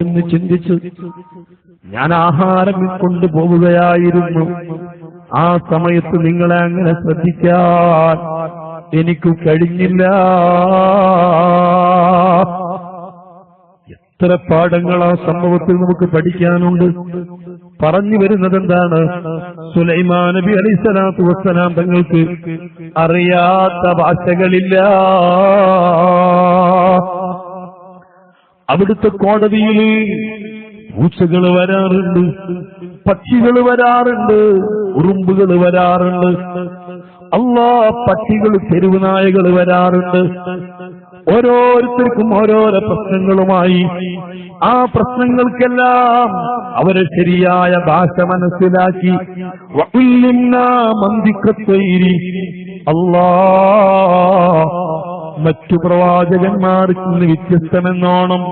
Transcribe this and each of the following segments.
എന്ന് ചിന്തിച്ചു ഞാൻ ആഹാരം കൊണ്ടുപോവുകയായിരുന്നു. ആ സമയത്ത് നിങ്ങളെ അങ്ങനെ ശ്രദ്ധിക്കാൻ എനിക്ക് കഴിഞ്ഞില്ല. എത്ര പാഠങ്ങൾ ആ സംഭവത്തിൽ നമുക്ക് പഠിക്കാനുണ്ട്. പറഞ്ഞു വരുന്നത് എന്താണ്? സുലൈമാൻ നബി അലൈഹിസ്സലാത്തു വസ്സലാം തങ്ങൾക്ക് അറിയാത്ത ഭാഷകളില്ല. അവിടുത്തെ കോടതിയിൽ പൂച്ചകൾ വരാറുണ്ട്, പക്ഷികൾ വരാറുണ്ട്, ഉറുമ്പുകൾ വരാറുണ്ട്, പക്ഷികൾ തെരുവ് നായകൾ വരാറുണ്ട്. ഓരോരുത്തർക്കും ഓരോരോ പ്രശ്നങ്ങളുമായി. ആ പ്രശ്നങ്ങൾക്കെല്ലാം അവരെ ശരിയായ ഭാഷ മനസ്സിലാക്കി മറ്റു പ്രവാചകന്മാർക്ക് നിന്ന് വ്യത്യസ്തമെന്നോണം,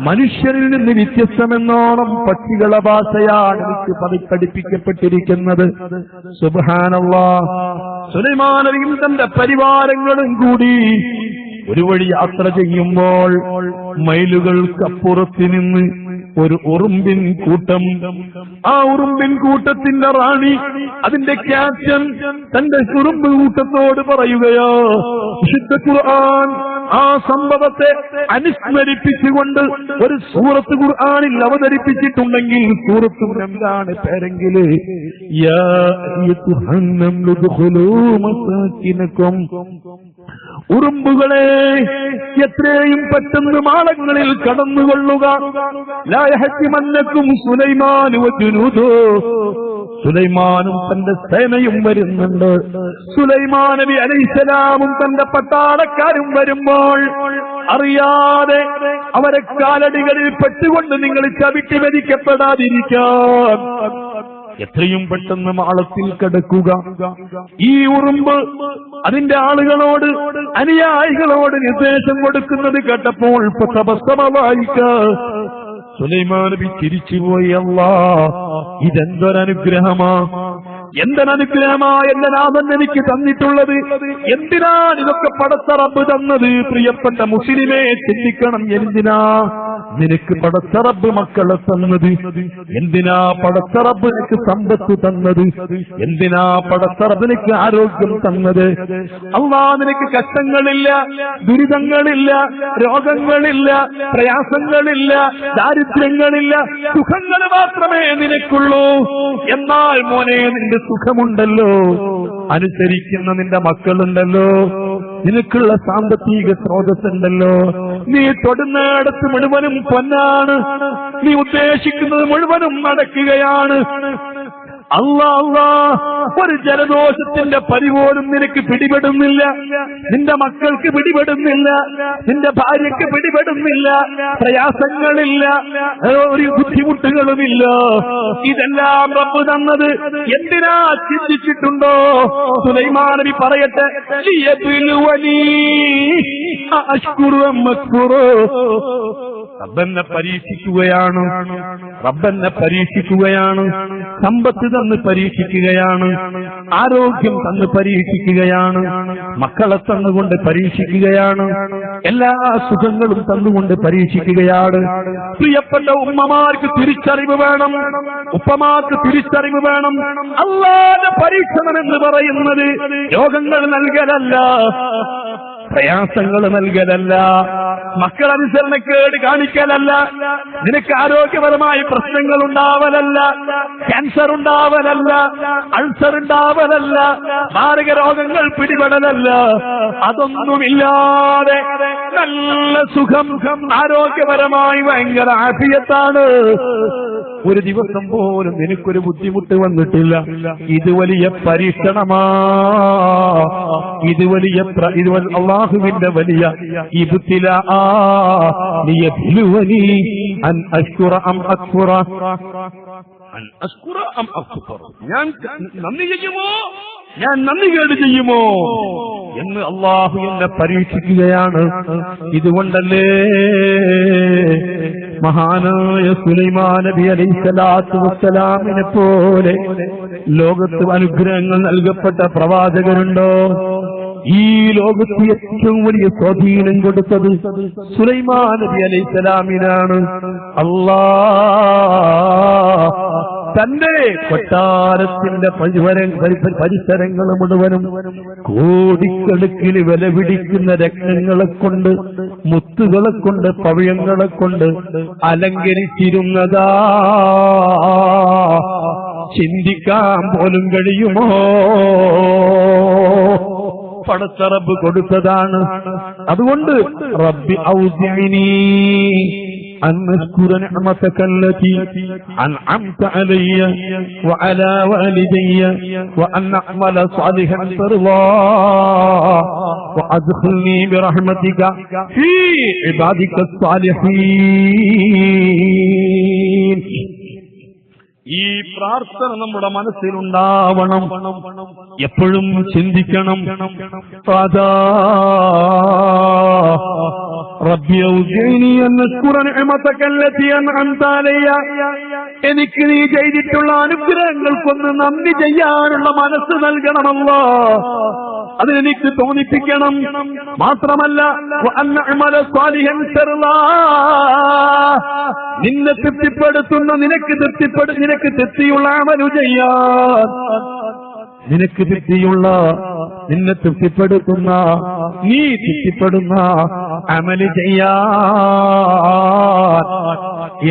മനുഷ്യരിൽ നിന്ന് വ്യത്യസ്തമെന്നോണം പക്ഷികളുടെ ഭാഷയാണ് എനിക്ക് പഠിപ്പിക്കപ്പെട്ടിരിക്കുന്നത്. സുബ്ഹാനല്ലാഹ്. സുലൈമാൻ നബിയും തന്റെ പരിവാരങ്ങളും കൂടി ഒരു വഴി യാത്ര ചെയ്യുമ്പോൾ മൈലുകൾക്കപ്പുറത്ത് നിന്ന് ഒരു ഉറുമ്പിൻ കൂട്ടം, ആ ഉറുമ്പിൻ കൂട്ടത്തിന്റെ റാണി, അതിന്റെ ക്യാപ്റ്റൻ തന്റെ ഉറുമ്പ് കൂട്ടത്തോട് പറയുകയോ, വിശുദ്ധ ഖുർആൻ ആ സംഭവത്തെ അനുസ്മരിപ്പിച്ചുകൊണ്ട് ഒരു സൂറത്ത് ഖുർആനിൽ അവതരിപ്പിച്ചിട്ടുണ്ടെങ്കിൽ സൂറത്തുൽ നംലാണ് പേരെങ്കില് യാ അയ്യുഹൻ നംലു ദുഖുലൂ മസാകിനകും, ഉറുമ്പുകളെ എത്രയും പെട്ടെന്ന് മാളങ്ങളിൽ കടന്നുകൊള്ളുക. ലാ യഹ്തിമന്നകും സുലൈമാൻ വജുനൂദു, സുലൈമാനും തന്റെ സേനയും വരുന്നുണ്ട്. സുലൈമാൻ നബി അലൈഹിസ്സലാമും തന്റെ പട്ടാളക്കാരും വരുമ്പോൾ അറിയാതെ അവരെ കാലടികളിൽ പെട്ടുകൊണ്ട് നിങ്ങൾ ചവിട്ടി വധിക്കപ്പെടാതിരിക്കാൻ എത്രയും പെട്ടെന്ന് മാളത്തിൽ കിടക്കുക. ഈ ഉറുമ്പ് അതിന്റെ ആളുകളോട്, അനുയായികളോട് നിർദ്ദേശം കൊടുക്കുന്നത് കേട്ടപ്പോൾ സുലൈമാൻ നബി തിരിച്ചുപോയി. അല്ലാഹ്, ഇതെന്തൊരനുഗ്രഹമാ, എന്തൊരനുഗ്രഹമാ എന്റെ നാഥൻ എനിക്ക് തന്നിട്ടുള്ളത്. എന്തിനാണ് ഇതൊക്കെ പടച്ച റബ്ബ് തന്നത്? പ്രിയപ്പെട്ട മുസ്ലിമേ, ചിന്തിക്കണം. എന്തിനാ നിനക്ക് പടച്ച റബ്ബ് മക്കളെ തന്നത്? എന്തിനാ പടച്ച റബ്ബ് നിനക്ക് സമ്പത്ത് തന്നത്? എന്തിനാ പടച്ച റബ്ബ് നിനക്ക് ആരോഗ്യം തന്നത്? അല്ലാഹ് നിനക്ക് കഷ്ടങ്ങളില്ല, ദുരിതങ്ങളില്ല, രോഗങ്ങളില്ല, പ്രയാസങ്ങളില്ല, ദാരിദ്ര്യങ്ങളില്ല, സുഖങ്ങൾ മാത്രമേ നിനക്കുള്ളൂ. എന്നാൽ മോനെ, നിന്റെ സുഖമുണ്ടല്ലോ, അനുസരിക്കുന്ന നിന്റെ മക്കളുണ്ടല്ലോ, നിനക്കുള്ള സാമ്പത്തിക സ്രോതസ്സുണ്ടല്ലോ, നീ തൊടുന്നിടത്ത് മുഴുവനും പൊന്നാണ്, നീ ഉദ്ദേശിക്കുന്നത് മുഴുവനും നടക്കുകയാണ്. അല്ലാഹ്, ഒരു ജലദോഷത്തിന്റെ പരിപോലും നിനക്ക് പിടിപെടുന്നില്ല, നിന്റെ മക്കൾക്ക് പിടിപെടുന്നില്ല, നിന്റെ ഭാര്യയ്ക്ക് പിടിപെടുന്നില്ല, പ്രയാസങ്ങളില്ല, ഒരു ബുദ്ധിമുട്ടുകളുമില്ല. ഇതെല്ലാം റബ്ബ് തന്നത് എന്തിനാ ചിന്തിച്ചിട്ടുണ്ടോ? സുലൈമാൻ നബി പറയട്ടെ, റബ്ബെന്നെ പരീക്ഷിക്കുകയാണ്, റബ്ബെന്നെ പരീക്ഷിക്കുകയാണ്. സമ്പത്ത് തന്ന് പരീക്ഷിക്കുകയാണ്, ആരോഗ്യം തന്ന് പരീക്ഷിക്കുകയാണ്, മക്കളെ തന്നുകൊണ്ട് പരീക്ഷിക്കുകയാണ്, എല്ലാ സുഖങ്ങളും തന്നുകൊണ്ട് പരീക്ഷിക്കുകയാണ്. പ്രിയപ്പെട്ട ഉമ്മമാർക്ക് തിരിച്ചറിവ് വേണം, ഉപ്പമാർക്ക് തിരിച്ചറിവ് വേണം. അല്ലാഹുവിന്റെ പരീക്ഷണം എന്ന് പറയുന്നത് രോഗങ്ങൾ നൽകലല്ല, പ്രയാസങ്ങൾ നൽകലല്ല, മക്കളനുസരണക്കേട് കാണിക്കലല്ല, നിനക്ക് ആരോഗ്യപരമായി പ്രശ്നങ്ങൾ ഉണ്ടാവലല്ല, ക്യാൻസർ ഉണ്ടാവലല്ല, അൾസർ ഉണ്ടാവലല്ല, മാരക രോഗങ്ങൾ പിടിപെടലല്ല. അതൊന്നുമില്ലാതെ നല്ല സുഖം, ആരോഗ്യപരമായി ഭയങ്കര ആഫിയത്താണ്. ഒരു ദിവസം പോലും നിനക്കൊരു ബുദ്ധിമുട്ട് വന്നിട്ടില്ല. ഇത് വലിയ പരീക്ഷണമാ, ഇത് വലിയ അല്ലാഹുവിന്റെ വലിയ ഇബ്തിലാ. ലിയബ്ലുവനി അൻ അശ്കുറ അം അക്ഫുറ, അൻ അശ്കുറ അം അക്ഫുറ, ഞാൻ നന്ദി ചെയ്യുമോ, ഞാൻ നന്ദികേട് ചെയ്യുമോ എന്ന് അല്ലാഹു എന്നെ പരീക്ഷിക്കുകയാണ്. ഇതുകൊണ്ടല്ലേ മഹാനായ സുലൈമാൻ നബി അലൈഹിസ്സലാത്തു വസ്സലാമിനെ പോലെ ലോകത്ത് അനുഗ്രഹങ്ങൾ നൽകപ്പെട്ട പ്രവാചകരുണ്ടോ? ഈ ലോകത്ത് ഏറ്റവും വലിയ സ്വാധീനം കൊടുത്തത് സുലൈമാൻ നബി അലൈഹിസ്സലാമിനാണ്. അല്ലാഹ് തന്റെ കൊട്ടാരത്തിന്റെ പരിസരങ്ങൾ മുഴുവനും കോടിക്കണക്കിന് വില പിടിക്കുന്ന രത്നങ്ങളെ കൊണ്ട്, മുത്തുകളെ കൊണ്ട്, പവിഴങ്ങളെ കൊണ്ട് അലങ്കരിച്ചിരുന്നതാ. ചിന്തിക്കാൻ പോലും കഴിയുമോ? പടച്ച റബ്ബ് കൊടുത്തതാണ്. അതുകൊണ്ട് റബ്ബി ഔസിഇനി أن أشكر نعمتك التي أنعمت علي وعلى والدي وأن أعمل صالحا ترضاه وأدخلني برحمتك في عبادك الصالحين. ഈ പ്രാർത്ഥന നമ്മുടെ മനസ്സിലുണ്ടാവണം, എപ്പോഴും ചിന്തിക്കണം. റബ്ബി ഔസിഇനി അൻ അശ്കുറ നിഅമതക അല്ലതി അൻഅംത അലയ്യ, എനിക്ക് നീ ചെയ്തിട്ടുള്ള അനുഗ്രഹങ്ങൾക്കൊന്ന് നന്ദി ചെയ്യാനുള്ള മനസ്സ് നൽകണമല്ലോ, അതിനെനിക്ക് തോന്നിപ്പിക്കണം. മാത്രമല്ല വഅന്നഅമല സാലിഹൻ തർലാ, നിന്നെ തൃപ്തിപ്പെടുത്തുന്ന, നിനക്ക് തൃപ്തിയുള്ള അമലു ചെയ്യാൻ, നിനക്ക് തൃപ്തിയുള്ള, നിന്നെ തൃപ്തിപ്പെടുത്തുന്ന, നീ തൃപ്തിപ്പെടുന്ന അമല് ചെയ്യാൻ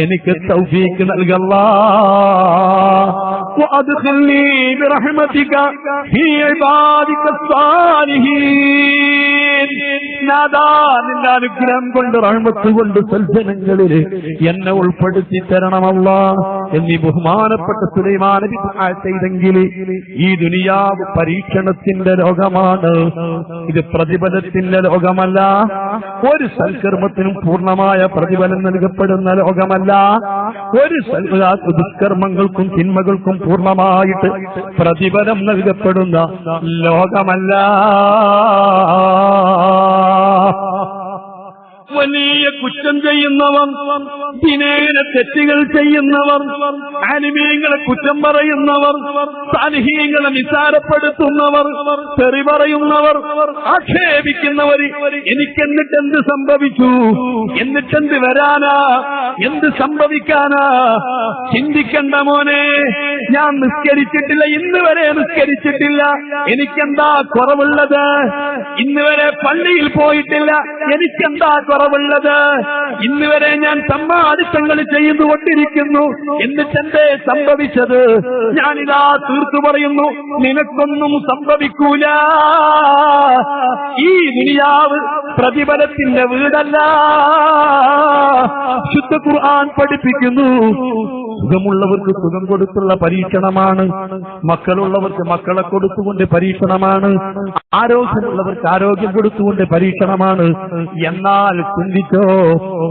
എനിക്ക് തൗഫീഖ് നൽകല്ലാ. വഅദ്ഖിൽനി ബിറഹ്മതിക ഫീ ഇബാദിക സ്സാലിഹീൻ, നാദാ നിന്റെ അനുഗ്രഹം കൊണ്ട്, റഹ്മത്ത് കൊണ്ട് സൽജനങ്ങളിൽ എന്നെ ഉൾപ്പെടുത്തി തരണമല്ലാ എന്നീ ബഹുമാനപ്പെട്ട സുലൈമാൻ നബി ദുആ ചെയ്തെങ്കിൽ ഈ ദുനിയാവ് പരീക്ഷണത്തിന്റെ ലോകമാണ്. ഇത് പ്രതിഫലത്തിന്റെ ലോകമല്ല. ഒരു സൽക്കർമ്മത്തിനും പൂർണ്ണമായ പ്രതിഫലം നൽകപ്പെടുന്ന ലോകമല്ല. ഒരു ദുഷ്കർമ്മങ്ങൾക്കും തിന്മകൾക്കും പൂർണ്ണമായിട്ട് പ്രതിഫലം നൽകപ്പെടുന്ന ലോകമല്ല. വലിയ കുറ്റം ചെയ്യുന്നവർ, ദിനേന തെറ്റുകൾ ചെയ്യുന്നവർ, ആലിമീങ്ങളെ കുറ്റം പറയുന്നവർ, സാലിഹീങ്ങളെ നിസാരപ്പെടുത്തുന്നവർ, തെറി പറയുന്നവർ, ആക്ഷേപിക്കുന്നവർ, എനിക്കെന്നിട്ടെന്ത് സംഭവിച്ചു, എന്നിട്ടെന്ത് വരാനാ, എന്ത് സംഭവിക്കാനാ? ചിന്തിക്കണ്ട മോനെ, ഞാൻ നിസ്കരിച്ചിട്ടില്ല, ഇന്ന് വരെ നിസ്കരിച്ചിട്ടില്ല, എനിക്കെന്താ കുറവുള്ളത്? ഇന്ന് വരെ പള്ളിയിൽ പോയിട്ടില്ല, എനിക്കെന്താ കുറവുള്ളത്? ഇന്ന് വരെ ഞാൻ സമ്മാദിത്തങ്ങൾ ചെയ്തുകൊണ്ടിരിക്കുന്നു, എന്നിട്ടെന്തേ സംഭവിച്ചത്? ഞാനിതാ തീർത്തു പറയുന്നു, നിനക്കൊന്നും സംഭവിക്കൂല. ഈ ദുനിയാവ് പ്രതിഫലത്തിന്റെ വീടല്ല. ശുദ്ധ ഖുർആൻ പഠിപ്പിക്കുന്നു, സുഖമുള്ളവർക്ക് സുഖം കൊടുത്തുള്ള പരീക്ഷണമാണ്, മക്കളുള്ളവർക്ക് മക്കളെ കൊടുത്തുകൊണ്ട് പരീക്ഷണമാണ്, ആരോഗ്യമുള്ളവർക്ക് ആരോഗ്യം കൊടുത്തുകൊണ്ട് പരീക്ഷണമാണ്. എന്നാൽ ചിന്തിച്ചോ,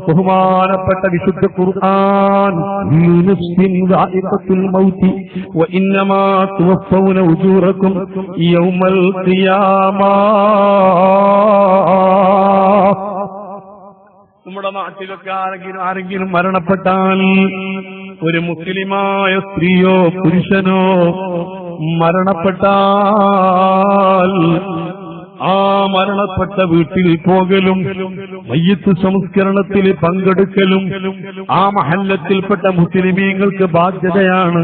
ബഹുമാനപ്പെട്ട വിശുദ്ധ ഖുർആൻ യൂനുസിൻ ദാഇഖത്തുൽ മൗതി വഇന്നമാ തുവഫൗന ഉജൂറകും യൗമൽ ഖിയാമ. നമ്മുടെ നാട്ടിലൊക്കെ ആരെങ്കിലും മരണപ്പെട്ടാൽ, ഒരു മുസ്ലിമായ സ്ത്രീയോ പുരുഷനോ മരണപ്പെട്ടാൽ ആ മരണപ്പെട്ട വീട്ടിൽ പോകലും മയ്യിത്ത് സംസ്കരണത്തിൽ പങ്കെടുക്കലും ആ മഹല്ലത്തിൽപ്പെട്ട മുസ്ലിമീങ്ങൾക്ക് ബാധ്യതയാണ്.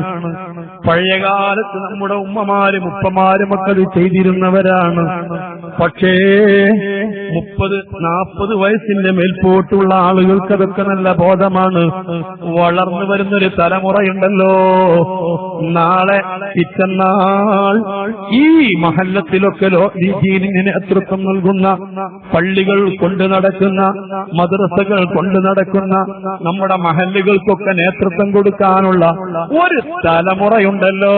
പഴയകാലത്ത് നമ്മുടെ ഉമ്മമാരും ഉപ്പമാരും ഒക്കെ അത് ചെയ്തിരുന്നവരാണ്. പക്ഷേ 30-40 വയസ്സിന്റെ മേൽപോട്ടുള്ള ആളുകൾക്ക് അതൊക്കെ നല്ല ബോധമാണ്. വളർന്നു വരുന്നൊരു തലമുറയുണ്ടല്ലോ, നാളെ പിറ്റന്നാൾ ഈ മഹല്ലത്തിലൊക്കെ ദീനിന് നേതൃത്വം നൽകുന്ന, പള്ളികൾ കൊണ്ടു നടക്കുന്ന, മദ്രസകൾ കൊണ്ടു നടക്കുന്ന, നമ്മുടെ മഹല്ലുകൾക്കൊക്കെ നേതൃത്വം കൊടുക്കാനുള്ള ഒരു തലമുറയുണ്ടല്ലോ.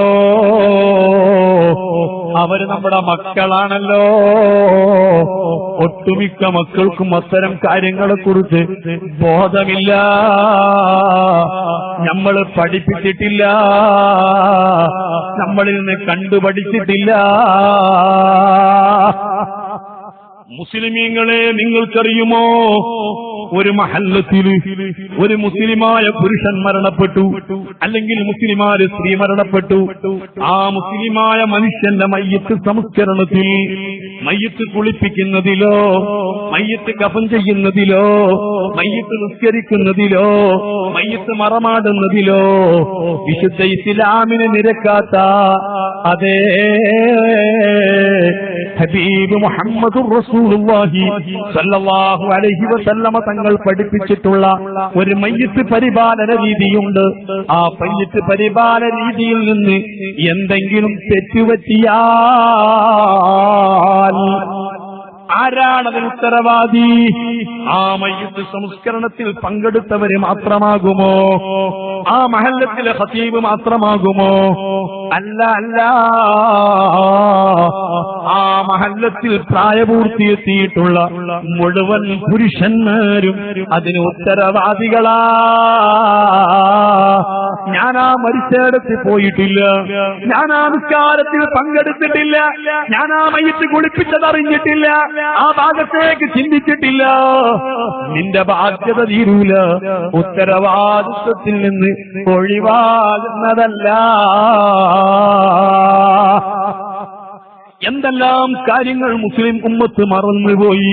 അവര് നമ്മുടെ മക്കളാണല്ലോ. ഒട്ടുമിക്ക മക്കൾക്കും അത്തരം കാര്യങ്ങളെക്കുറിച്ച് ബോധമില്ല. നമ്മൾ പഠിപ്പിച്ചിട്ടില്ല, നമ്മളിൽ നിന്ന് കണ്ടുപഠിച്ചിട്ടില്ല. മുസ്ലിമീങ്ങളെ, നിങ്ങൾക്കറിയുമോ, ഒരു മഹല്ലത്തിൽ ഒരു മുസ്ലിമായ പുരുഷൻ മരണപ്പെട്ടു, അല്ലെങ്കിൽ മുസ്ലിമായ സ്ത്രീ മരണപ്പെട്ടു. ആ മുസ്ലിമായ മനുഷ്യന്റെ മയ്യിത്ത് സംസ്കരണത്തിൽ മയ്യത്ത് കുളിപ്പിക്കുന്നതിലോ മയ്യത്ത് കഫൻ ചെയ്യുന്നതിലോ മയ്യത്ത് നിസ്കരിക്കുന്നതിലോ മയ്യത്ത് മറമാടുന്നതിലോ വിശുദ്ധ ഇസ്ലാമിനെ നിരക്കാത്ത അതേ ഹബീബ് മുഹമ്മദുർ റസൂലുള്ളാഹി സ്വല്ലല്ലാഹു അലൈഹി വസല്ലമ തങ്ങൾ പഠിപ്പിച്ചിട്ടുള്ള ഒരു മയ്യിത്ത് പരിപാലന രീതിയുണ്ട്. ആ മയ്യിത്ത് പരിപാലന രീതിയിൽ നിന്ന് എന്തെങ്കിലും തെറ്റുപറ്റിയാൽ ആരാണതിന് ഉത്തരവാദി? ആ മയ്യിത്ത് സംസ്കരണത്തിൽ പങ്കെടുത്തവര് മാത്രമാകുമോ? ആ മഹല്ലത്തിലെ ഖതീബ് മാത്രമാകുമോ? അല്ല അല്ല, ആ മഹല്ലത്തിൽ പ്രായപൂർത്തിയെത്തിയിട്ടുള്ള മുഴുവൻ പുരുഷന്മാരും അതിന് ഉത്തരവാദികളാ. ഞാൻ ആ മരിച്ചയിടത്ത് പോയിട്ടില്ല, ഞാൻ ആ നിസ്കാരത്തിൽ പങ്കെടുത്തിട്ടില്ല, ഞാൻ ആ മയ്യിത്ത് കുളിപ്പിച്ചതറിഞ്ഞിട്ടില്ല, ആ ഭാഗത്തേക്ക് ചിന്തിച്ചിട്ടില്ല. നിന്റെ ബാധ്യത തീരൂല, ഉത്തരവാദിത്വത്തിൽ നിന്ന് ഒഴിവാകുന്നതല്ല. എന്തെല്ലാം കാര്യങ്ങൾ മുസ്ലിം ഉമ്മത്ത് മറന്നുപോയി.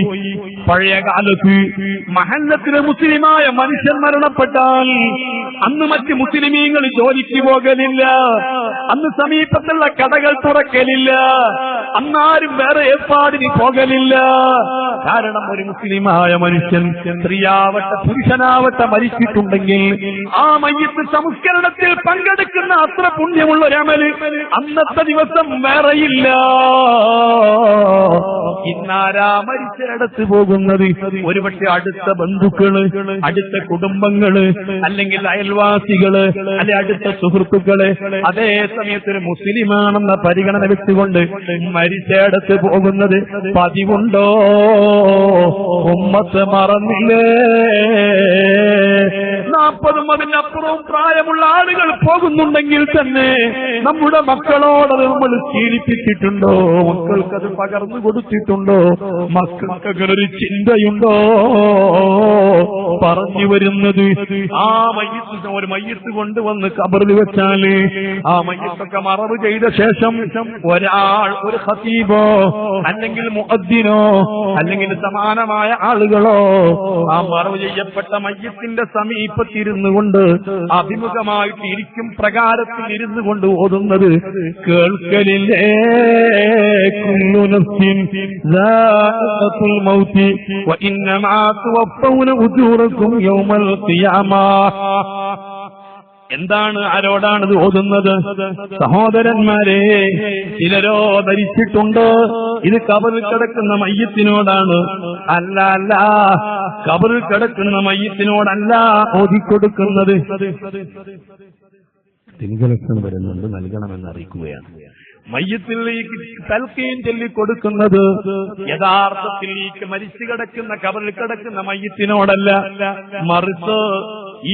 പഴയ കാലത്ത് മഹല്ലത്തിലെ മുസ്ലിമായ മനുഷ്യൻ മരണപ്പെട്ടാൽ അന്ന് മറ്റ് മുസ്ലിമീങ്ങൾ ജോലിക്ക് പോകലില്ല, അന്ന് സമീപത്തുള്ള കടകൾ തുറക്കലില്ല, അന്നാരും വേറെ ഏർപ്പാടിന് പോകലില്ല. കാരണം ഒരു മുസ്ലിമായ മനുഷ്യൻ സ്ത്രീയാവട്ടെ പുരുഷനാവട്ടെ മരിച്ചിട്ടുണ്ടെങ്കിൽ ആ മയ്യിത്ത് സംസ്കരണത്തിൽ പങ്കെടുക്കുന്ന അത്ര പുണ്യമുള്ള ഒരമല് അന്നത്തെ ദിവസം വേറെയില്ല. ഇന്നാരാ മരിച്ചിടത്ത് പോകുന്നത്? ഒരുപക്ഷെ അടുത്ത ബന്ധുക്കള്, അടുത്ത കുടുംബങ്ങള്, അല്ലെങ്കിൽ അയൽവാസികള്, അല്ലെ അടുത്ത സുഹൃത്തുക്കള്. അതേ സമയത്ത് ഒരു മുസ്ലിമാണെന്ന പരിഗണന വെച്ചുകൊണ്ട് മരിച്ചിടത്ത് പോകുന്നത് പതിവുണ്ടോ? ഉമ്മത്ത് മറന്നില്ലേ? 40 അതിനപ്പുറവും പ്രായമുള്ള ആളുകൾ പോകുന്നുണ്ടെങ്കിൽ തന്നെ നമ്മുടെ മക്കളോടത് നമ്മൾ ശീലിപ്പിച്ചിട്ടുണ്ടോ? മക്കൾക്കത് പകർന്നു കൊടുത്തിട്ടുണ്ടോ? മക്കൾക്ക് ഒരു ചിന്തയുണ്ടോ? പറഞ്ഞു വരുന്നത് ആ മയ്യിത്ത്, ഒരു മയ്യിത്ത് കൊണ്ടുവന്ന് ഖബറിൽ വെച്ചാല് ആ മയ്യിത്തൊക്കെ മറവ് ചെയ്ത ശേഷം ഒരാൾ, ഒരു ഖതീബോ അല്ലെങ്കിൽ മുഅദ്ദിനോ അല്ലെങ്കിൽ സമാനമായ ആളുകളോ ആ മറവ് ചെയ്യപ്പെട്ട മയ്യിത്തിന്റെ സമീപത്തിരുന്നു കൊണ്ട് അഭിമുഖമായിട്ട് ഇരിക്കും പ്രകാരത്തിൽ ഇരുന്നു കൊണ്ട് ഓതുന്നത് കേൾക്കലില്ലേ? കുല്ലു നഫ്സിൻ ദാഇഖത്തുൽ മൗതി വഇന്നമാ തുവഫൗന ഉജൂറകും യൗമൽ ഖിയാമ. എന്താണ്, ആരോടാണിത് ഓതുന്നത്? സഹോദരന്മാരെ, ചിലരോ ധരിച്ചിട്ടുണ്ട് ഇത് ഖബറിൽ കിടക്കുന്ന മയ്യിത്തിനോടാണ്. അല്ല അല്ല, ഖബറിൽ കിടക്കുന്ന മയ്യിത്തിനോടല്ല ഓതിക്കൊടുക്കുന്നത്. തിങ്കളക്ഷം വരുന്നുണ്ട്, നൽകണമെന്ന് അറിയിക്കുകയാണ്. മയ്യത്തിലേക്ക് തൽക്കീൻ ചൊല്ലിക്കൊടുക്കുന്നത് യഥാർത്ഥത്തിൽ ഈ മരിച്ചു കിടക്കുന്ന ഖബറിൽ കിടക്കുന്ന മയ്യത്തിനോടല്ല, മറിച്ച്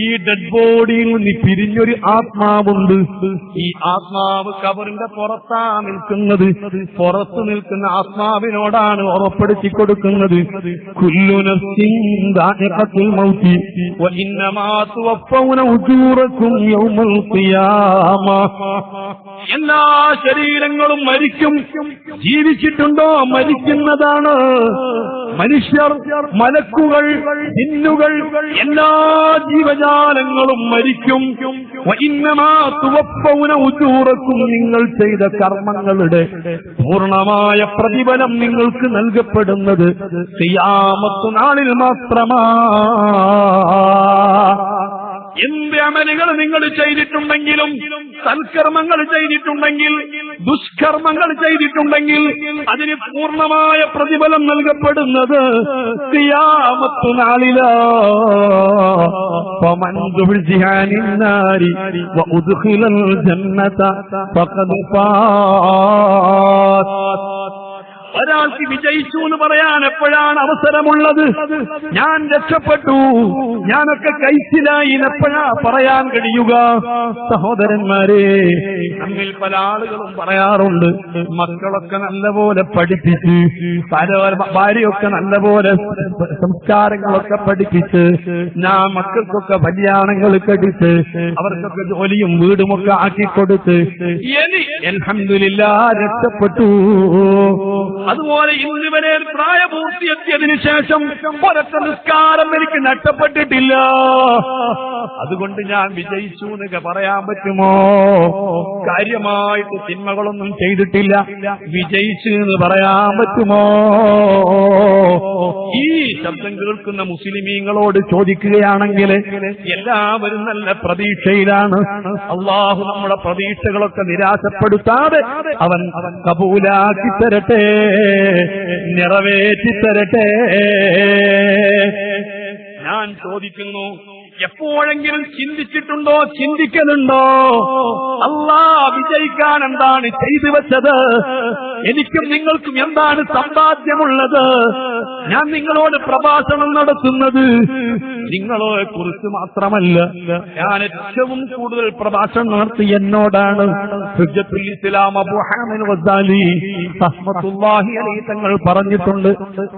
ഈ ഡെഡ് ബോഡിയിൽ നിന്ന് പിരിഞ്ഞൊരു ആത്മാവുണ്ട്. ഈ ആത്മാവ് ഖബറിന്റെ പുറത്താ നിൽക്കുന്നത്. പുറത്തു നിൽക്കുന്ന ആത്മാവിനോടാണ് ഉറപ്പെടുത്തി കൊടുക്കുന്നത്. കുല്ലു നഫ്സിൻ ദാഇഖത്തുൽ മൗതി വഇന്നമാ തുവഫൗന ഉജൂറകും യൗമൽ ഖിയാമ. എല്ലാ ശരീരങ്ങളും മരിക്കും. ജീവിച്ചിട്ടുണ്ടോ? മരിക്കുന്നതാണ്. മനുഷ്യർ, മലക്കുകൾ, ജിന്നുകൾ, എല്ലാ ജീവജാലങ്ങളും മരിക്കും. വഇന്നമാ തുവഫൗന ഉജൂറകും, നിങ്ങൾ ചെയ്ത കർമ്മങ്ങളുടെ പൂർണ്ണമായ പ്രതിഫലം നിങ്ങൾക്ക് നൽകപ്പെടുന്നത് ഖിയാമത്ത് നാളിൽ മാത്രമാ. എന്ത് അമലുകൾ നിങ്ങൾ ചെയ്തിട്ടുണ്ടെങ്കിലും, സൽക്കർമ്മങ്ങൾ ചെയ്തിട്ടുണ്ടെങ്കിൽ, ദുഷ്കർമ്മങ്ങൾ ചെയ്തിട്ടുണ്ടെങ്കിൽ അതിന് പൂർണ്ണമായ പ്രതിഫലം നൽകപ്പെടുന്നത് ഖിയാമത്ത് നാളിലാ. ഫമൻ സുബ്ഹിഅ അനിന്നാരി വഉദ്ഖിലൽ ജന്നത ഫഖദ് ഫാസ്. ഒരാൾക്ക് വിജയിച്ചു എന്ന് പറയാൻ എപ്പോഴാണ് അവസരമുള്ളത്? ഞാൻ രക്ഷപ്പെട്ടു, ഞാനൊക്കെ കൈസിലായി എപ്പോഴാ പറയാൻ കഴിയുക? സഹോദരന്മാരെ, നമ്മിൽ പല ആളുകളും പറയാറുണ്ട്, മക്കളൊക്കെ നല്ലപോലെ പഠിപ്പിച്ച്, ഭാര്യയൊക്കെ നല്ലപോലെ സംസ്കാരങ്ങളൊക്കെ പഠിപ്പിച്ച്, ഞാൻ മക്കൾക്കൊക്കെ കല്യാണങ്ങൾ കടിച്ച്, അവർക്കൊക്കെ ജോലിയും വീടുമൊക്കെ ആക്കിക്കൊടുത്ത്, ഇനി അൽഹംദുലില്ലാഹ് രക്ഷപ്പെട്ടു. അതുപോലെ ഇന്ന് വരെ പ്രായപൂർത്തിയെത്തിയതിനു ശേഷം ഒരൊറ്റ നിസ്കാരം എനിക്ക് നഷ്ടപ്പെട്ടിട്ടില്ല. അതുകൊണ്ട് ഞാൻ വിജയിച്ചു എന്നൊക്കെ പറയാൻ പറ്റുമോ? കാര്യമായിട്ട് തിന്മകളൊന്നും ചെയ്തിട്ടില്ല, വിജയിച്ചു എന്ന് പറയാൻ പറ്റുമോ? ഈ ശബ്ദം കേൾക്കുന്ന മുസ്ലിമീങ്ങളോട് ചോദിക്കുകയാണെങ്കിൽ എല്ലാവരും നല്ല പ്രതീക്ഷയിലാണ്. അള്ളാഹു നമ്മുടെ പ്രതീക്ഷകളൊക്കെ നിരാശപ്പെടുത്താതെ അവൻ കബൂലാക്കി തരട്ടെ, നിറവേറ്റി തരട്ടെ. ഞാൻ ചോദിക്കുന്നു, എപ്പോഴെങ്കിലും ചിന്തിച്ചിട്ടുണ്ടോ, ചിന്തിക്കലുണ്ടോ? അല്ലാഹ് വിജയിക്കാൻ എന്താണ് ചെയ്തു വെച്ചത്? എനിക്കും നിങ്ങൾക്കും എന്താണ് സമ്പാദ്യമുള്ളത്? ഞാൻ നിങ്ങളോട് പ്രഭാഷണം നടത്തുന്നത് നിങ്ങളെ കുറിച്ച് മാത്രമല്ല. ഞാൻ ഏറ്റവും കൂടുതൽ പ്രഭാഷണം നടത്തി എന്നോടാണ്. ഹുജ്ജത്തുൽ ഇസ്ലാം അബൂ ഹാമിദ് ഗസാലി റഹ്മത്തുള്ളാഹി അലൈഹി തങ്ങൾ പറഞ്ഞിട്ടുണ്ട്,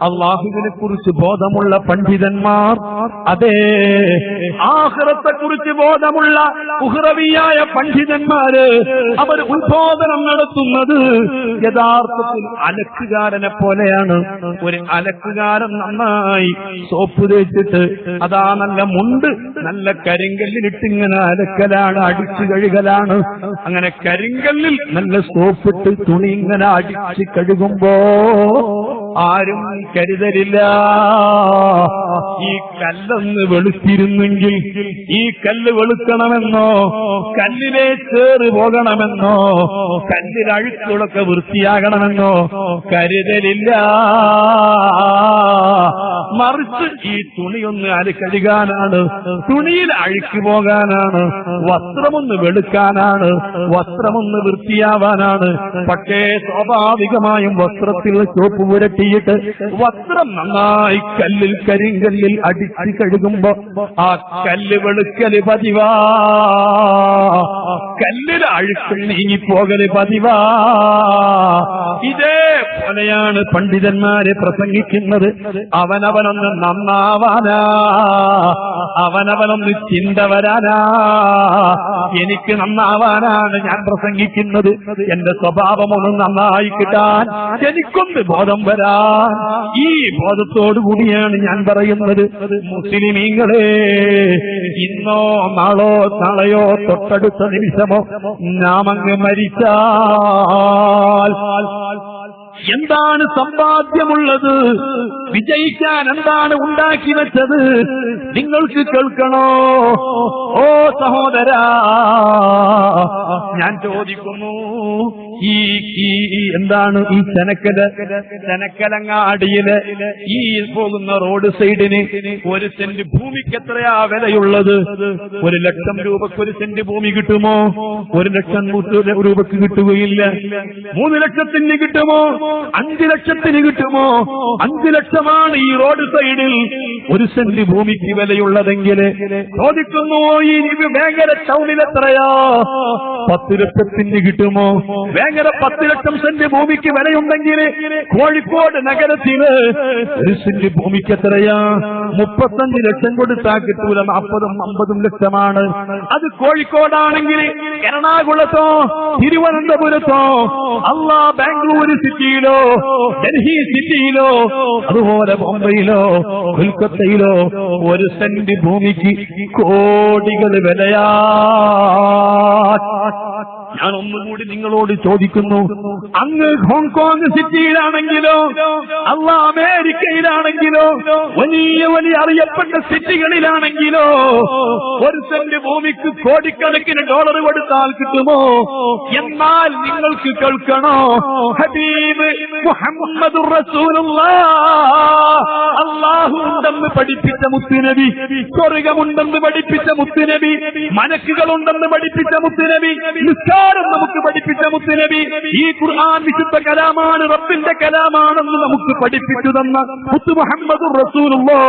അല്ലാഹുവിനെ കുറിച്ച് ബോധമുള്ള പണ്ഡിതന്മാർ, അതേ ആഖിറത്തെ കുറിച്ച് ബോധമുള്ള ഉഖ്റവിയായ പണ്ഡിതന്മാര്, അവർ ഉത്ബോധനം നടത്തുന്നത് യഥാർത്ഥത്തിൽ അലക്കുകാരനെ പോലെയാണ്. ഒരു അലക്കുകാരൻ നന്നായി സോപ്പ് തേച്ചിട്ട് അതാ നല്ല മുണ്ട് നല്ല കരിങ്കല്ലിലിട്ട് ഇങ്ങനെ അലക്കലാണ്, അടിച്ചു കഴുകലാണ്. അങ്ങനെ കരിങ്കല്ലിൽ നല്ല സോപ്പിട്ട് തുണി ഇങ്ങനെ അടിച്ച് കഴുകുമ്പോ ആരും കരുതലില്ല, ഈ കല്ലൊന്ന് വെളുത്തിരുന്നെങ്കിൽ, ഈ കല്ല് വെളുക്കണമെന്നോ, കല്ലിലെ ചേറ് പോകണമെന്നോ, കല്ലിൽ അഴുക്കുകളൊക്കെ വൃത്തിയാകണമെന്നോ കരുതലില്ല. മറിച്ച് ഈ തുണിയൊന്ന് കഴുകാനാണ്, തുണിയിൽ അഴുക്ക് പോകാനാണ്, വസ്ത്രമൊന്ന് വെളുക്കാനാണ്, വസ്ത്രമൊന്ന് വൃത്തിയാവാനാണ്. പക്ഷേ സ്വാഭാവികമായും വസ്ത്രത്തിൽ സോപ്പ് പുരട്ടിയിട്ട് വസ്ത്രം നന്നായി കല്ലിൽ കരിങ്കല്ലിൽ അടിച്ച് കഴുകുമ്പോ ആ കല്ല് വെളുക്കല് പതിവാ, കല്ലിൽ അഴുക്ക് നീങ്ങിപ്പോകല് പതിവാ. ഇതേപോലെയാണ് പണ്ഡിതന്മാരെ പ്രസംഗിക്കുന്നത്. അവനവനൊന്ന് നന്നാവാനാ, അവനവനൊന്ന് ചിന്ത വരാനാ, എനിക്ക് നന്നാവാനാണ് ഞാൻ പ്രസംഗിക്കുന്നത്. എന്റെ സ്വഭാവമൊന്നും നന്നായി കിട്ടാൻ, എനിക്കൊന്ന് ബോധം വരാൻ, ഈ ബോധത്തോടുകൂടിയാണ് ഞാൻ പറയുന്നത്. മുസ്ലിമീങ്ങളെ, ഇന്നോ നാളോ നാളെയോ തൊട്ടടുത്ത നിമിഷമോ നാം അങ്ങ് മരിച്ചാൽ എന്താണ് സമ്പാദ്യമുള്ളത്? വിജയിക്കാൻ എന്താണ് ഉണ്ടാക്കി വെച്ചത്? നിങ്ങൾക്ക് കേൾക്കണോ? ഓ സഹോദരാ, ഞാൻ ചോദിക്കുന്നു, ഈ എന്താണ് ഈ ചെനക്കലങ്ങാടിയില് ഈ പോകുന്ന റോഡ് സൈഡിന് 1 സെന്റ് ഭൂമിക്ക് എത്രയാ വിലയുള്ളത്? 1 ലക്ഷം രൂപക്ക് 1 സെന്റ് ഭൂമി കിട്ടുമോ? 1 ലക്ഷം രൂപക്ക് കിട്ടുകയില്ല. 3 ലക്ഷത്തിന് കിട്ടുമോ? 5 ലക്ഷത്തിന് കിട്ടുമോ? 5 ലക്ഷമാണ് ഈ റോഡ് സൈഡിൽ 1 സെന്റ് ഭൂമിക്ക് വിലയുള്ളതെങ്കിൽ ചോദിക്കുന്നു, ഈ വേങ്ങര ടൗണിൽ എത്രയാ? 10 ലക്ഷത്തിന് കിട്ടുമോ? വേങ്ങര 10 ലക്ഷം സെന്റ് ഭൂമിക്ക് വിലയുണ്ടെങ്കിൽ കോഴിക്കോട് നഗരത്തില് 1 സെന്റ് ഭൂമിക്ക് എത്രയാ? 35 ലക്ഷം കൊടുത്താൽ കിട്ടൂല, 40-50 ലക്ഷമാണ്. അത് കോഴിക്കോടാണെങ്കിൽ എറണാകുളത്തോ തിരുവനന്തപുരത്തോ ബാംഗ്ലൂർ സിറ്റിയിലോ ഡൽഹി സിറ്റിയിലോ അതുപോലെ ബോംബെയിലോ കൊൽക്കത്തയിലോ 1 സെന്റ് ഭൂമിക്ക് കോടികൾ വിലയാ. ഞാൻ ഒന്നുകൂടി നിങ്ങളോട് ചോദിക്കുന്നു, അങ്ങ് ഹോങ്കോങ് സിറ്റിയിലാണെങ്കിലോ അമേരിക്കയിലാണെങ്കിലോ വലിയ വലിയ അറിയപ്പെട്ട സിറ്റികളിലാണെങ്കിലോ 1 സെന്റ് ഭൂമിക്ക് കോടിക്കണക്കിന് ഡോളർ കൊടുത്താൽ കിട്ടുമോ? എന്നാൽ നിങ്ങൾക്ക് കേൾക്കണോ, ഹബീബ് മുഹമ്മദുർ റസൂലുള്ളാഹ് അല്ലാഹു ഉണ്ടെന്ന് പഠിപ്പിച്ച മുത്തുനബി, സ്വർഗമുണ്ടെന്ന് പഠിപ്പിച്ച മുത്തുനബി, മലക്കുകളുണ്ടെന്ന് പഠിപ്പിച്ച മുത്തുനബി, നിസ്കാരം നമുക്ക് പഠിപ്പിച്ച മുത്തുനബി, ഈ ഖുർആൻ വിശുദ്ധ കലാമാണ്, റബ്ബിന്റെ കലാമാണെന്ന് നമുക്ക് പഠിപ്പിച്ചു തന്ന മുത്തു മുഹമ്മദുർ റസൂലുള്ളാഹി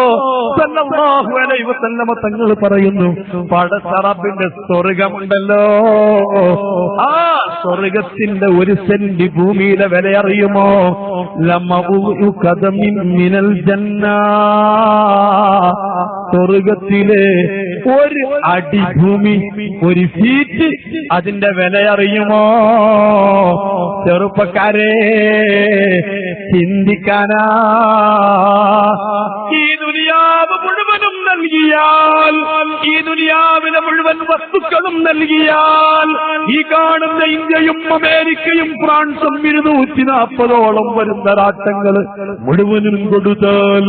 സ്വല്ലല്ലാഹു അലൈഹി വസല്ലം തങ്ങൾ പറയുന്നു, പടച്ച റബ്ബിന്റെ സ്വർഗമുണ്ടല്ലോ, ആ സ്വർഗത്തിന്റെ 1 സെന്റ് ഭൂമിയിലെ വില അറിയുമോ? ലമഉ ഖദമിൻ മിനൽ ജന്ന, സ്വർഗത്തിലെ ഒരു അടി ഭൂമി, ഒരു ഫീറ്റ്, അതിന്റെ വില അറിയുമോ? ചെറുപ്പക്കാരെ, ചിന്തിക്കാനാ. ഈ ദുനിയാവ് മുഴുവനും നൽകിയാൽ, ഈ ദുനിയാവിലെ മുഴുവൻ വസ്തുക്കളും നൽകിയാൽ, ഈ കാണുന്ന ഇന്ത്യയും അമേരിക്കയും ഫ്രാൻസും 240ഓളം വരുന്ന രാഷ്ട്രങ്ങൾ മുഴുവനും കൊടുത്താൽ,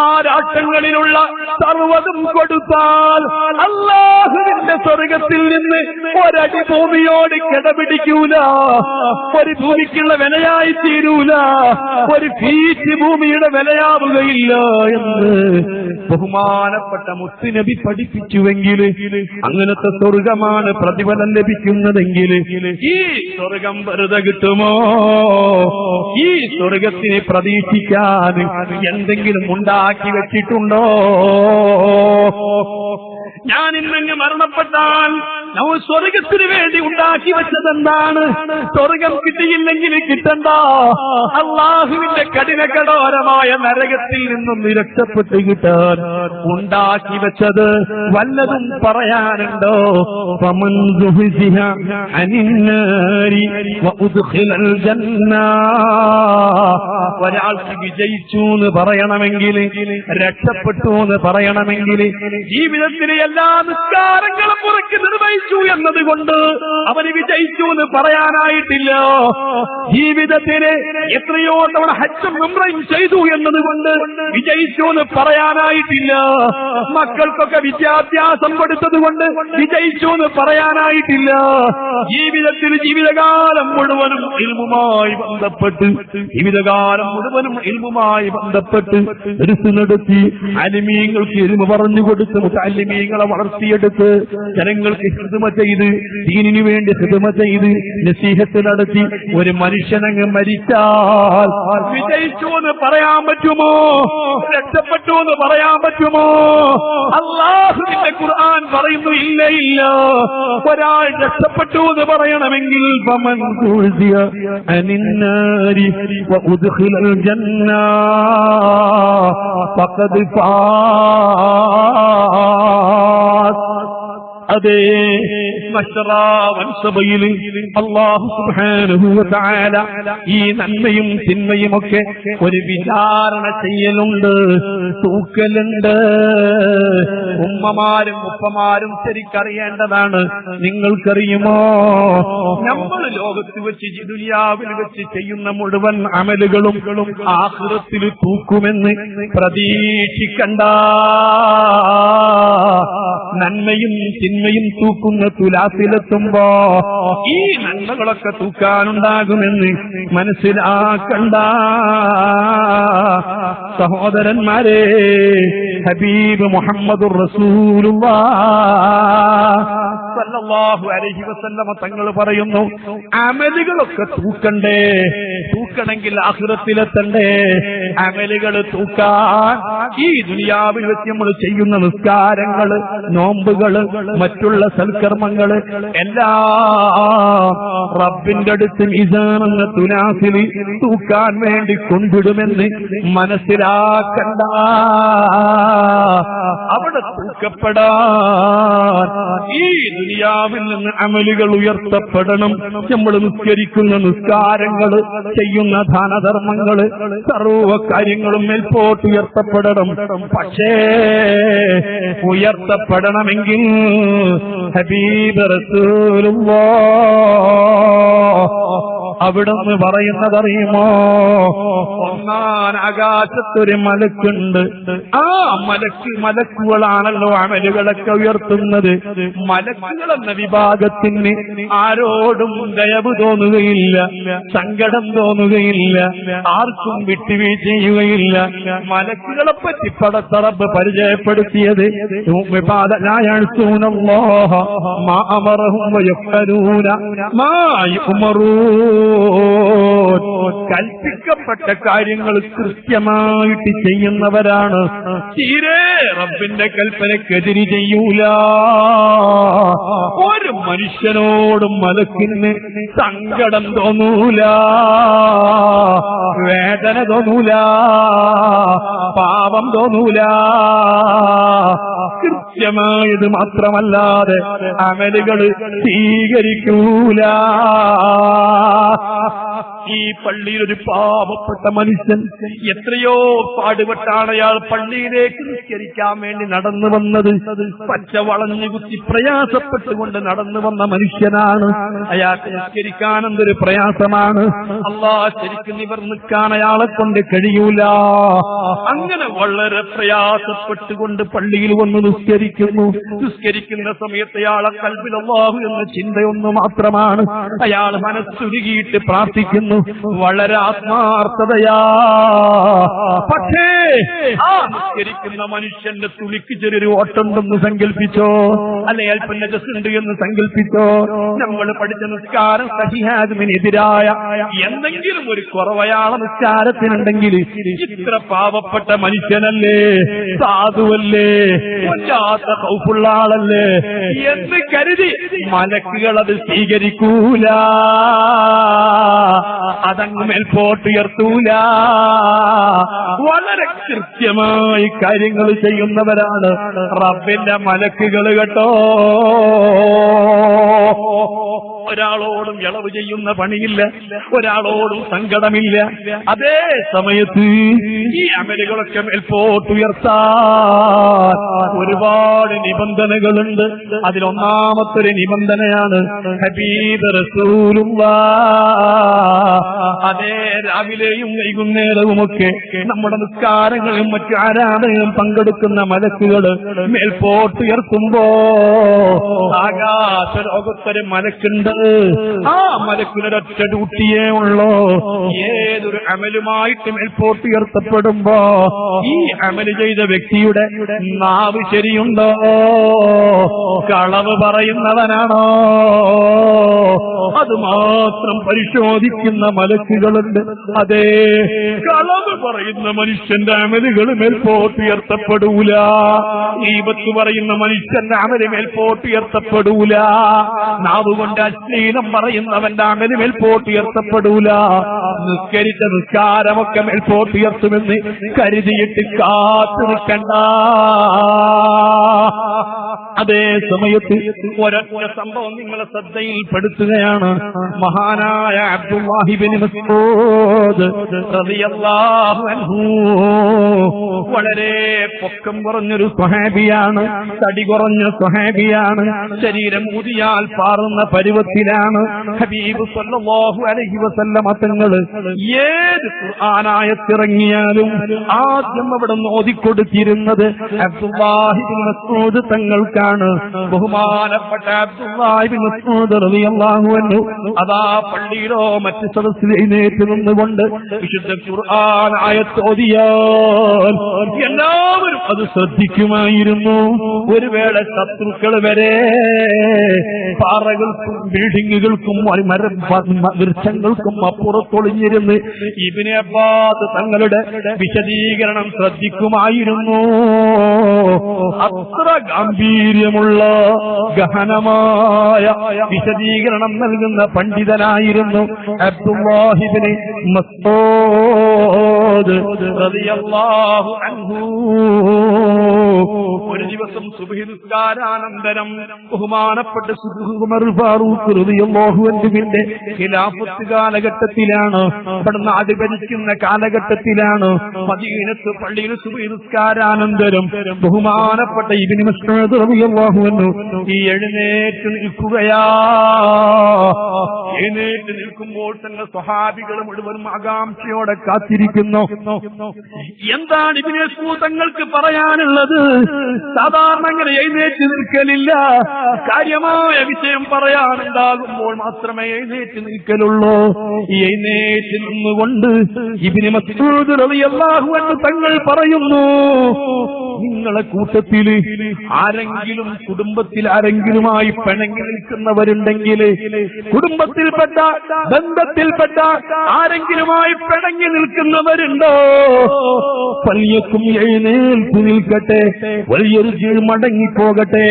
ആ രാഷ്ട്രങ്ങളിലുള്ള സർവ്വതും കൊടുത്താൽ, അല്ലാഹുവിന്റെ സ്വർഗത്തിൽ നിന്ന് ഒരടി ഭൂമിയോട് കിടപിടിക്കൂല, ഒരു ഭൂമിക്കുള്ള വിലയായി തീരൂല, ഒരു ഫീറ്റ് ഭൂമിയുടെ വിലയാവുകയില്ല എന്ന് ബഹുമാനപ്പെട്ട മുത്തുനബി പഠിപ്പിച്ചുവെങ്കിൽ, അങ്ങനത്തെ സ്വർഗമാണ് പ്രതിഫലം ലഭിക്കുന്നതെങ്കിൽ ഈ സ്വർഗം വെറുതെ കിട്ടുമോ? ഈ സ്വർഗത്തിനെ പ്രതീക്ഷിക്കാൻ എന്തെങ്കിലും ഉണ്ടാക്കി വെച്ചിട്ടുണ്ടോ? ഞാൻ ഇന്നങ്ങ് മരണപ്പെട്ടാൽ സ്വർഗത്തിന് വേണ്ടി ഉണ്ടാക്കി വെച്ചതെന്താണ്? സ്വർഗം കിട്ടിയില്ലെങ്കിൽ കിട്ടണ്ട, അള്ളാഹുവിന്റെ കഠിനകഠോരമായ നരകത്തിൽ നിന്നും രക്ഷപ്പെട്ട് കിട്ടാൻ ഉണ്ടാക്കി വെച്ചത് വല്ലതും പറയാനുണ്ടോ? ഫമൻ സുഹ്സിഹ അനിന്നാരി വഉദ്ഖിലൽ ജന്ന. ഒരാൾക്ക് വിജയിച്ചു എന്ന് പറയണമെങ്കിൽ, രക്ഷപ്പെട്ടു എന്ന് പറയണമെങ്കിൽ, ജീവിതത്തിലെ എല്ലാ നിസ്കാരങ്ങളും പുറക്ക് നിർവഹിച്ചു എന്നതുകൊണ്ട് അവന് വിജയിച്ചു എന്ന് പറയാനായിട്ടില്ല. ജീവിതത്തിലെ എത്രയോ തവണ ഹജ്ജും ഉംറയും ചെയ്തു എന്നതുകൊണ്ട് വിജയിച്ചു എന്ന് പറയാനായിട്ടില്ല. മക്കൾക്കൊക്കെ വിദ്യാഭ്യാസം കൊടുത്തതുകൊണ്ട് വിജയിച്ചു എന്ന് പറയാനായിട്ടില്ല. ജീവിതത്തിൽ ജീവിതകാലം മുഴുവനും ഇൽമുമായി ബന്ധപ്പെട്ട്, ജീവിതകാലം മുഴുവനും ഇൽമുമായി ബന്ധപ്പെട്ട് ദർസ് നടത്തി, അലിമീങ്ങൾക്ക് ഇൽമു പറഞ്ഞു കൊടുത്ത്, മുതഅല്ലിമീങ്ങളെ വളർത്തിയെടുത്ത്, ജനങ്ങൾക്ക് ഖിദ്മ ചെയ്ത്, ദീനിനു വേണ്ടി ഖിദ്മ ചെയ്ത്, നസീഹത്ത് നടത്തി ഒരു മനുഷ്യനങ്ങ് മരിച്ചാൽ വിജയിച്ചു എന്ന് പറയാൻ പറ്റുമോ? രക്ഷപ്പെട്ടു എന്ന് പറയാൻ പറ്റുമോ? അല്ലാഹുവിന്റെ ഖുർആൻ പറയുന്നു, ഇല്ല ഇല്ല. ഒരാൾ രക്ഷപ്പെട്ടു എന്ന് പറയണമെങ്കിൽ ഫമൻ സുഹ്സിഹ അനിന്നാരി വഉദ്ഖിലൽ ജന്ന ഫഖദ് ഫാസ്. അതേ, മശ്റവൻസബയിൽ അല്ലാഹു സുബ്ഹാനഹു വ തആല ഈ നന്മയും തിന്മയും ഒക്കെ ഒരു വിചാരണ ചെയ്യലുണ്ട്, തൂക്കലുണ്ട്. ഉമ്മമാരും ഉപ്പമാരും ശരിക്കറിയേണ്ടതാണ്. നിങ്ങൾക്കറിയുമോ, നമ്മൾ ലോകത്ത് വെച്ച് ദുനിയാവിൽ വെച്ച് ചെയ്യുന്ന മുഴുവൻ അമലുകളും ആഖിറത്തിൽ തൂക്കുമെന്ന് പ്രതീക്ഷിക്കണ്ട. നന്മയും തിന്മയും തൂക്കുന്ന തുലാസിലെത്തുമ്പോ ഈ നന്മകളൊക്കെ തൂക്കാനുണ്ടാകുമെന്ന് മനസ്സിലാക്കണ്ട. സഹോദരന്മാരെ, ഹബീബ് മുഹമ്മദുർ റസൂലുള്ളാഹ് സല്ലല്ലാഹു അലൈഹി വസല്ലമ തങ്ങൾ പറയുന്നു, അമലുകളൊക്കെ തൂക്കണ്ടേ? തൂക്കണമെങ്കിൽ ആഖിറത്തിലെത്തണ്ടേ? അമലുകൾ തൂക്കാൻ ഈ ദുനിയാവിൽ വെച്ച് നമ്മൾ ചെയ്യുന്ന നിസ്കാരങ്ങള്, നോമ്പുകള്, മറ്റുള്ള സൽക്കർമ്മങ്ങള് എല്ലാം റബ്ബിന്റെ അടുത്ത് മീസാനെന്ന തുലാസിൽ തൂക്കാൻ വേണ്ടി കൊണ്ടിടുമെന്ന് മനസ്സിലാക്കണ്ട. അവിടെ തൂക്കപ്പെടാൻ ഈ ദുനിയാവിൽ നിന്ന് അമലുകൾ ഉയർത്തപ്പെടണം. നമ്മൾ നിസ്കരിക്കുന്ന നിസ്കാരങ്ങള്, ചെയ്യുന്ന ദാനധർമ്മങ്ങള്, സർവ്വ കാര്യങ്ങളും മേൽപോട്ട് ഉയർത്തപ്പെടണം. പക്ഷേ ഉയർത്തപ്പെടണമെങ്കിൽ ഹബീബ് റസൂലുള്ളാഹ് അവിടുന്ന് പറയുന്നതറിയുമോ? ഒന്നാൻ ആകാശത്തൊരു മലക്കുണ്ട്. ആ മലക്കുകളാണല്ലോ അമലുകളൊക്കെ ഉയർത്തുന്നത്. മലക്കുകൾ എന്ന വിഭാഗത്തിന് ആരോടും ദയവ് തോന്നുകയില്ല, സങ്കടം തോന്നുകയില്ല, ആർക്കും വിട്ടുവീഴ്ച ചെയ്യുകയില്ല. മലക്കുകളെ പറ്റി പടച്ച റബ്ബ് പരിചയപ്പെടുത്തിയത് കൽപ്പിക്കപ്പെട്ട കാര്യങ്ങൾ കൃത്യമായിട്ട് ചെയ്യുന്നവരാണ്. തീരെ റബ്ബിന്റെ കൽപ്പനക്കെതിരി ചെയ്യൂല. ഒരു മനുഷ്യനോടും മലക്കിന് സങ്കടം തോന്നൂല, വേദന തോന്നൂല, പാപം തോന്നൂല. കൃത്യമായത് മാത്രമല്ലാതെ അമലുകൾ സ്വീകരിക്കൂല. ഈ പള്ളിയിൽ ഒരു പാവപ്പെട്ട മനുഷ്യൻ എത്രയോ പാടുപെട്ടാണ് അയാൾ പള്ളിയിലേക്ക് നിസ്കരിക്കാൻ വേണ്ടി നടന്നു വന്നത്. പച്ച വളഞ്ഞു കുത്തി പ്രയാസപ്പെട്ടുകൊണ്ട് നടന്നു വന്ന മനുഷ്യനാണ്. അയാൾക്ക് നിസ്കരിക്കാൻ എന്തൊരു പ്രയാസമാണ്. അല്ലാഹ് ശരിക്കും നിവർന്നിക്കാൻ അയാളെ കൊണ്ട് കഴിയൂല. അങ്ങനെ വളരെ പ്രയാസപ്പെട്ടുകൊണ്ട് പള്ളിയിൽ വന്ന് നിസ്കരിക്കുന്നു. നിസ്കരിക്കുന്ന സമയത്ത് അയാളെ കൽബിൽ അല്ലാഹു എന്ന ചിന്തയൊന്നു മാത്രമാണ്. അയാൾ മനസ്സുരുകിയിട്ട് പ്രാർത്ഥിക്കുന്നു വളരെ ആത്മാർത്ഥതയാ. പക്ഷേ ആ നിസ്കരിക്കുന്ന മനുഷ്യന്റെ തുളിക്ക് ചെറിയൊരു ഓട്ടുണ്ടെന്ന് സങ്കല്പിച്ചോ, അല്ലെ അല്പം നജസുണ്ട് എന്ന് സങ്കല്പിച്ചോ. നമ്മൾ പഠിച്ച നിസ്കാരം സഹിഹാദിനെതിരായ എന്തെങ്കിലും ഒരു കുറവയാള നിസ്കാരത്തിനുണ്ടെങ്കിൽ ഇത്ര പാവപ്പെട്ട മനുഷ്യനല്ലേ, സാധുവല്ലേ, വല്ലാത്ത ഖൗഫുള്ള ആളല്ലേ എന്ന് കരുതി മലക്കുകൾ അത് സ്വീകരിക്കൂല, അതങ്ങ് മേൽപോട്ടുയർത്തൂല. വളരെ കൃത്യമായി കാര്യങ്ങൾ ചെയ്യുന്നവരാണ് റബ്ബിന്റെ മലക്കുകൾ കേട്ടോ. ഒരാളോടും ഇളവ് ചെയ്യുന്ന പണിയില്ല, ഒരാളോടും സങ്കടമില്ല. അതേ സമയത്ത് ഈ അമലുകളൊക്കെ മേൽപോട്ടുയർത്താൻ ഒരുപാട് നിബന്ധനകളുണ്ട്. അതിലൊന്നാമത്തൊരു നിബന്ധനയാണ് ഹബീബ് റസൂലുള്ളാഹ്. അതേ രാവിലെയും വൈകുന്നേരവുമൊക്കെ നമ്മുടെ നിസ്കാരങ്ങളും മറ്റു ആരാധനയും പങ്കെടുക്കുന്ന മലക്കുകൾ മേൽപോട്ടുയർത്തുമ്പോ ആകാശ ലോകത്തൊരു മലക്കുണ്ട്. ആ മലക്കിനൊരൊറ്റ ഡ്യൂട്ടിയേ ഉള്ളൂ. ഏതൊരു അമലുമായിട്ട് മേൽപോട്ടുയർത്തപ്പെടുമ്പോ ഈ അമല് ചെയ്ത വ്യക്തിയുടെ നാവ് ശരിയുണ്ടോ, കളവ് പറയുന്നവനാണോ, അത് മാത്രം പരിശോധിക്കുന്ന മലക്കുകളുണ്ട്. അതേ കളവ് പറയുന്ന മനുഷ്യന്റെ അമലുകൾ മേൽപോട്ടുയർത്തപ്പെടൂല. ഗീബത്ത് പറയുന്ന മനുഷ്യന്റെ അമല് മേൽപോട്ടുയർത്തപ്പെടൂല. നാവുകൊണ്ട് അശ്ലീലം പറയുന്നവന്റെ അമല് മേൽപോട്ടുയർത്തപ്പെടൂല. നിസ്കരിച്ച നിസ്കാരമൊക്കെ മേൽപോട്ടുയർത്തുമെന്ന് കരുതിയിട്ട് കാത്തു നിൽക്കണ്ട. അതേ സമയത്ത് ഒരൊറ്റ സംഭവം നിങ്ങളെ ശ്രദ്ധയിൽപ്പെടുത്തുകയാണ്. മഹാനായ അബ്ദുല്ലാഹി ഇബ്നു മസ്ഊദ് റളിയല്ലാഹു അൻഹു വളരെ പൊക്കം കുറഞ്ഞൊരു സ്വഹാബിയാണ്, തടി കുറഞ്ഞ സ്വഹാബിയാണ്, ശരീരം ഊതിയാൽ പാറുന്ന പരുവത്തിലാണ്. ഹബീബ് സല്ലല്ലാഹു അലൈഹി വസല്ലമ തങ്ങൾ ഏത് ഖുർആനായത്തിറങ്ങിയാലും ആദ്യം അവിടെ ഓതിക്കൊടുത്തിരുന്നത് അബ്ദുല്ലാഹി ഇബ്നു മസ്ഊദ് തങ്ങൾക്കാണ്. ബഹുമാനപ്പെട്ട അബ്ദുല്ലാഹി ഇബ്നു മസ്ഊദ് റളിയല്ലാഹു അൻഹു അതാ പള്ളിയിലോ മറ്റ് സദസ്സിൽ എഴുന്നേറ്റ് നിന്നുകൊണ്ട് വിശുദ്ധ ഖുർആൻ ആയത്ത് ഓതിയാൽ എല്ലാവരും അത് ശ്രദ്ധിക്കുമായിരുന്നു. ഒരു വേള ശത്രുക്കൾ വരെ പാറകൾക്കും ബിൽഡിങ്ങുകൾക്കും വൃക്ഷങ്ങൾക്കും അപ്പുറത്തൊളിഞ്ഞിരുന്ന് ഇബ്നു അബ്ബാസ് തങ്ങളുടെ വിശദീകരണം ശ്രദ്ധിക്കുമായിരുന്നു. അത്ര ഗാംഭീര്യമുള്ള ഗഹനമായ വിശദീകരണം നൽകുന്ന പണ്ഡിതനായിരുന്നു അബ്ദുല്ലാഹി ഇബ്നു മസ്ഊദ് റളിയല്ലാഹു അൻഹു. ഒരു ദിവസം സുബ്ഹി നിസ്കാരാനന്തരം ബഹുമാനപ്പെട്ട ഉമർ ഫാറൂഖ് റളിയല്ലാഹു അൻഹുവിന്റെ ഖിലാഫത്ത് കാലഘട്ടത്തിലാണ്, ഇവിടെ നാട് ഭരിക്കുന്ന കാലഘട്ടത്തിലാണ്. മദീനത്ത് പള്ളിയിൽ സുബ്ഹി നിസ്കാരാനന്തരം ബഹുമാനപ്പെട്ട ഇബ്നു മസ്ഊദ് റളിയല്ലാഹു അൻഹു ഈ എഴുന്നേറ്റ് നിൽക്കുകയാ. എഴുന്നേറ്റ് നിൽക്കുമ്പോൾ തന്നെ സ്വഹാബികൾ മുഴുവനും ആകാംക്ഷയോടെ കാത്തിരിക്കുന്നു. എന്താണ് ഇബ്നു മസ്ഊദ് തങ്ങൾക്ക് പറയാനുള്ളത്? സാധാരണ അങ്ങനെ എഴുന്നേറ്റ് നിൽക്കലില്ല. കാര്യമായ വിഷയം പറയാനുണ്ടാകുമ്പോൾ മാത്രമേ എഴുന്നേറ്റ് നിൽക്കലുള്ളൂ. ഈ എഴുന്നേറ്റ് നിന്നുകൊണ്ട് ഇബ്നു മസ്ഊദ് റളിയല്ലാഹു അൻഹു തങ്ങൾ പറയുന്നു, നിങ്ങളെ കൂട്ടത്തിൽ ആരെങ്കിലും കുടുംബത്തിൽ ആരെങ്കിലുമായി പിണങ്ങി നിൽക്കുന്നവരുണ്ടെങ്കിൽ, കുടുംബത്തിൽപ്പെട്ട ബന്ധത്തിൽപ്പെട്ട ആരെങ്കിലുമായി പിണങ്ങി നിൽക്കുന്നവരുണ്ടോ, പള്ളിയക്കും എഴുന്നേൽപ്പ് നിൽക്കട്ടെ, വലിയൊരു മടങ്ങിപ്പോകട്ടെ.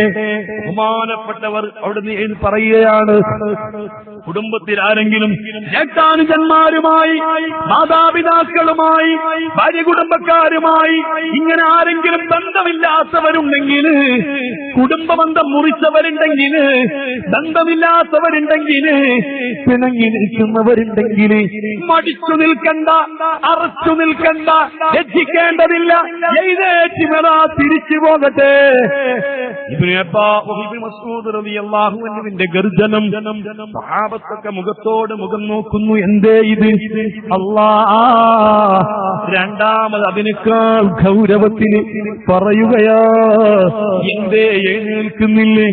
ബഹുമാനപ്പെട്ടവർ അവിടുന്ന് പറയുകയാണ്, കുടുംബത്തിൽ ആരെങ്കിലും ജ്യേഷ്ഠാനുജന്മാരുമായി, മാതാപിതാക്കളുമായി, ഭാര്യ കുടുംബക്കാരുമായി ഇങ്ങനെ ആരെങ്കിലും ബന്ധമില്ലാത്തവരുണ്ടെങ്കിൽ, കുടുംബബന്ധം മുറിച്ചവരുണ്ടെങ്കിൽ, ബന്ധമില്ലാത്തവരുണ്ടെങ്കിൽ, പിണങ്ങി നിൽക്കുന്നവരുണ്ടെങ്കിൽ മടിച്ചു നിൽക്കണ്ട, അറച്ചു നിൽക്കണ്ട, രക്ഷിക്കേണ്ടതില്ല, എഴുന്നേറ്റ് തിരിച്ചു പോകട്ടെ. ഇബ്നു മസ്ഊദ് റളിയല്ലാഹു അൻഹുവിന്റെ ഗർജനം, സഹാബത്തൊക്കെ മുഖത്തോട് മുഖം നോക്കുന്നു. എന്തേ ഇത്? അല്ലാഹ് രണ്ടാമത് അതിനേക്കാൾ ഗൗരവത്തിൽ പറയുകയാ, എന്തേ എഴുന്നേൽക്കുന്നില്ലേ?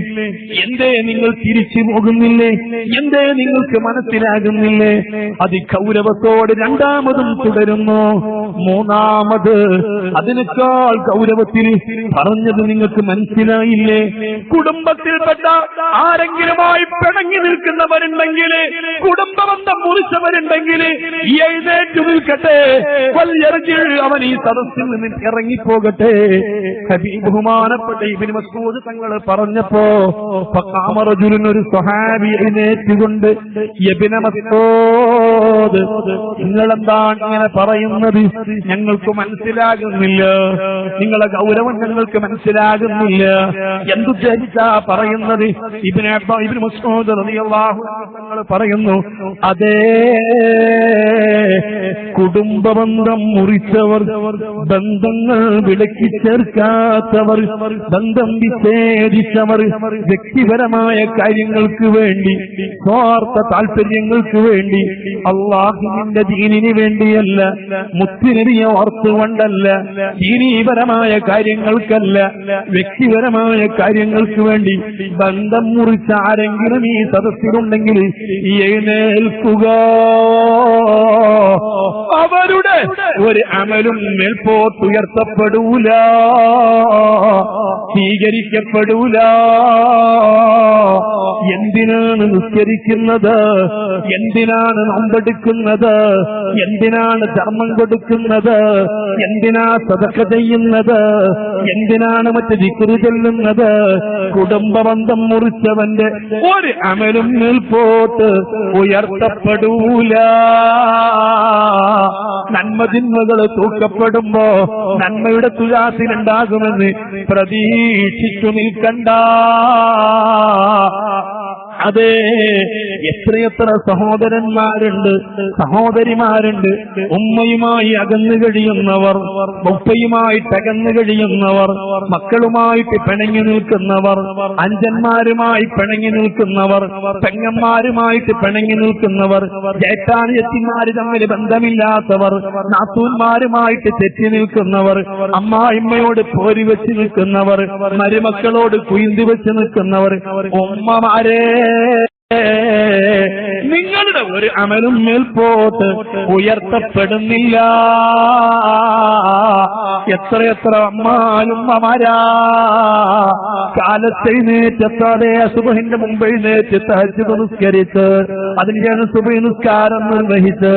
എന്തേ നിങ്ങൾ തിരിച്ചു പോകുന്നില്ലേ? എന്തേ നിങ്ങൾക്ക് മനസ്സിലാകുന്നില്ലേ? അതിഗൗരവത്തോട് രണ്ടാമതും തുടരുന്നു. മൂന്നാമത് അതിനേക്കാൾ ഗൗരവത്തിൽ പറഞ്ഞത് നിങ്ങൾക്ക് മനസ്സിലായില്ലേ? കുടുംബത്തിൽപ്പെട്ട ആരെങ്കിലുമായി പിണങ്ങി നിൽക്കുന്നവരുണ്ടെങ്കിൽ, കുടുംബബന്ധം മുറിച്ചവരുണ്ടെങ്കിൽ എഴുന്നേറ്റു നിൽക്കട്ടെ, അവൻ ഈ സദസ്സിൽ നിന്ന് ഇറങ്ങിപ്പോകട്ടെ. ബഹുമാനപ്പെട്ട ഇബ്നു മസ്ഊദ് തങ്ങൾ പറഞ്ഞപ്പോ ഒരു സ്വഹാബി എഴുന്നേറ്റുകൊണ്ട്, ഇബ്നു മസ്ഊദ് നിങ്ങളെന്താണ് ഇങ്ങനെ പറയുന്നത്? ഞങ്ങൾക്ക് മനസ്സിലാകുന്നില്ല, നിങ്ങളെ ഗൗരവം ഞങ്ങൾക്ക് മനസ്സിലാകുന്നില്ല. എന്തുദ്ദേശിച്ചാ പറയുന്നത്? ഇബ്നു മസ്ഊദ് റളിയല്ലാഹു അൻഹു തങ്ങൾ പറയുന്നു, അതേ കുടുംബബന്ധം മുറിച്ചവർ, ബന്ധങ്ങൾ വിലക്കി ചേർക്കാത്തവർ, ബന്ധം വിച്ഛേദിച്ചവർ, വ്യക്തിപരമായ കാര്യങ്ങൾക്ക് വേണ്ടി, സ്വാർത്ഥ താല്പര്യങ്ങൾക്ക് വേണ്ടി, അല്ലാഹുവിന്റെ ദീനിന് വേണ്ടിയല്ല, മുത്തുനബിയെ ഓർത്തുകൊണ്ടല്ല, ദീനീപരമായ കാര്യങ്ങൾക്കല്ല, വ്യക്തിപരമായ കാര്യങ്ങൾക്ക് വേണ്ടി ബന്ധം മുറിച്ച ആരെങ്കിലും ഈ സദസ്സിലുണ്ടെങ്കിൽ എഴുന്നേൽക്കുക. അവരുടെ ഒരു അമലും മേൽപോട്ടുയർത്തപ്പെടൂല, സ്വീകരിക്കപ്പെടൂല. എന്തിനാണ് നിസ്കരിക്കുന്നത്? എന്തിനാണ് നോമ്പെടുക്കുന്നത്? എന്തിനാണ് ധർമ്മം കൊടുക്കുന്നത്? എന്തിനാ സദഖ ചെയ്യുന്നത്? എന്തിനാണ് മറ്റ് ദിക്റ് ചൊല്ലുന്നത്? കുടുംബബന്ധം മുറിച്ചവന്റെ ഒരു അമലും മേൽപോട്ട് ഉയർത്തപ്പെടൂല. നന്മതിന്മകൾ തൂക്കപ്പെടുമ്പോ നന്മയുടെ തുലാസിലുണ്ടാകുമെന്ന് പ്രതീക്ഷിച്ചു നിൽക്കണ്ട. അതെ, എത്രയെത്ര സഹോദരന്മാരുണ്ട്, സഹോദരിമാരുണ്ട്, ഉമ്മയുമായി അകന്നു കഴിയുന്നവർ, ഉപ്പയുമായിട്ട് അകന്നു കഴിയുന്നവർ, മക്കളുമായിട്ട് പിണങ്ങി നിൽക്കുന്നവർ, അഞ്ചന്മാരുമായി പിണങ്ങി നിൽക്കുന്നവർ, പെങ്ങന്മാരുമായിട്ട് പിണങ്ങി നിൽക്കുന്നവർ, ജേഷ്ഠാനുജത്തിമാര് തമ്മിൽ ബന്ധമില്ലാത്തവർ, നാത്തൂന്മാരുമായിട്ട് തെറ്റി നിൽക്കുന്നവർ, അമ്മായിമ്മയോട് പോരി വെച്ച് നിൽക്കുന്നവർ, മരുമക്കളോട് കുയിന്തി വെച്ച് നിൽക്കുന്നവർ, ഉമ്മമാരെ നിങ്ങളുടെ ഒരു അമലും മേൽപോട്ട് ഉയർത്തപ്പെടുന്നില്ല. എത്രയെത്ര അമ്മാനുമ്മമാരാ കാലത്തെഴുന്നേറ്റത്താതെ സുബഹിന്റെ മുമ്പ് എഴുന്നേറ്റ് തഹജ്ജുദ് നിസ്കരിച്ച് അതിനുശേഷം സുബഹി നിസ്കാരം നിർവഹിച്ച്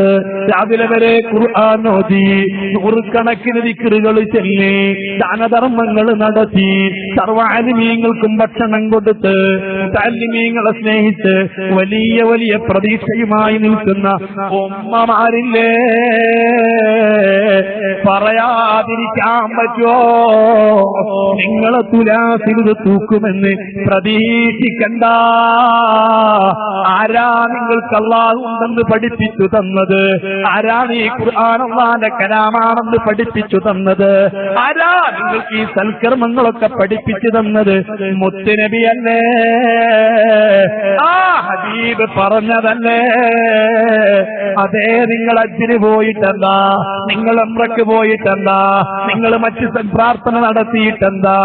രാവിലെ വരെ ഖുർആൻ ഓതി, നൂറുകണക്കിന് ദിക്റുകൾ ചൊല്ലി, ദാനധർമ്മങ്ങൾ നടത്തി, സർവ്വ ആലിമീങ്ങൾക്കും ഭക്ഷണം കൊടുത്ത്, മുതഅല്ലിമീങ്ങളെ സ്നേഹിച്ച് വലിയ വലിയ പ്രതീക്ഷയുമായി നിൽക്കുന്ന ഉമ്മമാരില്ലേ, പറയാതിരിക്കാൻ പറ്റുമോ? നിങ്ങളെ തുലാസിൽ തൂക്കുമെന്ന് പ്രതീക്ഷിക്കണ്ട. ആരാ നിങ്ങൾക്ക് അല്ലാഹു ഉണ്ടെന്ന് പഠിപ്പിച്ചു തന്നത്? ആരാണ് ഈ ഖുർആൻ അല്ലാഹുവിന്റെ കലാമാണെന്ന് പഠിപ്പിച്ചു തന്നത്? ആരാ നിങ്ങൾക്ക് ഈ സൽക്കർമ്മങ്ങളൊക്കെ പഠിപ്പിച്ചു തന്നത്? മുത്തുനബിയല്ലേ, ആ ഹബീബ് പറഞ്ഞതല്ലേ. അതേ, നിങ്ങൾ ഹജ്ജിന് പോയിട്ടെന്താ? നിങ്ങൾ ഉംറയ്ക്ക് പോയിട്ടെന്താ? നിങ്ങൾ മറ്റ് പ്രാർത്ഥന നടത്തിയിട്ടെന്താ?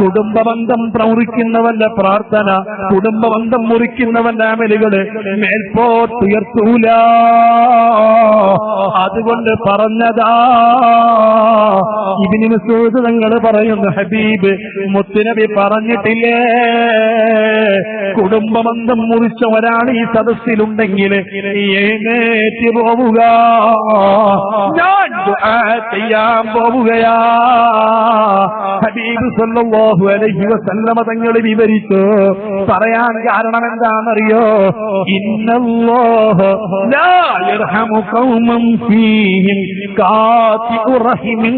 കുടുംബബന്ധം മുറിക്കുന്നവന്റെ പ്രാർത്ഥന, കുടുംബബന്ധം മുറിക്കുന്നവന്റെ അമലുകള് മേൽപോട്ടുയർത്തൂല. അതുകൊണ്ട് പറഞ്ഞതാ. ഇബ്നു മസ്ഊദ് തങ്ങൾ പറയുന്നു, ഹബീബ് മുത്തുനബി പറഞ്ഞിട്ടില്ലേ, കുടുംബബന്ധം മുറിച്ച ഒരാൾ ഈ സദസ്സിലുണ്ടെങ്കിൽ എഴുന്നേറ്റ് പോവുക, ഞാൻ ദുആ ചെയ്യാൻ പോവുകയാ. ഹബീബ് സല്ലല്ലാഹു അലൈഹി വസല്ലമ തങ്ങൾ വിവരിച്ചു. പറയാൻ കാരണം എന്താണെന്നറിയോ? ഇന്നല്ലാഹ ലാ യർഹമു ഖൗമൻ ഫീഹിം ഖാതിഉ റഹിമിൻ.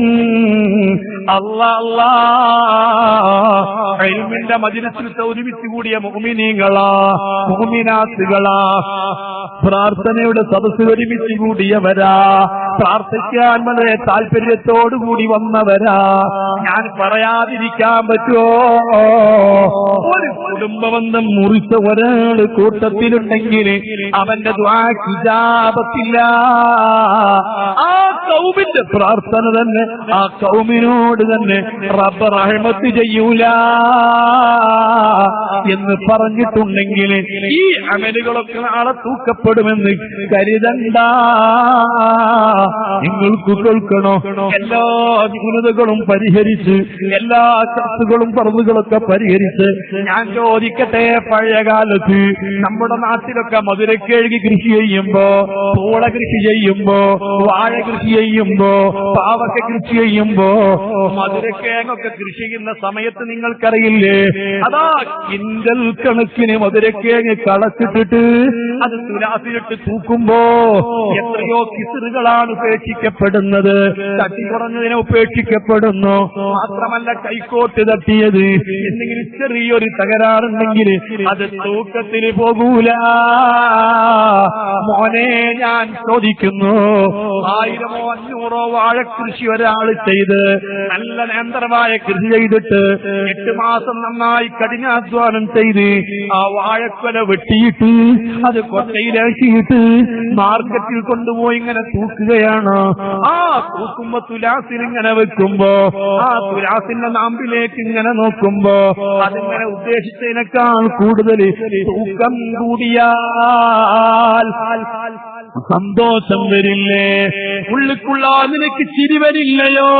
അല്ലാഹ് ഇൽമിന്റെ മജ്‌ലിസിൽ ഒരുമിച്ച് കൂടിയ മുഅ്മിനീങ്ങളാ, മുഅ്മിനാത്തുകളാ, പ്രാർത്ഥനയുടെ സദസ്സിൽ ഒരുമിച്ച് കൂടിയവരാ, പ്രാർത്ഥിക്കാൻ വളരെ താല്പര്യത്തോടുകൂടി വന്നവരാ. ഞാൻ പറയാതിരിക്കാൻ പറ്റുമോ? ഒരു കുടുംബബന്ധം മുറിച്ച ഒരാൾ കൂട്ടത്തിലുണ്ടെങ്കിൽ അവന്റെ ദുആക്ക് ഇജാബത്തില്ല. ആ ഖൗമിന്റെ പ്രാർത്ഥന തന്നെ ആ ഖൗമിനോട് തന്നെ റബ്ബ് റഹ്മത്ത് ചെയ്യൂല എന്ന് പറഞ്ഞിട്ടുണ്ടെങ്കിൽ ഈ അമലുകളൊക്കെ നാളെ തൂക്കപ്പെടുമെന്ന് കരുതണ്ട. നിങ്ങൾക്ക് കേൾക്കണോ? എല്ലാ ന്യൂനതകളും പരിഹരിച്ച്, എല്ലാ ചർച്ചകളും പറവുകളൊക്കെ പരിഹരിച്ച് ഞാൻ ചോദിക്കട്ടെ, പഴയകാലത്ത് നമ്മുടെ നാട്ടിലൊക്കെ മധുരക്കിഴങ്ങ് കൃഷി ചെയ്യുമ്പോ, പൂള കൃഷി ചെയ്യുമ്പോ, വാഴ കൃഷി ചെയ്യുമ്പോ, പാവക്ക കൃഷി ചെയ്യുമ്പോ, മധുരക്കിഴങ്ങൊക്കെ കൃഷി ചെയ്യുന്ന സമയത്ത് നിങ്ങൾക്കറിയില്ലേ, അതാ കിൻഡൽ കണക്കിന് മധുരക്കിഴങ്ങ് കളച്ചിട്ടിട്ട് അത് തുലാസിലിട്ട് തൂക്കുമ്പോ എത്രയോ കിസറുകളാണ് ഉപേക്ഷിക്കപ്പെടുന്നത്. തട്ടി കുറഞ്ഞതിനെ ഉപേക്ഷിക്കപ്പെടുന്നു. മാത്രമല്ല, കൈക്കോട്ട് തട്ടിയത് എന്തെങ്കിലും ചെറിയൊരു തകരാറുണ്ടെങ്കിൽ അത് തൂക്കത്തിൽ പോകൂല. മോനെ, ഞാൻ ചോദിക്കുന്നു, 1000 500 വാഴക്കൃഷി ഒരാൾ ചെയ്ത് നല്ല നിരന്തരമായ കൃഷി ചെയ്തിട്ട് 8 മാസം നന്നായി കഠിനാധ്വാനം ചെയ്ത് ആ വാഴക്കൊല വെട്ടിയിട്ട് അത് കൊട്ടയിലാക്കിയിട്ട് മാർക്കറ്റിൽ കൊണ്ടുപോയി ഇങ്ങനെ തൂക്കുകയാണ്. ആ തൂക്കുമ്പോ തുലാസിൽ ഇങ്ങനെ വെക്കുമ്പോ ആ തുലാസിന്റെ നാമ്പിലേക്ക് ഇങ്ങനെ നോക്കുമ്പോ അതിങ്ങനെ ഉദ്ദേശിച്ചതിനേക്കാൾ കൂടുതൽ തൂക്കം കൂടിയാൽ സന്തോഷം വരില്ലേ? ഉള്ളിക്കുള്ള നിനക്ക് ചിരി വരില്ലയോ?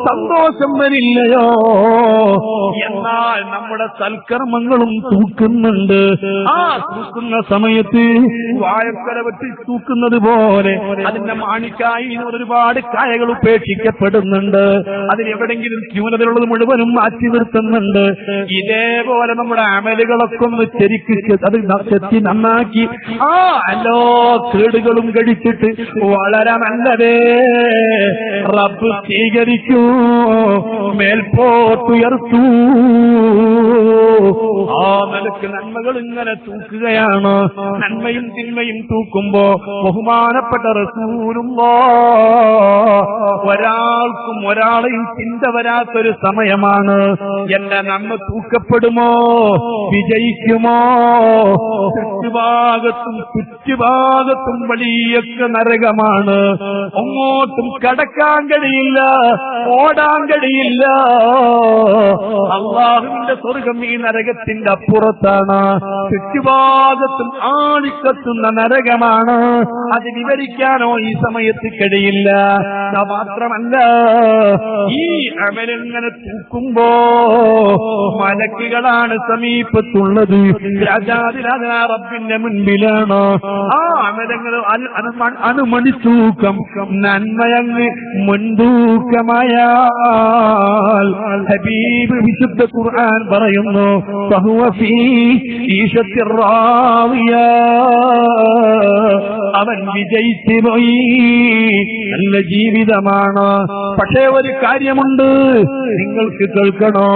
സന്തോഷം വരില്ലയോ? എന്നാൽ നമ്മുടെ സൽക്കർമ്മങ്ങളും തൂക്കുന്നുണ്ട്. ആ തൂക്കുന്ന സമയത്ത് വാഴക്കല വെട്ടി തൂക്കുന്നത് പോലെ അതിന്റെ മാണിക്കായി ഒരുപാട് കായകൾ ഉപേക്ഷിക്കപ്പെടുന്നുണ്ട്. അതിനെവിടെങ്കിലും ന്യൂനതയുള്ളത് മുഴുവനും മാറ്റി നിർത്തുന്നുണ്ട്. ഇതേപോലെ നമ്മുടെ അമലുകളൊക്കെ ഒന്ന് ശരിക്ക് അത് ചെത്തി നന്നാക്കി അല്ലോ കേടുകളും കഴിച്ചിട്ട് വളരെ നല്ലതേ റബ്ബ് സ്വീകരിക്കൂ, മേൽപോട്ടുയർത്തൂ. ആ നിലക്ക് നന്മകൾ ഇങ്ങനെ തൂക്കുകയാണ്. നന്മയും തിന്മയും തൂക്കുമ്പോ ബഹുമാനപ്പെട്ട ഒരാൾക്കും ഒരാളെയും ചിന്ത വരാത്തൊരു സമയമാണ്. എന്റെ നന്മ തൂക്കപ്പെടുമോ? വിജയിക്കുമോ? ചുറ്റുഭാഗത്തും വലിയൊക്കെ നരകമാണ്. അങ്ങോട്ടും കടക്കാൻ കഴിയില്ല, ഓടാൻ കഴിയില്ല. അള്ളാഹുവിന്റെ സ്വർഗം ഈ നരകത്തിന്റെ അപ്പുറത്താണ്. ചുറ്റുഭാഗത്തും ആളിക്കത്തുന്ന നരകമാണ്. അത് വിവരിക്കാനോ ഈ സമയത്ത് കഴിയില്ല. മാത്രമല്ല, ഈ അമലിങ്ങനെ തൂക്കുമ്പോ മലക്കുകളാണ് സമീപത്തുള്ളത്. രാജാതിരാജാ റബ്ബിന്റെ മുൻപിലാണ്. ആ അമലങ്ങൾ അണുമണി തൂക്കം നന്മയങ്ങ് മുൻതൂക്കമായാൽ ഹബീബ് വിശുദ്ധ ഖുർആൻ പറയുന്നു, ഫഹുവ ഫീ ഈശത്തിർ റാദിയ, അവൻ വിജയിച്ചു പോയി, നല്ല ജീവിതമാണ്. പക്ഷേ ഒരു കാര്യമുണ്ട്, നിങ്ങൾക്ക് കേൾക്കണോ?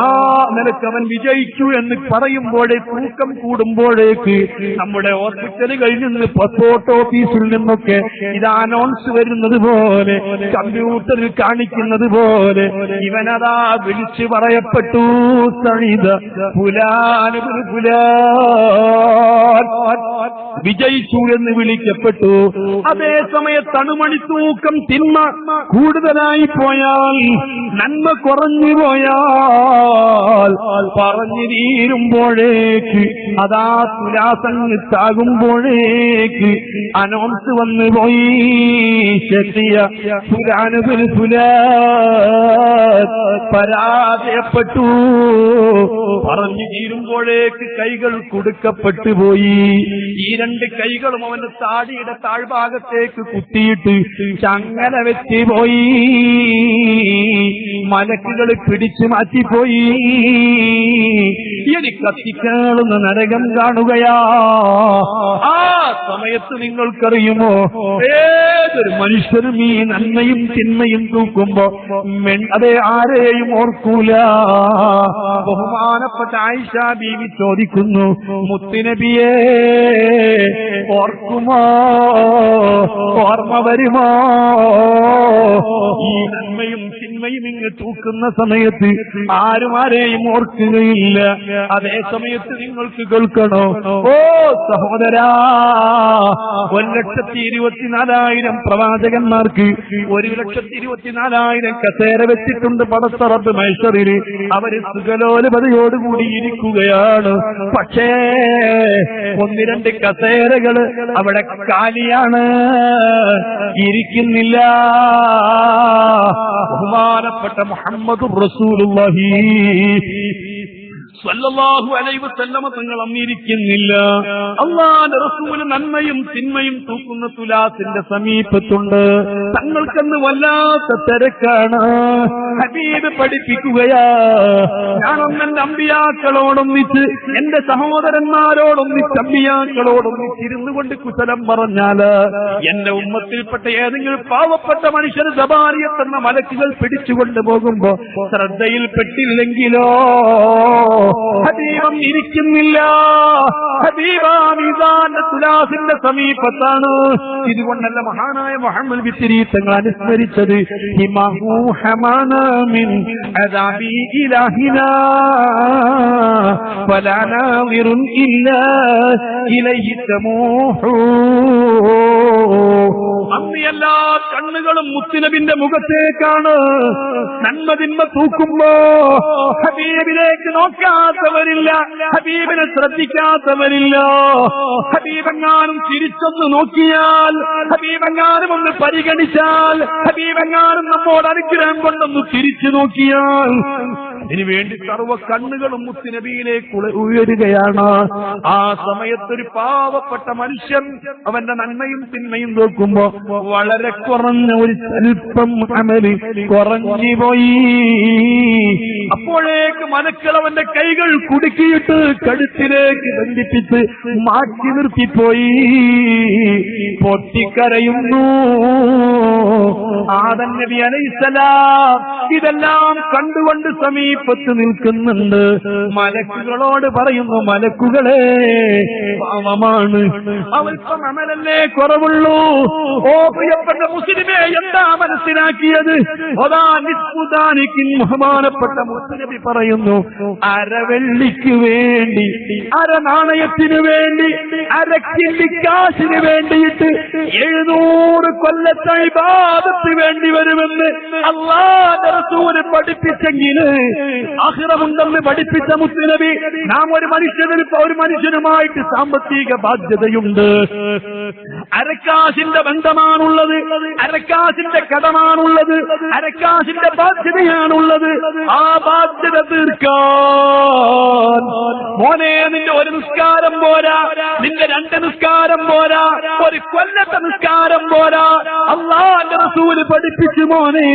ആ നിലക്ക് അവൻ വിജയിച്ചു എന്ന് പറയുമ്പോഴേ തൂക്കം കൂടുമ്പോഴേക്ക് നമ്മുടെ ഹോസ്പിറ്റലുകളിൽ നിന്ന് പാസ്പോർട്ട് ഓഫീസിൽ നിന്നൊക്കെ ഇത് അനൗൺസ് വരുന്നത് പോലെ, കമ്പ്യൂട്ടറിൽ കാണിക്കുന്നത് പോലെ ഇവനതാ വിളിച്ചു പറയപ്പെട്ടു, സഈദ ഫുലാൻ ഫുലാൻ വിജയിച്ചു എന്ന് വിളിക്കപ്പെട്ടു. അതേ സമയത്ത് അണുമണി തൂക്കം തിന്മ കൂടുതലായി പോയാൽ, നന്മ കുറഞ്ഞു പോയാൽ, പറഞ്ഞു തീരുമ്പോഴേക്ക്, അതാ തുലാസങ്ങത്താകുമ്പോഴേക്ക് അനൗൺസ് വന്നു പോയി, ശക്തിയ ഫുലാനുബിൽ ഫുലാൻ പരാജയപ്പെട്ടു. പറഞ്ഞു തീരുമ്പോഴേക്ക് കൈകൾ കുടുക്കപ്പെട്ടു പോയി. ഈ രണ്ട് കൈകളും അവന്റെ താടിയുടെ താഴ്ഭാഗത്തേക്ക് കുത്തിയിട്ട് ചങ്ങല വെച്ച് പോയി. മലക്കുകൾ പിടിച്ചു മാറ്റിപ്പോയി. ഇനി കത്തിക്കാളുന്ന നരകം കാണുകയാ. ആ സമയത്ത് നിങ്ങൾക്കറിയുമോ, ഏതൊരു മനുഷ്യനും ഈ നന്മയും തിന്മയും തൂക്കുമ്പോ അതെ ആരെയും ഓർക്കൂല. ബഹുമാനപ്പെട്ട ആയിഷ ബീവി ചോദിക്കുന്നു, മുത്തുനബിയെ ഓർക്കുമോ, ഓർമ്മ വരുമോ? ഈ നന്മയും തിന്മയും ഇങ്ങ് തൂക്കുന്ന സമയത്ത് ആരും ആരെയും ഓർക്കുകയില്ല. അതേ സമയത്ത് നിങ്ങൾക്ക് കേൾക്കണോ, ഓ സഹോദരാ, 1,24,000 പ്രവാചകന്മാർക്ക് 1,24,000 കസേര വെച്ചിട്ടുണ്ട് പടച്ച റബ്ബ് മഹ്ശറിൽ. അവര് സുഖലോലുപതയോടുകൂടി ഇരിക്കുകയാണ്. പക്ഷേ 1-2 കസേരകൾ അവിടെ കാലിയാണ്, ഇരിക്കുന്നില്ല. ബഹുമാനപ്പെട്ട മുഹമ്മദുർ റസൂലുള്ളാഹി സ്വല്ലല്ലാഹു അലൈഹി വസല്ലമ തങ്ങൾ അന്നിരിക്കുന്നില്ല. അല്ലാഹുവിന്റെ റസൂൽ നന്മയും തിന്മയും തൂക്കുന്ന തുലാസിന്റെ സമീപത്തുണ്ട്. തങ്ങൾക്കെന്ന് വല്ലാത്ത തിരക്കാണ്. ഹബീബ് പഠിപ്പിക്കുകയാ, ഞാനൊന്ന് എന്റെ അമ്പിയാക്കളോടൊന്നിച്ച്, എന്റെ സഹോദരന്മാരോടൊന്നിച്ച്, അമ്പിയാക്കളോടൊന്നിച്ച് ഇരുന്നു കൊണ്ട് കുശലം പറഞ്ഞാല് എന്റെ ഉമ്മത്തിൽപ്പെട്ട ഏതെങ്കിലും പാവപ്പെട്ട മനുഷ്യന് സബാരിയത്ത് എന്ന മലക്കുകൾ പിടിച്ചുകൊണ്ട് പോകുമ്പോ ശ്രദ്ധയിൽപ്പെട്ടില്ലെങ്കിലോ ഹബീബം ഇരിക്കുന്നില്ല. ഹബീബ മീസാന്റെ തുലാസിന്റെ സമീപത്താണ്. ഇതുകൊണ്ടല്ല മഹാനായ മുഹമ്മദ് ബിത്തിരി തങ്ങൾ അനുസ്മരിച്ചത്, ഹിമഹു ഹമാന മിൻ അദാബി ഇലാഹിനാ ഫലാ നാദിറുൻ ഇല്ലാ ഇലൈഹി തമൂഹു. അന്ന് എല്ലാ കണ്ണുകളും മുത്തുനബിന്റെ മുഖത്തേക്കാണ്. നന്മ തിന്മ തൂക്കുമ്പോ ഹബീബിലേക്ക് നോക്കാത്തവരില്ല, ഹബീബിനെ ശ്രദ്ധിക്കാത്തവരില്ല. ഹബീബെങ്ങാനും തിരിച്ചൊന്ന് നോക്കിയാൽ, ഹബീബെങ്ങാനും ഒന്ന് പരിഗണിച്ചാൽ, ഹബീബെങ്ങാനും നമ്മോട് അനുഗ്രഹം കൊണ്ടൊന്ന് തിരിച്ചു നോക്കിയാൽ, ഇതിനുവേണ്ടി സർവ്വ കണ്ണുകളും മുത്തുനബിയിലേക്ക് ഉയരുകയാണ്. ആ സമയത്തൊരു പാവപ്പെട്ട മനുഷ്യൻ അവന്റെ നന്മയും തിന്മയും നോക്കുമ്പോ വളരെ കുറഞ്ഞ ഒരു സ്വല്പം അമല് കുറഞ്ഞുപോയി. അപ്പോഴേക്ക് മലക്കൾ അവന്റെ കൈകൾ കുടുക്കിയിട്ട് കഴുത്തിലേക്ക് ബന്ധിപ്പിച്ച് മാറ്റി നിർത്തിപ്പോയി. പൊട്ടിക്കരയുന്നു ആദം നബി അലൈഹിസ്സലാം. ഇതെല്ലാം കണ്ടുകൊണ്ട് സമീപത്ത് നിൽക്കുന്നുണ്ട്. മലക്കുകളോട് പറയുന്നു, മലക്കുകളെ പാവമാണ്, അവൽപ്പം അമലല്ലേ കുറവുള്ളൂ. ഓ പ്രിയപ്പെട്ട മുസ്ലിമേ, എന്താ മനസ്സിലാക്കിയത്? ബഹുമാനപ്പെട്ട മുസ്ലിം പറയുന്നു, അരവെള്ളിക്ക് വേണ്ടി, അരനാണയത്തിന് വേണ്ടി, അരക്കില്ലിക്കാശിന് വേണ്ടിയിട്ട് 700 കൊല്ലത്തെ ഇബാദത്ത് വേണ്ടി വരുമെന്ന് അല്ലാഹുവിന്റെ റസൂൽ പഠിപ്പിച്ചെങ്കിൽ, ആഖിറമുണ്ടെന്ന് പഠിപ്പിച്ച മുത്തുനബി, നാം ഒരു മനുഷ്യനുമായിട്ട് സാമ്പത്തിക ബാധ്യതയുണ്ട്, അരക്കാശിന്റെ ബന്ധമാണുള്ളത്, അരക്കാശിന്റെ കടമാണുള്ളത്, അരക്കാശിന്റെ ബാധ്യതയാണുള്ളത്. ആ ബാധ്യത തീർക്കാൻ മോനെ നിന്റെ ഒരു നിസ്കാരം പോരാ, നിന്റെ 2 നിസ്കാരം പോരാ, ഒരു കൊല്ലത്തെ നിസ്കാരം പോരാ. അല്ലാഹുവിന്റെ റസൂൽ പഠിപ്പിച്ചു, മോനെ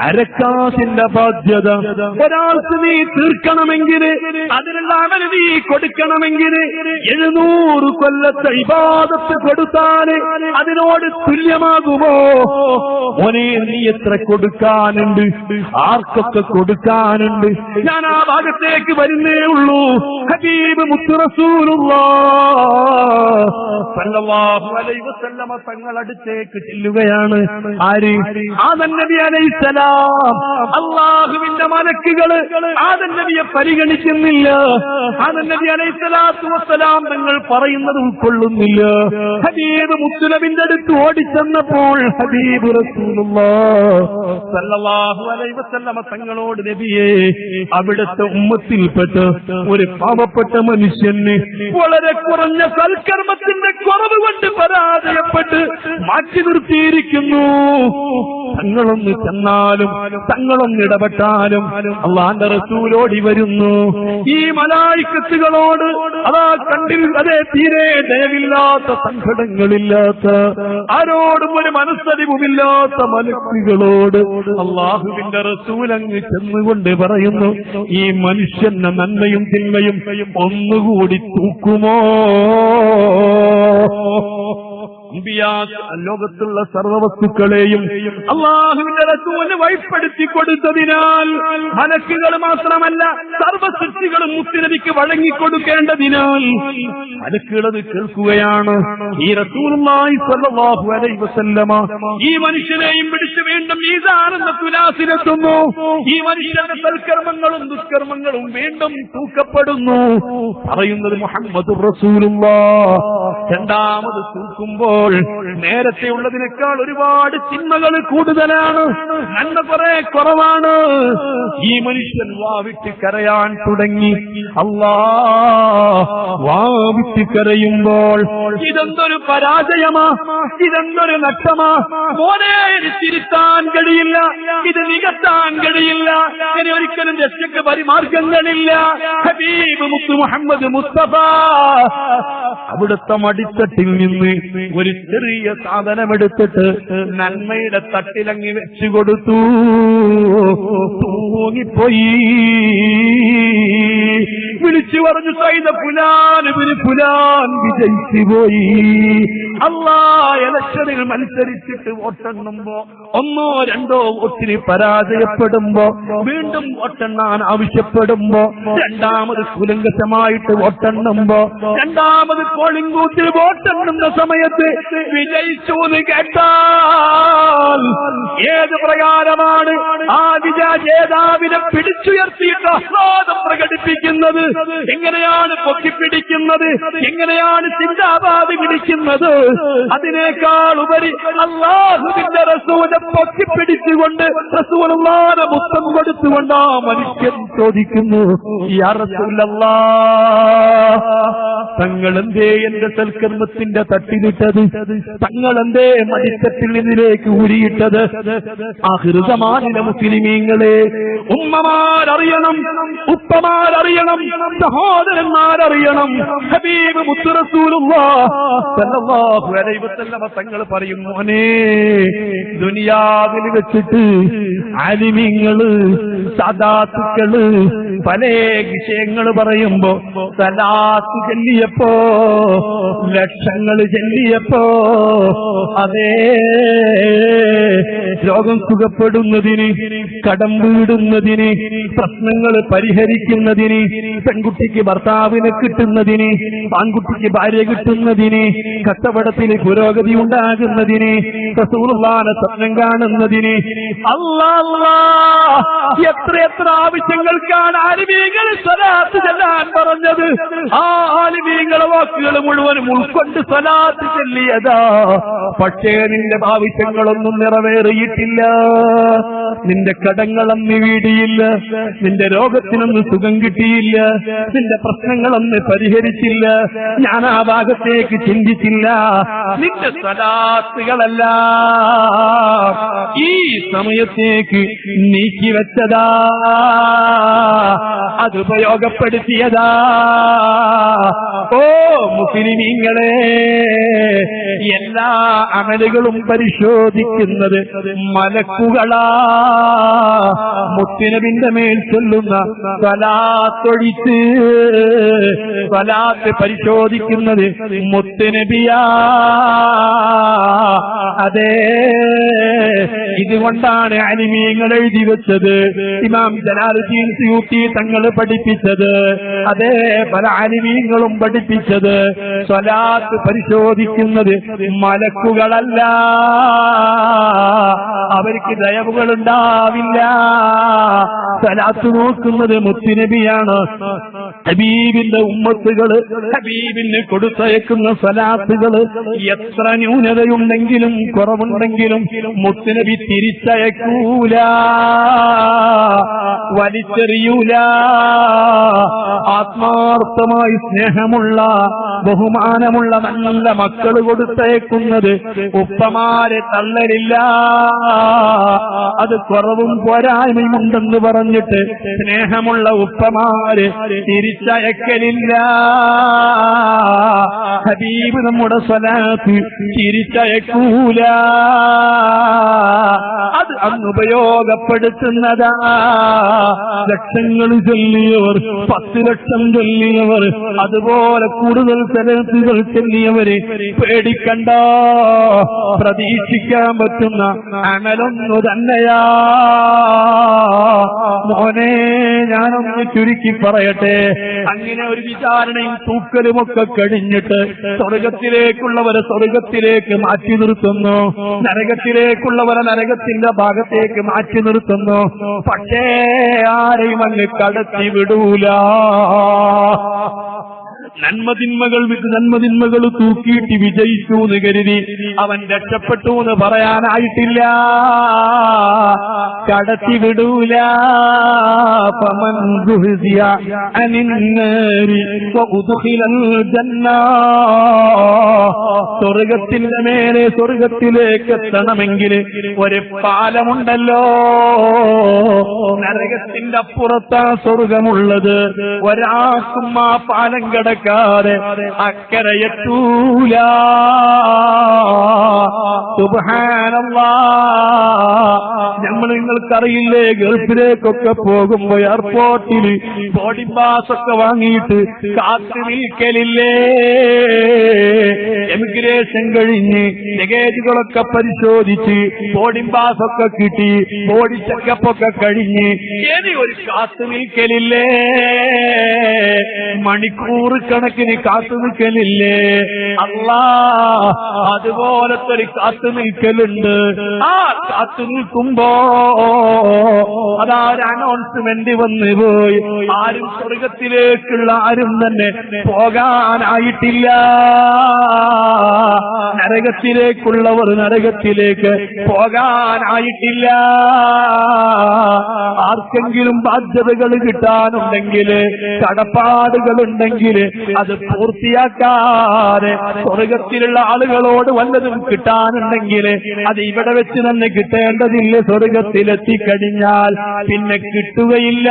അരക്കാശിന്റെ ബാധ്യത ഒരാൾക്ക് നീ തീർക്കണമെങ്കിൽ, അതിനുള്ള അമൽ നീ കൊടുക്കണമെങ്കിൽ 700 കൊല്ലത്തെ ഇബാദത്ത് കൊടുത്താൽ അതിനോട് തുല്യമാകുമോ? മോനെ നീ എത്ര കൊടുക്കാനുണ്ട്, ആർക്കൊക്കെ കൊടുക്കാനുണ്ട്? ഞാൻ ആ ഭാഗത്തേക്ക് വരുന്നേ ഉള്ളൂ. ഹബീബ് മുത്ത് റസൂലുള്ളാഹ് സല്ലല്ലാഹു അലൈഹി വസല്ലമ തങ്ങൾ അടുത്തേക്ക് ചെല്ലുകയാണ്. ആര്? ആദം നബി അലൈഹിസ്സലാം. അല്ലാഹുവിന്റെ മലക്കുകൾ ആദം നബിയെ പരിഗണിക്കുന്നില്ല. ആദം നബി അലൈഹിസ്സലാത്തു വസ്സലാം തങ്ങൾ പറയുന്നത് ഉൾക്കൊള്ളുന്നില്ല. ഹബീബ് മുത്തുനബിന്റെ അടുത്ത് ഓടിച്ചെന്നപ്പോൾ ഹബീബ് റസൂലുള്ളാഹി സല്ലല്ലാഹു അലൈഹി വസല്ലമ തങ്ങളോട്, നബിയെ, അവിടുത്തെ ഉമ്മത്തിൽപ്പെട്ട ഒരു പാവപ്പെട്ട മനുഷ്യന് വളരെ കുറഞ്ഞ സൽക്കർമ്മത്തിന്റെ കുറവ് കൊണ്ട് പരാജയപ്പെട്ട് മാറ്റി നിർത്തിയിരിക്കുന്നു. തങ്ങളൊന്ന് ചെന്നാലും തങ്ങളൊന്ന് ഇടപെട്ടാലും അല്ലാഹുവിന്റെ റസൂൽ ഓടി വരുന്നു. ഈ മലായിക്കത്തുകളോട് അതാ കണ്ടിൽ അതേ തീരെ ദയവില്ലാത്ത, സങ്കടങ്ങളില്ലാത്ത, ആരോടും ഒരു മനസ്സരിവുമില്ലാത്ത മലക്കുകളോട് അല്ലാഹുവിന്റെ റസൂൽ അങ്ങ് ചെന്നുകൊണ്ട് പറയുന്നു, ഈ മനുഷ്യന്റെ നന്മയും തിന്മയും ഒന്നുകൂടി തൂക്കുമോ? ലോകത്തുള്ള സർവവസ്തുക്കളെയും അല്ലാഹുവിന്റെ റസൂലിന് വഴിപ്പെടുത്തി കൊടുത്തതിനാൽ മലക്കുകൾ മാത്രമല്ല സർവസൃഷ്ടികളും മുത്തുനബിക്ക് വഴങ്ങിക്കൊടുക്കേണ്ടതിനാൽ മലക്കുകൾ അത് കേൾക്കുകയാണ്. ഈ റസൂലുള്ളാഹി സ്വല്ലല്ലാഹു അലൈഹി വസല്ലമ ഈ മനുഷ്യനെയും പിടിച്ച് വീണ്ടും മീസാനെന്ന തുലാസിലെത്തുന്നു. ഈ മനുഷ്യന്റെ സൽക്കർമ്മങ്ങളും ദുഷ്കർമ്മങ്ങളും വീണ്ടും തൂക്കപ്പെടുന്നു. പറയുന്നത് മുഹമ്മദുർ റസൂലുള്ളാഹ്. രണ്ടാമത് തൂക്കുമ്പോൾ നേരത്തെ ഉള്ളതിനേക്കാൾ ഒരുപാട് തിന്മകൾ കൂടുതലാണ്, നന്മ കുറെ കുറവാണ്. ഈ മനുഷ്യൻ വാവിട്ട് കരയാൻ തുടങ്ങി. വാവിട്ട് കരയുമ്പോൾ ഇതെന്തൊരു പരാജയമാ, ഇതെന്തൊരു നഷ്ടമാ. മോനെ, തിരുത്താൻ കഴിയില്ല, ഇത് നികത്താൻ കഴിയില്ല, ഇനി ഒരിക്കലും രക്ഷയ്ക്ക് പരിമാർഗങ്ങളില്ല. ഹബീബ് മുത്തു മുഹമ്മദ് മുസ്തഫ അവിടുത്തെ മടിത്തട്ടിൽ നിന്ന് ഒരു ചെറിയ സാധനമെടുത്തിട്ട് നന്മയുടെ തട്ടിലങ്ങി വെച്ചു കൊടുത്തു. തൂങ്ങിപ്പോയി. വിളിച്ചു പറഞ്ഞു, സൈദ ഫുലാൻ ഇബ്നു ഫുലാൻ വിജയിച്ചു പോയി. ഇലക്ഷനിൽ മത്സരിച്ചിട്ട് വോട്ടെണ്ണുമ്പോ ഒന്നോ രണ്ടോ വോട്ടിന് പരാജയപ്പെടുമ്പോ വീണ്ടും വോട്ടെണ്ണാൻ ആവശ്യപ്പെടുമ്പോ രണ്ടാമത് കുലങ്കശമായിട്ട് വോട്ടെണ്ണുമ്പോ രണ്ടാമത് പോളിംഗ് ബൂത്തിൽ വോട്ടെണ്ണുന്ന സമയത്ത് വിജയിച്ചു എന്ന് കേട്ടാൽ ഏത് പ്രകാരമാണ് ആ ജേതാവിനെ പിടിച്ചുയർത്തിയിട്ട് ആഹ്ലാദം പ്രകടിപ്പിക്കുന്നത്? എങ്ങനെയാണ് പൊക്കിപ്പിടിക്കുന്നത്? എങ്ങനെയാണ് സിന്ദാബാദ് പിടിക്കുന്നത്? അതിനേക്കാൾ ഉപരി അല്ലാഹുവിന്റെ റസൂലിനെ പൊക്കിപ്പിടിച്ചുകൊണ്ട് റസൂലുള്ളാഹിനെ മുത്തം കൊടുത്തുകൊണ്ട് ആ മനുഷ്യൻ ചോദിക്കുന്നു, യാ റസൂലല്ലാഹ്, തങ്ങളെന്തേ എന്റെ സൽക്കർമ്മത്തിന്റെ തട്ടിലിട്ടത്? തങ്ങളെന്തേ മടിത്തട്ടിൽ നിന്നിലേക്ക് ഊരിയിട്ടത്? ആഖിറുസമാനിലെ മുസ്ലിമീങ്ങളെ, ഉമ്മമാരറിയണം, ഉപ്പമാരറിയണം, സഹോദരന്മാരറിയണം. ഹബീബ് മുത്തു റസൂലുള്ളാഹി സ്വല്ലല്ലാഹു അലൈഹി വസല്ലമ തങ്ങൾ പറയും, മോനെ, ദുനിയാവിൽ വെച്ചിട്ട് ആലിമീങ്ങള്, സദാത്തുക്കള് പല വിഷയങ്ങൾ പറയുമ്പോ സലാത്ത് ചൊല്ലിയപ്പോ, ലക്ഷങ്ങൾ ചൊല്ലിയപ്പോ, അതേ രോഗം സുഖപ്പെടുന്നതിന്, കടം വീടുന്നതിന്, പ്രശ്നങ്ങൾ പരിഹരിക്കുന്നതിന്, പെൺകുട്ടിക്ക് ഭർത്താവിനെ കിട്ടുന്നതിന്, ആൺകുട്ടിക്ക് ഭാര്യ കിട്ടുന്നതിന്, കച്ചവടത്തിന് പുരോഗതി ഉണ്ടാകുന്നതിന്, റസൂലുള്ളാഹിനെ സ്വപ്നം കാണുന്നതിന്, എത്ര ആവശ്യങ്ങൾക്കാണ് ആലിമീങ്ങൾ സ്വലാത്ത് ചൊല്ലാൻ പറഞ്ഞത്. ആ ആലിമീങ്ങളെ വാക്കുകൾ മുഴുവനും ഉൾക്കൊണ്ട് സ്വലാത്ത് ചൊല്ലിയതാ. പക്ഷേ നിന്റെ ആവശ്യങ്ങളൊന്നും നിറവേറിയിട്ടില്ല, നിന്റെ കടങ്ങളൊന്നും വീടിയില്ല, നിന്റെ രോഗത്തിനൊന്നും സുഖം കിട്ടിയില്ല, നിന്റെ പ്രശ്നങ്ങളൊന്നും പരിഹരിച്ചില്ല, ഞാൻ ആ ഭാഗത്തേക്ക് ചിന്തിച്ചില്ല. നിന്റെ സ്വലാത്തുകളല്ല ഈ സമയത്തേക്ക് നീക്കിവെച്ചതാ, അത് ഉപയോഗപ്പെടുത്തിയതാ. ഓ മുസ്ലിമീങ്ങളെ, എല്ലാ അമലുകളും പരിശോധിക്കുന്നത് മലക്കുകളാ. മുത്തുനബിന്റെ മേൽ ചൊല്ലുന്ന സ്വലാത്തൊഴിച്ച് സ്വലാത്ത് പരിശോധിക്കുന്നത് മുത്തുനബിയാ. അതെ, ഇതുകൊണ്ടാണ് അലിമീങ്ങൾ എഴുതി വെച്ചത്, ഇമാം ജലാലുദ്ദീൻ സുയൂത്തി തങ്ങൾ പഠിപ്പിച്ചത്. അതേ, പല അലിമീങ്ങളും പഠിപ്പിച്ചത്. പഠിപ്പിച്ചത് സ്വലാത്ത് പരിശോധിക്കുന്നത് മലക്കുകളല്ല, അവർക്ക് ദയവുകളുണ്ടാവില്ല. സ്വലാത്ത് നോക്കുന്നത് മുത്തുനബിയാണ്. ഹബീബിന്റെ ഉമ്മത്തുകള് ഹബീബിന് കൊടുത്തയക്കുന്ന സ്വലാത്തുകള് എത്ര ന്യൂനതയുണ്ടെങ്കിലും കുറവുണ്ടെങ്കിലും മുത്തുനബി തിരിച്ചയക്കൂല, വലിച്ചെറിയൂല. ആത്മാർത്ഥമായി സ്നേഹമുള്ള ബഹുമാനമുള്ള നല്ല മക്കള് കൊടുത്തയക്കുന്നത് ഉപ്പമാരെ തള്ളലില്ല. അത് കുറവും പോരായ്മയും ഉണ്ടെന്ന് പറഞ്ഞിട്ട് സ്നേഹമുള്ള ഉപ്പമാര് തിരിച്ചയക്കലില്ല. ഹബീബ് നമ്മുടെ സ്വലാത്ത് തിരിച്ചയക്കൂല. അത് അന്ന് ഉപയോഗപ്പെടുത്തുന്നതാ. ലക്ഷങ്ങൾ ചൊല്ലിയവർ, 10 ലക്ഷം ചൊല്ലിയവർ, അതുപോലെ കൂടുതൽ സ്ഥലത്തുകൾ ചൊല്ലിയവര് പേടിക്കണ്ട, പ്രതീക്ഷിക്കാൻ പറ്റുന്ന അമലൊന്നു തന്നെയാ. മോനെ, ഞാനൊന്ന് ചുരുക്കി പറയട്ടെ. അങ്ങനെ ഒരു വിചാരണയും തൂക്കലുമൊക്കെ കഴിഞ്ഞിട്ട് സ്വർഗത്തിലേക്കുള്ളവരെ സ്വർഗത്തിലേക്ക് മാറ്റി നിർത്തുന്നു, നരകത്തിലേക്കുള്ളവരെ നരകത്തിന്റെ ഭാഗത്തേക്ക് മാറ്റി നിർത്തുന്നു. പക്ഷേ ആരെയും അങ്ങ് കടത്തി വിടൂല. നന്മതിന്മകൾ തൂക്കിയിട്ട് വിജയിച്ചു എന്ന് കരുതി അവൻ രക്ഷപ്പെട്ടു എന്ന് പറയാനായിട്ടില്ല. കടത്തി വിടൂല. സ്വർഗത്തിന്റെ മേലെ സ്വർഗത്തിലേക്ക് എത്തണമെങ്കിൽ ഒരു പാലമുണ്ടല്ലോ. നരകത്തിന്റെ അപ്പുറത്താ സ്വർഗമുള്ളത്. ഒരാൾക്കും ആ പാലം കടക്കാതെ അക്കരയെത്തൂല. സുബ്ഹാനല്ലാഹ്. നിങ്ങൾക്കറിയില്ലേ, ഗൾഫിലേക്കൊക്കെ പോകുമ്പോ എയർപോർട്ടിൽ ബോർഡിംഗ് പാസ് ഒക്കെ വാങ്ങിയിട്ട് കാത്തു നിൽക്കലില്ലേ? എമിഗ്രേഷൻ കഴിഞ്ഞ് ലഗേജുകളൊക്കെ പരിശോധിച്ച് ബോർഡിംഗ് പാസ് ഒക്കെ കിട്ടി, ബോഡി ചെക്കപ്പ് ഒക്കെ കഴിഞ്ഞ് ഇനി ഒരു കാത്തു നിൽക്കലില്ലേ? മണിക്കൂർ കണക്കിന് കാത്തു നിൽക്കലില്ലേ? അല്ലാഹ്, അതുപോലത്തെ ഒരു കാത്തു നിൽക്കലുണ്ട്. ആ കാത്തു നിൽക്കുമ്പോ അതാ ഒരു അനൗൺസ്മെന്റ് വന്നു പോയി. ആരും സ്വർഗത്തിലേക്കുള്ള ആരും തന്നെ പോകാനായിട്ടില്ല. നരകത്തിലേക്കുള്ളവർ നരകത്തിലേക്ക് പോകാനായിട്ടില്ല. ആർക്കെങ്കിലും ബാധ്യതകൾ കിട്ടാനുണ്ടെങ്കിൽ, കടപ്പാടുകളുണ്ടെങ്കിൽ അത് പൂർത്തിയാക്കാതെ സ്വർഗത്തിലുള്ള ആളുകളോട് വല്ലതും കിട്ടാനുണ്ടെങ്കിൽ അത് ഇവിടെ വെച്ച് തന്നെ കിട്ടേണ്ടതില്ല. സ്വർഗത്തിലെത്തിക്കഴിഞ്ഞാൽ പിന്നെ കിട്ടുകയില്ല.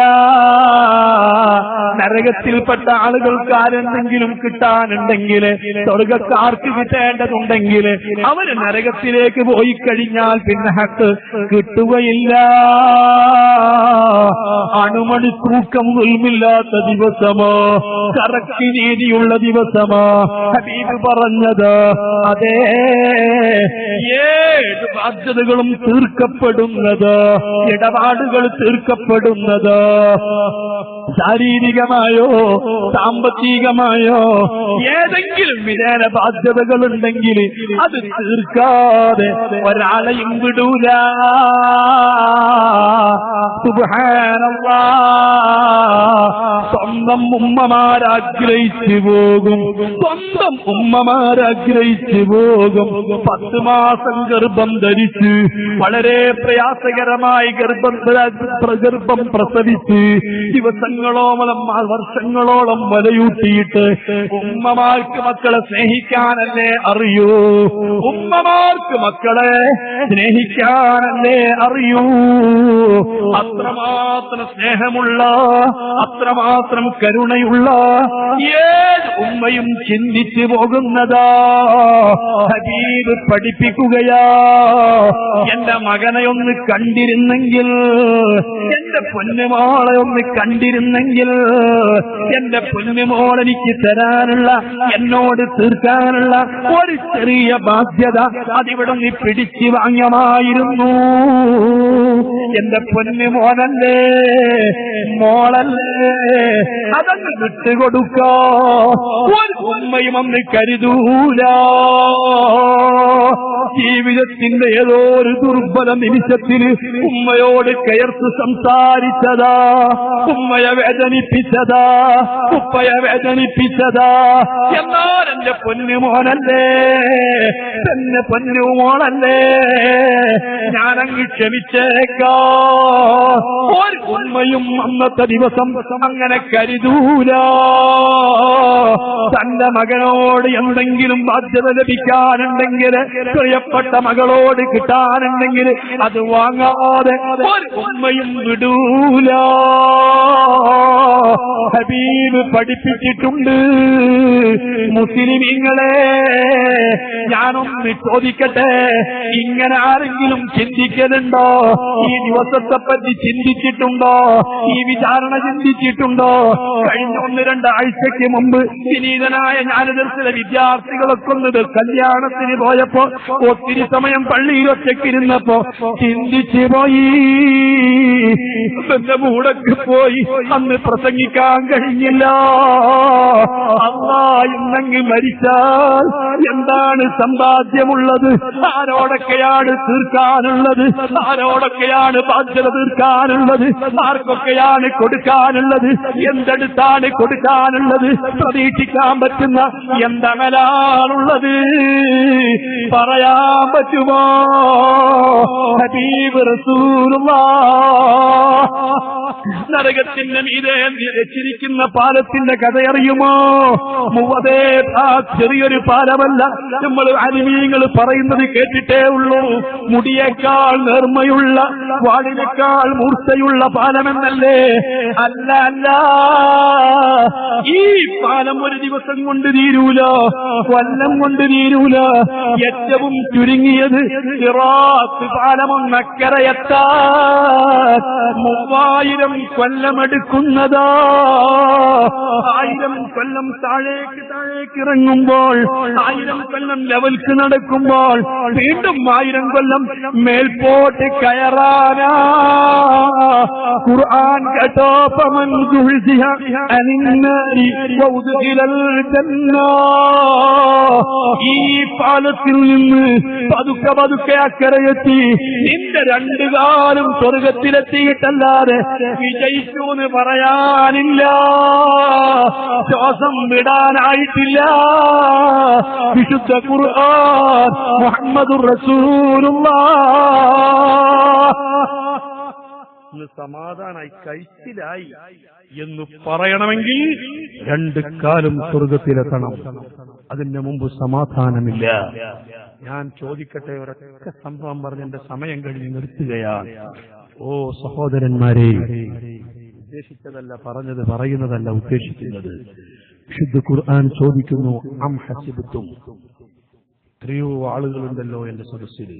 നരകത്തിൽപ്പെട്ട ആളുകൾക്ക് ആരെന്തെങ്കിലും കിട്ടാനുണ്ടെങ്കിൽ, സ്വർഗക്കാർക്ക് കിട്ടേണ്ടതുണ്ടെങ്കിൽ അവര് നരകത്തിലേക്ക് പോയി കഴിഞ്ഞാൽ പിന്നെ ഹക്ക് കിട്ടുകയില്ല. അണുമണി തൂക്കം ഉൾമില്ലാത്ത ദിവസമോ, കറക്കി നീതിയുള്ള ദിവസമോ ഹബീബ് പറഞ്ഞത്. അതേ, 7 ബാധ്യതകളും തീർക്കപ്പെടുന്നത്, ഇടപാടുകൾ തീർക്കപ്പെടുന്നത് ശാരീരികമായോ സാമ്പത്തികമായോ ഏതെങ്കിലും വിധേന ബാധ്യതകളുണ്ടെങ്കിൽ അത് തീർക്കാതെ ഒരാളെയും വിടൂല. സുബ്ഹാനല്ലാഹ്. സ്വന്തം ഉമ്മമാരാഗ്രഹിച്ചു പോകും, സ്വന്തം ഉമ്മമാരാഗ്രഹിച്ചു പോകും. 10 മാസം ഗർഭം ധരിച്ച് വളരെ പ്രയാസകരമായി ഗർഭം പ്രസവിച്ച് ദിവസങ്ങളോളം വർഷങ്ങളോളം വലയൂട്ടിയിട്ട് ഉമ്മമാർക്ക് മക്കളെ സ്നേഹിക്കാനല്ലേ അറിയൂ? ഉമ്മമാർക്ക് മക്കളെ സ്നേഹിക്കാനല്ലേ അറിയൂ? അത്രമാത്രം സ്നേഹമുള്ള, അത്രമാത്രം കരുണയുള്ള ഏത് ഉമ്മയും ചിന്തിച്ചു പോകുന്നതാ ഹബീബ് പഠിപ്പിക്കുകയാ. എന്റെ മകനെ ഒന്ന് കണ്ടിരുന്നെങ്കിൽ, എന്റെ പൊന്നുമോളെ ഒന്ന് കണ്ടിരുന്നെങ്കിൽ, എന്റെ പൊന്നുമോൾ എനിക്ക് തരാനുള്ള, എന്നോട് തീർക്കാനുള്ള ഒരു ചെറിയ ബാധ്യത അതിവിടെ നീ പിടിച്ചു വാങ്ങമായിരുന്നു. എന്റെ പൊന്നുമോനല്ലേ, മോളല്ലേ, അതങ്ങ് വിട്ടുകൊടുക്കോ. ഒരു ഉമ്മയും അന്ന് കരുതൂല. ജീവിതത്തിന്റെ ഏതോ ഒരു ദുർബല നിമിഷത്തിന് ഉമ്മയോട് കയർത്ത് സംസാരിച്ചതാ, ഉമ്മയെ വേദനിപ്പിച്ചതാ, ഉപ്പയെ വേദനിപ്പിച്ചതാ. എന്നാൽ എന്റെ പൊന്നുമോനല്ലേ, എന്റെ പൊന്നുമോളല്ലേ, ഞാനങ്ങ് ക്ഷമിച്ചേക്കാ. ഒരു ഉമ്മയും അന്നത്തെ ദിവസം അങ്ങനെ കരുതൂല. തന്റെ മകനോട് എന്തെങ്കിലും ബാധ്യത ലഭിക്കാനുണ്ടെങ്കിൽ, പ്രിയപ്പെട്ട മകളോട് കിട്ടാനുണ്ടെങ്കിൽ അത് വാങ്ങാതെ ഒരു ഉമ്മയും വിടൂല. ഹബീബ് പഠിപ്പിച്ചിട്ടുണ്ട്. മുസ്ലിമീങ്ങളെ, ഞാനൊന്ന് ചോദിക്കട്ടെ, ഇങ്ങനെ ആരെങ്കിലും ചിന്തിക്കലുണ്ടോ? ഈ ദിവസത്തെ പറ്റി ചിന്തിച്ചിട്ടുണ്ടോ? ഈ വിചാരണ ചിന്തിച്ചിട്ടുണ്ടോ? കഴിഞ്ഞ 1-2 ആഴ്ചയ്ക്ക് മുമ്പ് വിനീതനായ ജ്ഞാനദർശന വിദ്യാർത്ഥികളൊക്കെ ഒന്ന് കല്യാണത്തിന് പോയപ്പോ ഒത്തിരി സമയം പള്ളിയിൽ ഒറ്റയ്ക്കിരുന്നപ്പോ ചിന്തിച്ചു പോയി. എന്റെ മൂടക്ക് പോയി അന്ന് പ്രസംഗിക്കാൻ കഴിഞ്ഞില്ല. അല്ലാഹ് ഇന്നങ്ങ് മരിച്ചാൽ എന്താണ് സമ്പാദ്യമുള്ളത്? ആരോടൊക്കെയാണ് തീർക്കാനുള്ളത്? ആരോടൊക്കെയാണ് ബാധ്യത തീർക്കാനുള്ളത്? ആർക്കൊക്കെയാണ് കൊടുക്കാനുള്ളത്? എന്തെടുത്താണ് കൊടുക്കാനുള്ളത്? പ്രതീക്ഷിക്കാൻ പറ്റുന്ന എന്തമലാണുള്ളത്? പറയാൻ പറ്റുമോ? ഹബീബ് റസൂലുള്ളാഹ് നരകത്തിന്റെ മീതെ വെച്ചിരിക്കുന്ന പാലത്തിന്റെ കഥയറിയുമോ? മുവതേ ആ ചെറിയൊരു പാലമല്ല, നമ്മൾ അലിമീങ്ങൾ പറയുന്നത് കേട്ടിട്ടേ ഉള്ളൂ. മുടിയേക്കാൾ നേർമയുള്ള, വാളിനേക്കാൾ മൂർച്ചയുള്ള പാലമെന്നല്ലേ? അല്ല അല്ല, ഈ പാലം ഒരു ദിവസം കൊണ്ട് തീരൂല, കൊല്ലം കൊണ്ട് തീരൂല. ഏറ്റവും ചുരുങ്ങിയത് സിറാത്ത് പാലമൊന്നക്കരയെത്താൻ 3000 കൊല്ലമെടുക്കുന്നതാ. 1000 കൊല്ലം താഴേക്ക് ഇറങ്ങുമ്പോൾ, 1000 കൊല്ലം ലെവൽക്ക് നടക്കുമ്പോൾ വീണ്ടും 1000 കൊല്ലം മേൽപോട്ട് കയറാനാ. ഖുർആൻ കേട്ടോ, ഫമൻ സുഹ്സിഹ അനിന്നാരി വഉദ്ഖിലൽ ജന്ന. ഈ പാലത്തിൽ നിന്ന് പതുക്കെ പതുക്കെ അക്കരയെത്തി നിന്റെ 2 കാലും സ്വർഗത്തിലെത്തിയിട്ടല്ലാതെ വിജയിച്ചു എന്ന് പറയാനില്ല. ശ്വാസം വിടാനായിട്ടില്ല. വിശുദ്ധ ഖുർആൻ മുഹമ്മദുർ റസൂലുള്ളാഹ് സമാധാനായി കഴിച്ചിലായി എന്ന് പറയണമെങ്കിൽ 2 കാലും സ്വർഗത്തിലെത്തണം. അതിന്റെ മുമ്പ് സമാധാനമില്ല. ഞാൻ ചോദിക്കട്ടെ, ഒരൊറ്റ സംഭവം പറഞ്ഞ് എന്റെ സമയം കഴിഞ്ഞ് നിർത്തുകയാണ്. ഓ സഹോദരന്മാരെ, ഉദ്ദേശിച്ചതല്ല പറഞ്ഞത്, പറയുന്നതല്ല ഉദ്ദേശിക്കുന്നത്. വിശുദ്ധ ഖുർആൻ ചോദിക്കുന്നു, അം ഹസിബത്തും. എത്രയോ ആളുകളുണ്ടല്ലോ എന്റെ സദസ്സിൽ,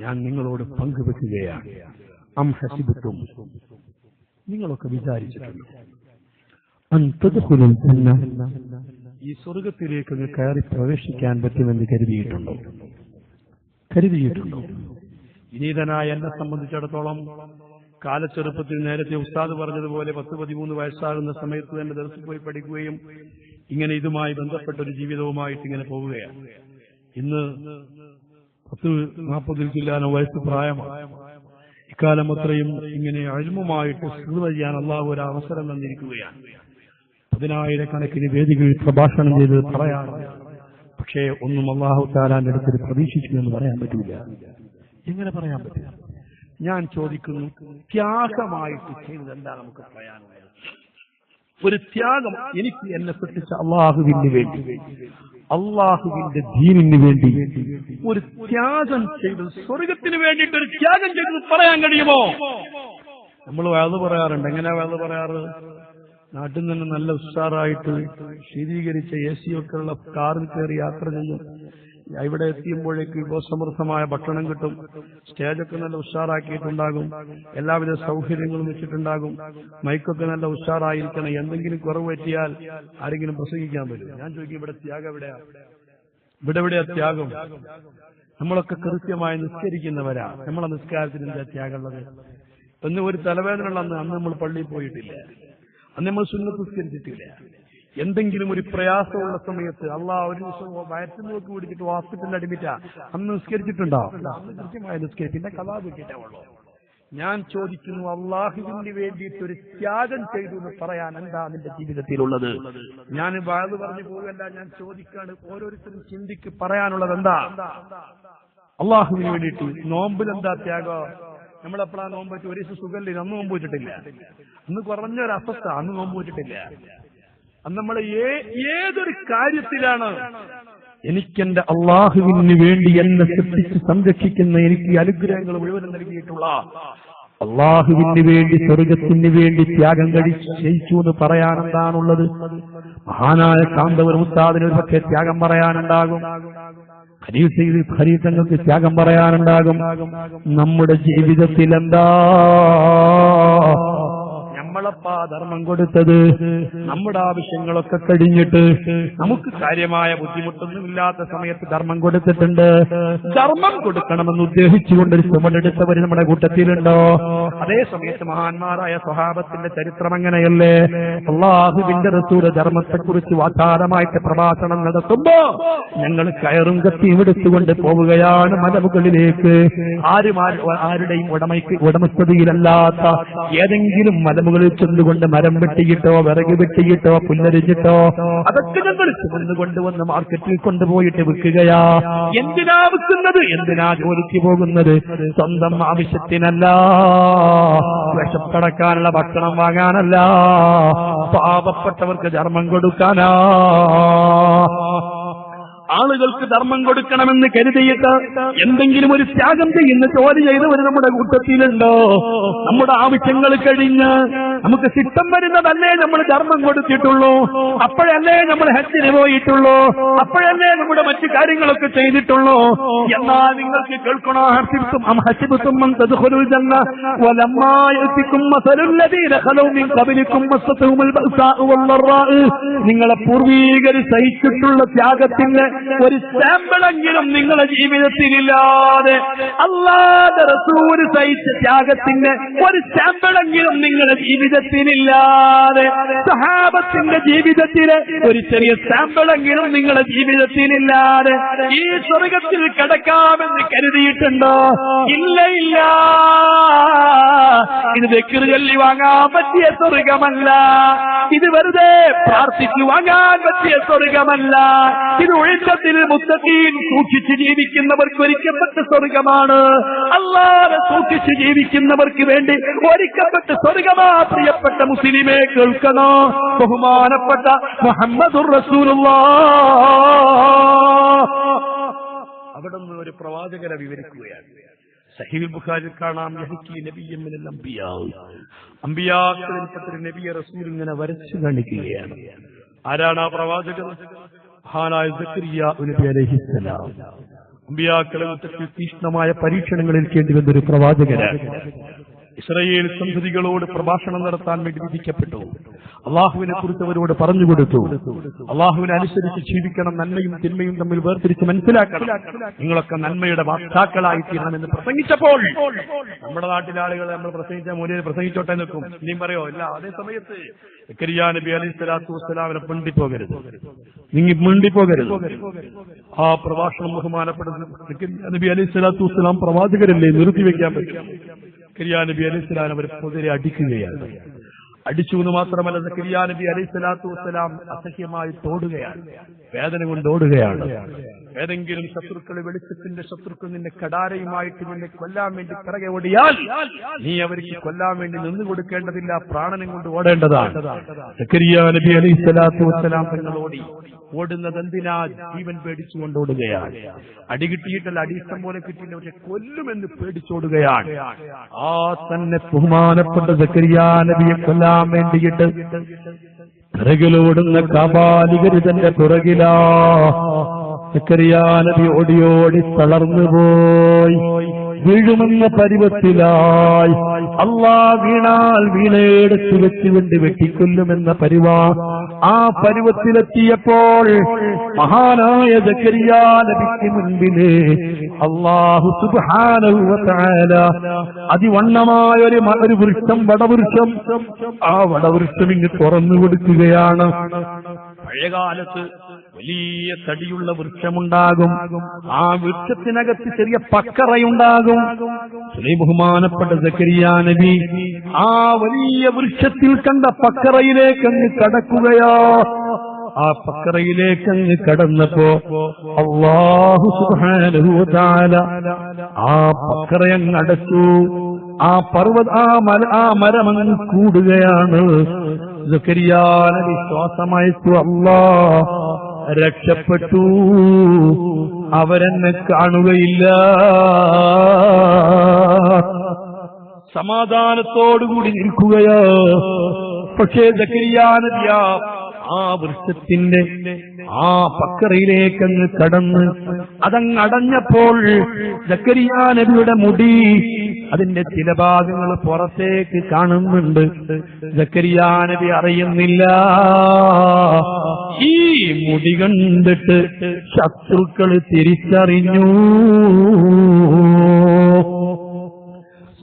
ഞാൻ നിങ്ങളോട് പങ്കുവെക്കുകയാണ്. അം ഹസിബത്തും, നിങ്ങളൊക്കെ വിചാരിച്ചിട്ടുണ്ടോ? അൻ തദ്ഖുലുൽ ജന്ന, ഈ സ്വർഗത്തിലേക്ക് കയറി പ്രവേശിക്കാൻ പറ്റുമെന്ന് കരുതിയിട്ടുണ്ടോ? വിനീതനായ എന്നെ സംബന്ധിച്ചിടത്തോളം കാലച്ചെറുപ്പത്തിൽ നേരത്തെ ഉസ്താദ് പറഞ്ഞതുപോലെ 10-13 വയസ്സാകുന്ന സമയത്ത് തന്നെ ദർസിൽ പോയി പഠിക്കുകയും ഇങ്ങനെ ഇതുമായി ബന്ധപ്പെട്ടൊരു ജീവിതവുമായിട്ട് ഇങ്ങനെ പോവുകയാണ്. ഇന്ന് 40-40 ചില്ലാനോ വയസ്സ് പ്രായമാണ്. ഇക്കാലം അത്രയും ഇങ്ങനെ അഴിമുമായിട്ട് ശ്രദ്ധ ചെയ്യാൻ അള്ളാഹു ഒരു അവസരം തന്നിരിക്കുകയാണ്. 10,000-കണക്കിന് വേദികളിൽ പ്രഭാഷണം ചെയ്ത് പറയാറുണ്ട്. പക്ഷേ ഒന്നും അള്ളാഹു തആലാന്റെ അടുത്ത് പ്രതീക്ഷിച്ചു എന്ന് പറയാൻ പറ്റില്ല. എങ്ങനെ പറയാൻ പറ്റില്ല? ഞാൻ ചോദിക്കുന്നു, ത്യാഗമായിട്ട് ചെയ്തത് എന്താ നമുക്ക് പറയാനുള്ളത്? ഒരു ത്യാഗം, എനിക്ക് എന്നെ സൃഷ്ടിച്ച അള്ളാഹുവിന് വേണ്ടി, അള്ളാഹുവിന്റെ ദീനിന് വേണ്ടി ഒരു ത്യാഗം ചെയ്തത്, സ്വർഗത്തിന് വേണ്ടിയിട്ട് ഒരു ത്യാഗം ചെയ്തത് പറയാൻ കഴിയുമോ? നമ്മൾ വയത് പറയാറുണ്ട്. എങ്ങനെയാ വയത് പറയാറ്? നാട്ടിൽ നിന്ന് നല്ല ഉഷാറായിട്ട് ശീതീകരിച്ച AC ഒക്കെ ഉള്ള കാറിൽ കയറി യാത്ര ചെയ്യും. ഇവിടെ എത്തിയുമ്പോഴേക്ക് വിഭവസമൃദ്ധമായ ഭക്ഷണം കിട്ടും, സ്റ്റേജൊക്കെ നല്ല ഉഷാറാക്കിയിട്ടുണ്ടാകും, എല്ലാവിധ സൗകര്യങ്ങളും വെച്ചിട്ടുണ്ടാകും, മൈക്കൊക്കെ നല്ല ഉഷാറായിരിക്കണം. എന്തെങ്കിലും കുറവ് പറ്റിയാൽ ആരെങ്കിലും പ്രസംഗിക്കാൻ പറ്റും. ഞാൻ ചോദിക്കും, ഇവിടെ ത്യാഗം എവിടെയാ? എവിടെയാ ത്യാഗം? നമ്മളൊക്കെ കൃത്യമായി നിസ്കരിക്കുന്നവരാ. നമ്മളെ നിസ്കാരത്തിന് എന്താ ത്യാഗമുള്ളത്? ഒന്ന് ഒരു തലവേദനയുള്ള അന്ന് നമ്മൾ പള്ളിയിൽ പോയിട്ടില്ല, അന്ന് നമ്മൾ സുന്നത്ത് നിസ്കരിച്ചിട്ടില്ല. എന്തെങ്കിലും ഒരു പ്രയാസമുള്ള സമയത്ത് ഒരു ദിവസം വയറ്റിൽ നോക്കി പിടിച്ചിട്ട് ഹോസ്പിറ്റലിൽ അഡ്മിറ്റാ, അന്ന് നിസ്കരിച്ചിട്ടുണ്ടോ? അന്ന് കൃത്യമായി നിസ്കരിച്ചു, പിന്നെ കഥാ കിട്ടേ ഉള്ളൂ. ഞാൻ ചോദിക്കുന്നു, അള്ളാഹുവിന് വേണ്ടിയിട്ട് ഒരു ത്യാഗം ചെയ്തു എന്ന് പറയാൻ എന്താ നിന്റെ ജീവിതത്തിലുള്ളത്? ഞാൻ വാത് പറഞ്ഞു പോകല്ല, ഞാൻ ചോദിക്കാണ്, ഓരോരുത്തരും ചിന്തിക്ക് പറയാനുള്ളത് എന്താ? അള്ളാഹുവിന് വേണ്ടിയിട്ട് നോമ്പിലെന്താ ത്യാഗം? നമ്മളെപ്പോഴാ നോമ്പ് വെച്ച്? ഒരു ദിവസം സുഖല്ലേ, അന്ന് നോമ്പ് വെച്ചിട്ടില്ല. അന്ന് കുറഞ്ഞൊരു അസ്വസ്ഥ, അന്ന് നോമ്പ് വെച്ചിട്ടില്ല. അന്ന് നമ്മൾ ഏതൊരു കാര്യത്തിലാണ് എനിക്കെന്റെ അള്ളാഹുവിന് വേണ്ടി എന്നെ സൃഷ്ടിച്ച് സംരക്ഷിക്കുന്ന, എനിക്ക് അനുഗ്രഹങ്ങൾ മുഴുവൻ നൽകിയിട്ടുള്ള അള്ളാഹുവിന് വേണ്ടി, സ്വർഗത്തിന് വേണ്ടി ത്യാഗം കഴിച്ചു എന്ന് പറയാനെന്താണുള്ളത്? മഹാനായ കാന്തപുരം ഉസ്താദിന് ഒരു പക്ഷേ ത്യാഗം പറയാനുണ്ടാകും, ഖരീതങ്ങൾക്ക് ത്യാഗം പറയാനുണ്ടാകും. നമ്മുടെ ജീവിതത്തിൽ എന്താ നമ്മളപ്പാ ധർമ്മം കൊടുത്തത്? നമ്മുടെ ആവശ്യങ്ങളൊക്കെ കഴിഞ്ഞിട്ട് നമുക്ക് കാര്യമായ ബുദ്ധിമുട്ടൊന്നുമില്ലാത്ത സമയത്ത് ധർമ്മം കൊടുത്തിട്ടുണ്ട്. ധർമ്മം കൊടുക്കണമെന്ന് ഉദ്ദേശിച്ചുകൊണ്ടൊരു ചുമടെടുത്തവർ നമ്മുടെ കൂട്ടത്തിലുണ്ടോ? അതേ സമയത്ത് മഹാന്മാരായ സ്വഹാബത്തിന്റെ ചരിത്രം അങ്ങനെയല്ലേ? അല്ലാഹുവിന്റെ റസൂൽ ധർമ്മത്തെക്കുറിച്ച് വാചാലമായിട്ട് പ്രഭാഷണം നടത്തുമ്പോ ഞങ്ങൾ കയറും കത്തിയും എടുത്തുകൊണ്ട് പോവുകയാണ് മലമുകളിലേക്ക്. ആരുടെയും ഉടമസ്ഥതയിലല്ലാത്ത ഏതെങ്കിലും മലമുകളിൽ ചെന്നുകൊണ്ട് മരം വെട്ടിയിട്ടോ വിറക് വെട്ടിയിട്ടോ പുല്ലരിഞ്ഞിട്ടോ അതൊക്കെ ഞങ്ങൾ കൊണ്ടുവന്ന് മാർക്കറ്റിൽ കൊണ്ടുപോയിട്ട് വിൽക്കുകയാ. എന്തിനാ വിൽക്കുന്നത്? എന്തിനാ ജോലിക്ക് പോകുന്നത്? സ്വന്തം ആവശ്യത്തിനല്ല, വിശപ്പടക്കാനുള്ള ഭക്ഷണം വാങ്ങാനല്ല, പാവപ്പെട്ടവർക്ക് ധർമ്മം കൊടുക്കാനാ. ആളുകൾക്ക് ധർമ്മം കൊടുക്കണമെന്ന് കരുതിയിട്ട് എന്തെങ്കിലും ഒരു ത്യാഗം ചെയ്യുന്ന ജോലി ചെയ്തവർ നമ്മുടെ കൂട്ടത്തിലുണ്ടോ? നമ്മുടെ ആവശ്യങ്ങൾ കഴിഞ്ഞ് നമുക്ക് സിദ്ധം വരുന്നതല്ലേ നമ്മൾ ധർമ്മം കൊടുത്തിട്ടുള്ളൂ? അപ്പോഴല്ലേ നമ്മൾ ഹജ്ജിന് പോയിട്ടുള്ളൂ? അപ്പോഴല്ലേ നമ്മുടെ മറ്റു കാര്യങ്ങളൊക്കെ ചെയ്തിട്ടുള്ളൂ? എന്നാൽ നിങ്ങൾക്ക് കേൾക്കണോ? നിങ്ങളെ പൂർവീകർ സഹിച്ചിട്ടുള്ള ത്യാഗത്തിന് ഒരു സാമ്പിളെങ്കിലും നിങ്ങളുടെ ജീവിതത്തിലില്ലാതെ, അല്ലാഹുവിന്റെ റസൂൽ സഹിച്ച ത്യാഗത്തിന് ഒരു സാമ്പിളെങ്കിലും നിങ്ങളുടെ ജീവിതത്തിലില്ലാതെ, സഹാബത്തിന്റെ ജീവിതത്തിലെ ഒരു ചെറിയ സാമ്പിളെങ്കിലും നിങ്ങളുടെ ജീവിതത്തിലില്ലാതെ ഈ സ്വർഗത്തിൽ കടക്കാമെന്ന് കരുതിയിട്ടുണ്ടോ? ഇല്ല. ഇത് ദിക്ർ ചൊല്ലി വാങ്ങാൻ പറ്റിയ സ്വർഗമല്ല, ഇത് വെറുതെ പ്രാർത്ഥിച്ചു വാങ്ങാൻ പറ്റിയ സ്വർഗമല്ല. ഇത് ഉഴച്ചത്തിൽ മുത്തഖീൻ സൂക്ഷിച്ച് ജീവിക്കുന്നവർക്ക് ഒരുക്കപ്പെട്ട സ്വർഗമാണ്. അല്ലാഹുവിനെ സൂക്ഷിച്ച് ജീവിക്കുന്നവർക്ക് വേണ്ടി ഒരുക്കപ്പെട്ട സ്വർഗമാ. പ്രിയപ്പെട്ട മുസ്ലിമേ, കേൾക്കണോ? ബഹുമാനപ്പെട്ട മുഹമ്മദുർ റസൂലുള്ളാഹ് അവിടുന്ന് ഒരു പ്രവാചകനെ വിവരിക്കുകയാണ്. സഹീഹുൽ ബുഖാരിയിൽ കാണാം, യഹ്കി നബിയ്യൻ മിനൽ അംബിയാ, അംബിയാക്കളിൽപ്പെട്ട ഒരു നബിയെ റസൂൽ ഇങ്ങനെ വരച്ചു കാണിക്കുകയാണ്. ആരാണ് ആ പ്രവാചകൻ? മഹാനായ സക്കരിയ്യാ നബി അലൈഹിസ്സലാം. അംബിയാക്കളെ തീക്ഷ്ണമായ പരീക്ഷണങ്ങൾ ഏൽക്കേണ്ടി വന്ന ഒരു പ്രവാചകനാണ്. ഇസ്രായേൽ സന്തതികളോട് പ്രഭാഷണം നടത്താൻ വേണ്ടി വിധിക്കപ്പെട്ടു. അള്ളാഹുവിനെ കുറിച്ച് അവരോട് പറഞ്ഞുകൊടുത്തു. അള്ളാഹുവിനെ അനുസരിച്ച് ജീവിക്കണം, നന്മയും തിന്മയും തമ്മിൽ വേർതിരിച്ച് മനസ്സിലാക്കണം, നിങ്ങളൊക്കെ നന്മയുടെ വാക്താക്കളായി തീരണമെന്ന് പ്രസംഗിച്ചപ്പോൾ നമ്മുടെ നാട്ടിലെ ആളുകൾ നമ്മൾ പ്രസംഗിച്ച മൂല്യം പ്രസംഗിച്ചോട്ടെ നിൽക്കും. ഇനിയും പറയോ? ഇല്ല. അതേ സമയത്ത് സക്കരിയ്യാ നബി അലൈഹിസ്സലാത്തു വസ്സലാമിനെ മിണ്ടിപ്പോകരുത്. ആ പ്രഭാഷണം ബഹുമാനപ്പെട്ട സക്കരിയ്യാ നബി അലൈഹിസ്സലാത്തു വസ്സലാം പ്രവാചകരല്ലേ, നിർത്തിവെക്കാൻ പറ്റും. സക്കരിയ്യാ നബി അലൈഹിസ്സലാം അവരെ പൊതുവെ അടിക്കുകയാണ്. അടിച്ചു എന്ന് മാത്രമല്ല, സക്കരിയ്യാ നബി അലൈഹിസ്സലാത്തു വസ്സലാം അസഹ്യമായി തോടുകയാണ്, വേദന കൊണ്ട് ഓടുകയാണ്. ഏതെങ്കിലും ശത്രുക്കൾ, വെളിച്ചത്തിന്റെ ശത്രുക്കൾ നിന്നെ കടാരയുമായിട്ട് നിന്നെ കൊല്ലാൻ വേണ്ടി പിറകെ ഓടിയാൽ നീ അവർക്ക് കൊല്ലാൻ വേണ്ടി നിന്നു കൊടുക്കേണ്ടതില്ല, പ്രാണനം കൊണ്ട് ഓടേണ്ടതാണ്. സക്കരിയ്യാ നബി അലൈഹിസ്സലാത്തു വസ്സലാം തങ്ങൾ ഓടുന്നത് എന്തിനാ? ജീവൻ പേടിച്ചുകൊണ്ട് ഓടുകയാണ്. അടി കിട്ടിയിട്ടല്ല, അടിയിഷ്ടം പോലെ കിട്ടിയില്ല, കൊല്ലുമെന്ന് പേടിച്ചോടുകയാണ്. ആ തന്നെ ബഹുമാനപ്പെട്ട സക്കരിയ്യാ നബിയെ കൊല്ലാൻ വേണ്ടിയിട്ട് പിറകിലോടുന്ന കാബാലികര് തന്റെ പിറകിലാ. സക്കറിയാ നബി ഓടിയോടി തളർന്നുപോയി. വീഴുമെന്ന പരുവത്തിലായി. അല്ലാ വീണാൽ വീണയെടുത്ത് വെച്ചുകൊണ്ട് വെട്ടിക്കൊല്ലുമെന്ന ആ പരുവത്തിലെത്തിയപ്പോൾ മഹാനായ സക്കറിയാ നബിക്ക് മുൻപില് അല്ലാഹു സുബ്ഹാനഹു വ തആല അതിവണ്ണമായ ഒരു വൃക്ഷം, വടവൃക്ഷം, ആ വടവൃക്ഷം ഇങ്ങ് തുറന്നു കൊടുക്കുകയാണ്. പഴയകാലത്ത് വലിയ തടിയുള്ള വൃക്ഷമുണ്ടാകും. ആ വൃക്ഷത്തിനകത്ത് ചെറിയ പക്കറയുണ്ടാകും. ബഹുമാനപ്പെട്ട സക്കറിയാ നബി ആ വലിയ വൃക്ഷത്തിൽ കണ്ട പക്കറയിലേക്ക് അങ്ങ് കടക്കുകയോ. ആ പക്കറയിലേക്ക് അങ്ങ് കടന്നപ്പോ അല്ലാഹു സുബ്ഹാനഹു വ തആല ആ പക്കറയങ്ങ് അടച്ചു. ആ മരമങ്ങ് കൂടുകയാണ്. സക്കറിയാ നബി ശ്വാസമയച്ചു. അല്ലാ രക്ഷപ്പെട്ടു, അവരെന്നെ കാണുകയില്ല. സമാധാനത്തോടുകൂടി നിൽക്കുകയോ. പക്ഷേ സക്കറിയാ നബി ആ വൃക്ഷത്തിന്റെ ആ പക്കറയിലേക്കങ്ങ് കടന്ന് അതങ്ങ് അടഞ്ഞപ്പോൾ സക്കറിയാ നബിയുടെ മുടി അതിന്റെ ചില ഭാഗങ്ങൾ പുറത്തേക്ക് കാണുന്നുണ്ട്. സക്കറിയാ നബി അറിയുന്നില്ല. ഈ മുടി കണ്ടിട്ട് ശത്രുക്കൾ തിരിച്ചറിഞ്ഞു.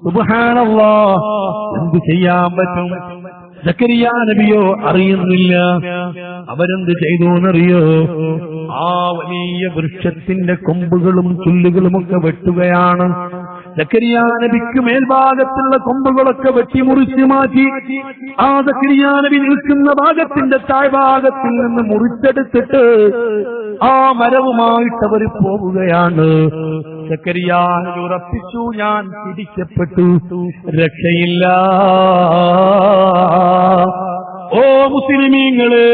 സുബ്ഹാനല്ലാഹ്, എന്ത് ചെയ്യാൻ പറ്റും? സക്കറിയാ നബിയോ അറിയുന്നില്ല. അവരെന്ത് ചെയ്തു എന്നറിയോ? ആ വലിയ വൃക്ഷത്തിന്റെ കൊമ്പുകളും ചുല്ലുകളുമൊക്കെ വെട്ടുകയാണ്. സക്കറിയാ നബിക്ക് മേൽഭാഗത്തുള്ള കൊമ്പുകളൊക്കെ വെട്ടിമുറിച്ച് മാറ്റി ആ സക്കറിയാ നബി നിൽക്കുന്ന ഭാഗത്തിന്റെ താഴ്ഭാഗത്തിൽ നിന്ന് മുറിച്ചെടുത്തിട്ട് ആ മരവുമായിട്ട് അവർ പോവുകയാണ്. സക്കറിയാ നബി ഉറപ്പിച്ചു, ഞാൻ പിടിക്കപ്പെട്ടു, രക്ഷയില്ല. ഓ മുസ്ലിമീങ്ങളെ,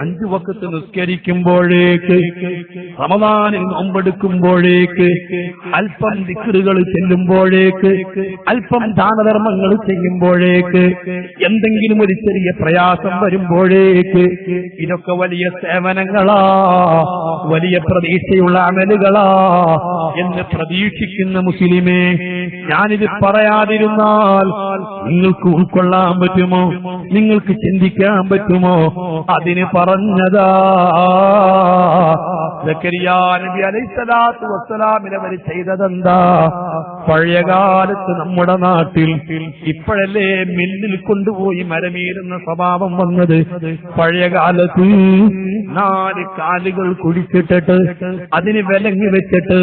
5 വഖത്ത് നിസ്കരിക്കുമ്പോഴേക്ക്, റമദാനിൽ നോമ്പെടുക്കുമ്പോഴേക്ക്, അല്പം ദിക്റുകൾ ചെല്ലുമ്പോഴേക്ക്, അല്പം ദാനധർമ്മങ്ങൾ ചെയ്യുമ്പോഴേക്ക്, എന്തെങ്കിലും ഒരു ചെറിയ പ്രയാസം വരുമ്പോഴേക്ക്, ഇതൊക്കെ വലിയ സേവനങ്ങളാ, വലിയ പ്രതീക്ഷയുള്ള അമലുകളാ എന്ന് പ്രതീക്ഷിക്കുന്ന മുസ്ലിമേ, ഞാനിത് പറയാതിരുന്നാൽ നിങ്ങൾക്ക് ഉൾക്കൊള്ളാൻ പറ്റുമോ? നിങ്ങൾക്ക് ചിന്തിക്കാൻ പറ്റുമോ? അതിന് പറഞ്ഞതാ സക്കറിയാ നബി അലൈഹിസ്സലാത്തു വസ്സലാമിനെ അവർ ചെയ്തതെന്താ? പഴയകാലത്ത് നമ്മുടെ നാട്ടിൽ ഇപ്പോഴല്ലേ മില്ലിൽ കൊണ്ടുപോയി മരമീരുന്ന സ്വഭാവം വന്നത്. പഴയകാലത്ത് 4 കാലുകൾ കുഴിച്ചിട്ടിട്ട് അതിന് വിലങ്ങി വെച്ചിട്ട്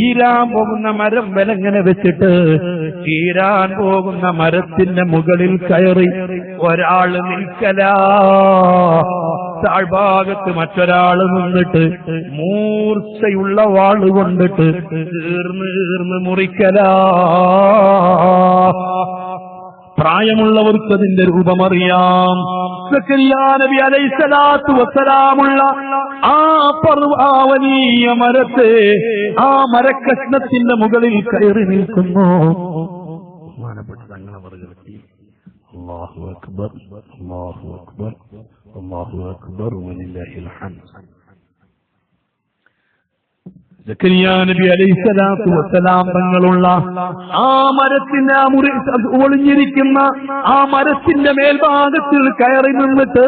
ഈരാൻ പോകുന്ന മരം വിലങ്ങനെ വെച്ചിട്ട് ഈരാൻ പോകുന്ന മരത്തിന്റെ മുകളിൽ കയറി ഒരാള് നിൽക്കലാ, താഴ്ഭാഗത്ത് മറ്റൊരാള് നിന്നിട്ട് മൂർച്ചയുള്ള വാള് കൊണ്ടിട്ട് ഈർന്ന് മുറിക്കലാ. പ്രായമുള്ളവർക്ക് അതിന്റെ രൂപമറിയാം. സക്കറിയാ നബി അലൈഹിസ്സലാത്തു വസ്സലാമുള്ള ആ വലിയ മരത്തെ, ആ മരക്കഷ്ണത്തിന്റെ മുകളിൽ കയറി നിൽക്കുന്നു. ബഹുമാനപ്പെട്ട തങ്ങളവറുകൾക്ക് അല്ലാഹു അക്ബർ, അല്ലാഹു അക്ബർ, അല്ലാഹു അക്ബർ വലില്ലാഹിൽ ഹംദ്. സക്കറിയാ നബി അലൈഹിസ്സലാത്തു വസ്സലാം തങ്ങളുള്ള ആ മരത്തിന്റെ ഒളിഞ്ഞിരിക്കുന്ന ആ മരത്തിന്റെ മേൽഭാഗത്തിൽ കയറി നിന്നിട്ട്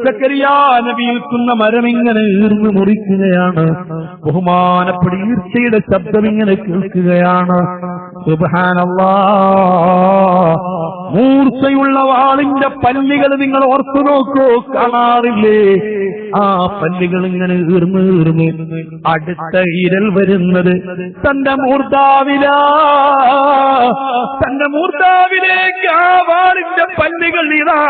സക്കറിയാ നബി നിൽക്കുന്ന മരം ഇങ്ങനെ ഈർന്ന് മുറിക്കുകയാണ്. ബഹുമാനപ്പെട്ട ഈർച്ചയുടെ ശബ്ദം ഇങ്ങനെ കേൾക്കുകയാണ്. സുബ്ഹാനല്ലാഹ്, മൂർച്ചയുള്ള വാളിന്റെ പല്ലുകൾ നിങ്ങൾ ഓർത്തു നോക്കൂ, കാണാറില്ലേ? ആ പല്ലുകൾ ഇങ്ങനെ ഈർന്ന് അടുത്ത ഇരൽ വരുന്നത് തന്റെ മൂർധാവിലേക്ക് ആ വാളിന്റെ പല്ലുകൾ ഇതാ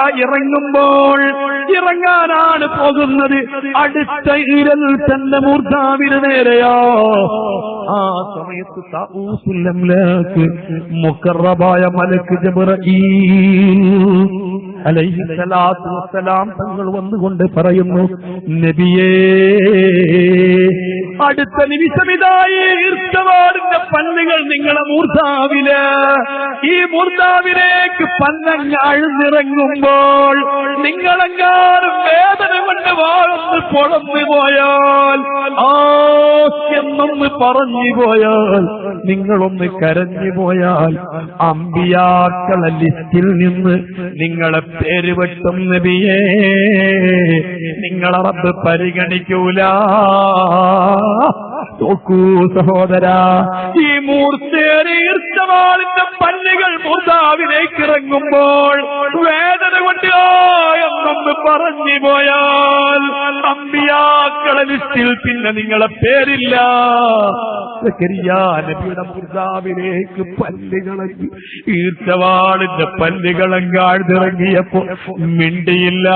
ഇറങ്ങാനാണ് പോകുന്നത്. അടുത്ത ഇരൽ തന്റെ മൂർധാവിന് നേരെയോ. ആ സമയത്ത് താഊസുൽ അംലാക്ക് മുഖറബായ മലക്ക് ജിബ്രീൽ അലൈഹിസ്സലാത്തു വസ്സലാം തങ്ങൾ വന്നുകൊണ്ട് പറയുന്നു, നബിയേ, അടുത്ത നിമിഷമിതായി ഈർച്ചവാടിന്റെ പല്ലുകൾ നിങ്ങളെ മൂർധാവില്, ഈ മൂർധാവിലേക്ക് പല്ലങ്ങ് അഴുന്നിറങ്ങുമ്പോൾ നിങ്ങളെങ്ങാനും വേദന കൊണ്ട് വാഴന്ന് പൊളന്നു പോയാൽ, എന്നൊന്ന് പറഞ്ഞു പോയാൽ, നിങ്ങളൊന്ന് കരഞ്ഞു പോയാൽ, അമ്പിയാക്കളെ ലിസ്റ്റിൽ നിന്ന് നിങ്ങളെ പേര് വെട്ടും നബിയേ. നിങ്ങളെ റബ്ബ് പരിഗണിക്കൂല. നോക്കൂ സഹോദരാ, ഈ മൂർച്ചേറിയ പല്ലുകൾ മൂർധാവിലേക്ക് ഇറങ്ങുമ്പോൾ വേദന കൊണ്ട് എന്നൊന്ന് പറഞ്ഞു പോയാൽ അമ്പിയാക്കളെ ലിസ്റ്റിൽ പിന്നെ നിങ്ങളെ പേരില്ല. സക്കരിയാ നബിയുടെ മൂർധാവിലേക്ക് പല്ലുകളങ്ങി, ഈർച്ചവാളിന്റെ പല്ലുകളങ്ങാഴ്ന്നിറങ്ങിയപ്പോ മിണ്ടിയില്ല,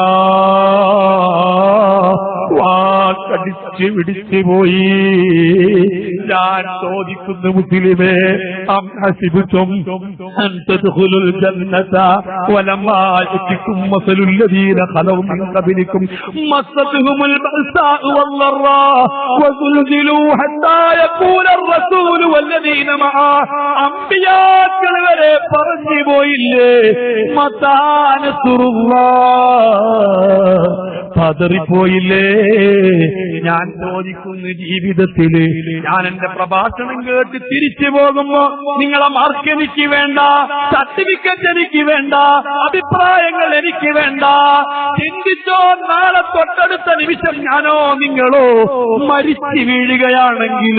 വാക്കടിച്ച് പിടിച്ചു പോയി. ഞാൻ ചോദിക്കുന്നു മുസ്ലിമേ, അം ഹസിബതും അൻ തദ്ഖുലുൽ ജന്നത വലമാ യഅതികും മസലുൽ ലദീന ഖലൗ മിൻ ഖബലികും മസ്സതുഹുമുൽ ബഅസാഉ വല്ലറാ വസുൽസിലൂ ഹത്താ യഖൂലർ റസൂലു വല്ലദീന മഅ. അംബിയാക്കൾ വരെ പറഞ്ഞു പോയില്ലേ മതാ നസ്റുല്ലാഹ്, പതറിപ്പോയില്ലേ. ഞാൻ ചോദിക്കുന്നു, ജീവിതത്തില് ഞാൻ എന്റെ പ്രഭാഷണം കേട്ട് തിരിച്ചു പോകുമ്പോ നിങ്ങളെ മാർക്ക് എനിക്ക് വേണ്ട, സർട്ടിഫിക്കറ്റ് എനിക്ക് വേണ്ട, അഭിപ്രായങ്ങൾ എനിക്ക് വേണ്ട. ചിന്തിച്ചോ, നാളെ തൊട്ടടുത്ത നിമിഷം ഞാനോ നിങ്ങളോ മരിച്ചു വീഴുകയാണെങ്കിൽ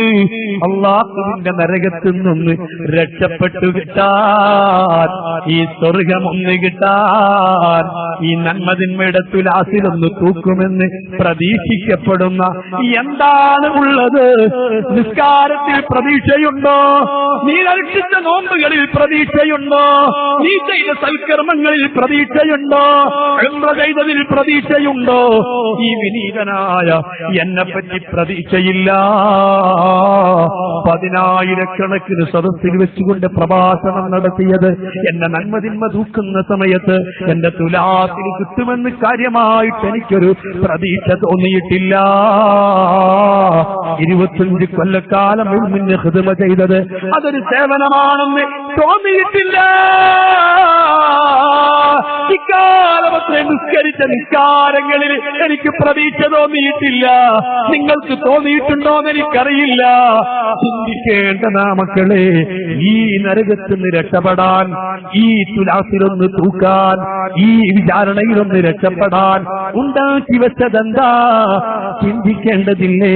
അല്ലാഹുവിന്റെ നരകത്തിൽ നിന്ന് രക്ഷപ്പെട്ടു കിട്ടാൻ, ഈ സ്വർഗമൊന്ന് കിട്ടാൻ, ഈ നന്മതിന്മയുടെ തുലാസിലൊന്ന് തൂക്കുമെന്ന് പ്രതീക്ഷിക്കപ്പെടുന്ന എന്താണ് ഉള്ളത്? നിസ്കാരത്തിൽ പ്രതീക്ഷയുണ്ടോ? നീ അനുഷ്ഠിച്ച നോമ്പുകളിൽ പ്രതീക്ഷയുണ്ടോ? നീ ചെയ്ത സൽക്കർമ്മങ്ങളിൽ പ്രതീക്ഷയുണ്ടോ? ഉംറ ചെയ്തതിൽ പ്രതീക്ഷയുണ്ടോ? ഈ വിനീതനായ എന്നെപ്പറ്റി പ്രതീക്ഷയില്ല. 10,000 സദസ്സിൽ വെച്ചുകൊണ്ട് പ്രഭാഷണം നടത്തിയത് എന്റെ നന്മതിന്മ തൂക്കുന്ന സമയത്ത് എന്റെ തുലാത്തിൽ കിട്ടുമെന്ന് കാര്യമായിട്ട് എനിക്കൊരു പ്രതീക്ഷ തോന്നിയിട്ടില്ല. 25 കൊല്ലക്കാലം മുന്നിന് ഖിദ്മ ചെയ്തത് അതൊരു സേവനമാണെന്ന് തോന്നിയിട്ടില്ല. ഇക്കാലമത്രേ നിസ്കരിച്ച നിസ്കാരങ്ങളിൽ എനിക്ക് പ്രതീക്ഷ തോന്നിയിട്ടില്ല. നിങ്ങൾക്ക് തോന്നിയിട്ടുണ്ടോന്ന് എനിക്കറിയില്ല. ചിന്തിക്കേണ്ടതാ മക്കളെ, ഈ നരകത്തിൽ നിന്ന് രക്ഷപ്പെടാൻ, ഈ തുലാസിലൊന്ന് തൂക്കാൻ, ഈ വിചാരണയിലൊന്ന് രക്ഷപ്പെടാൻ ഉണ്ടാക്കി വെച്ചതെന്താ? ചിന്തിക്കേണ്ടതില്ലേ?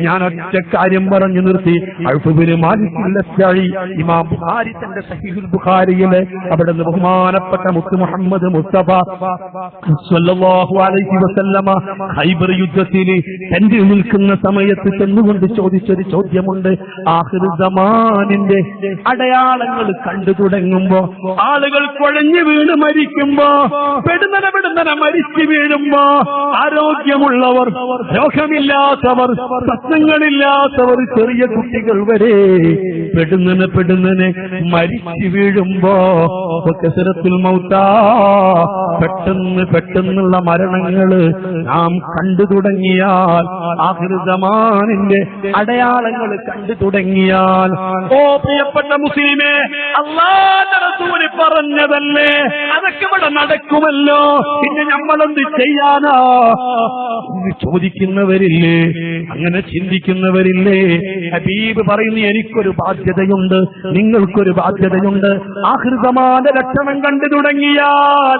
ഞാൻ ഒറ്റ കാര്യം പറഞ്ഞു നിർത്തി. ഔഫുബിന് മാലിക്കുൽ അശ്അരി ഇമാം ബുഖാരി തന്റെ സഹീഹുൽ ബുഖാരിയിലെ അവിടുന്ന് ബഹുമാനപ്പെട്ട മുത്ത് മുഹമ്മദ് മുസ്തഫ സ്വല്ലല്ലാഹു അലൈഹി വസല്ലമ ഖൈബർ യുദ്ധത്തിൽ തന്റെ നിൽക്കുന്ന സമയത്ത് ചെന്നുകൊണ്ട് ചോദിച്ചൊരു ചോദ്യമുണ്ട്. ആഖിർ സമാനിന്റെ അടയാളങ്ങൾ കണ്ടു തുടങ്ങുമ്പോ, ആളുകൾ കുഴഞ്ഞു വീണ് മരിക്കുമ്പോ, പെടുന്നനെ മരിച്ചു വീഴുമ്പോ, ആരോഗ്യമുള്ളവർ, രോഗമില്ലാത്തവർ, പ്രശ്നങ്ങളില്ലാത്തവർ, ചെറിയ കുട്ടികൾ വരെ പെടുന്നനെ മരിച്ചു വീഴുമ്പോ കസറത്തുൽ മൗത്താ, പെട്ടെന്നുള്ള മരണങ്ങള് നാം കണ്ടു തുടങ്ങിയാൽ, ആഖിർ സമാനിന്റെ അടയാളങ്ങൾ കണ്ടു തുടങ്ങിയാൽ, ഓ പ്രിയപ്പെട്ട മുസ്ലിമേ, അല്ലാഹുവിന്റെ റസൂൽ പറഞ്ഞതല്ലേ, അതൊക്കെ ഇവിടെ നടക്കുമല്ലോ, പിന്നെ നമ്മളെന്ത് ചെയ്യാനാ? ചോദിക്കുന്നവരില്ലേ? അങ്ങനെ ചിന്തിക്കുന്നവരില്ലേ? ഹബീബ് പറയുന്നു, എനിക്കൊരു ബാധ്യതയുണ്ട്, നിങ്ങൾക്കൊരു ബാധ്യതയുണ്ട്. ആഖിർ സമാന്റെ ലക്ഷണം കണ്ടു തുടങ്ങിയാൽ,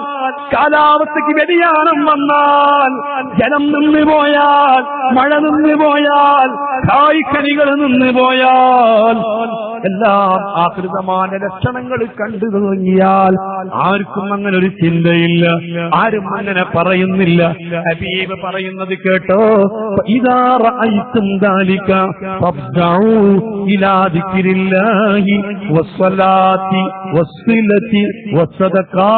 കാലാവസ്ഥയ്ക്ക് വ്യതിയാനം വന്നാൽ, ജലം നിന്ന് പോയാൽ, മഴ നിന്ന് പോയാൽ, കായ്ക്കനികൾ നിന്ന് പോയാൽ, എല്ലാം ആഖിർ സമാന്റെ ലക്ഷണങ്ങൾ കണ്ടു തുടങ്ങിയാൽ ആർക്കും അങ്ങനെ ഒരു ചിന്തയില്ല, ആരും അങ്ങനെ പറയുന്നില്ല. ഹബീബ് പറയുന്നത് കേട്ടോ, ഇദാ റഅയ്തും ദാലിക ഫബ്ദഉ ഇലാ ദിക്രില്ലാഹി വസ്സലാത്തി വസ്സിലതി വസ്സദഖാ.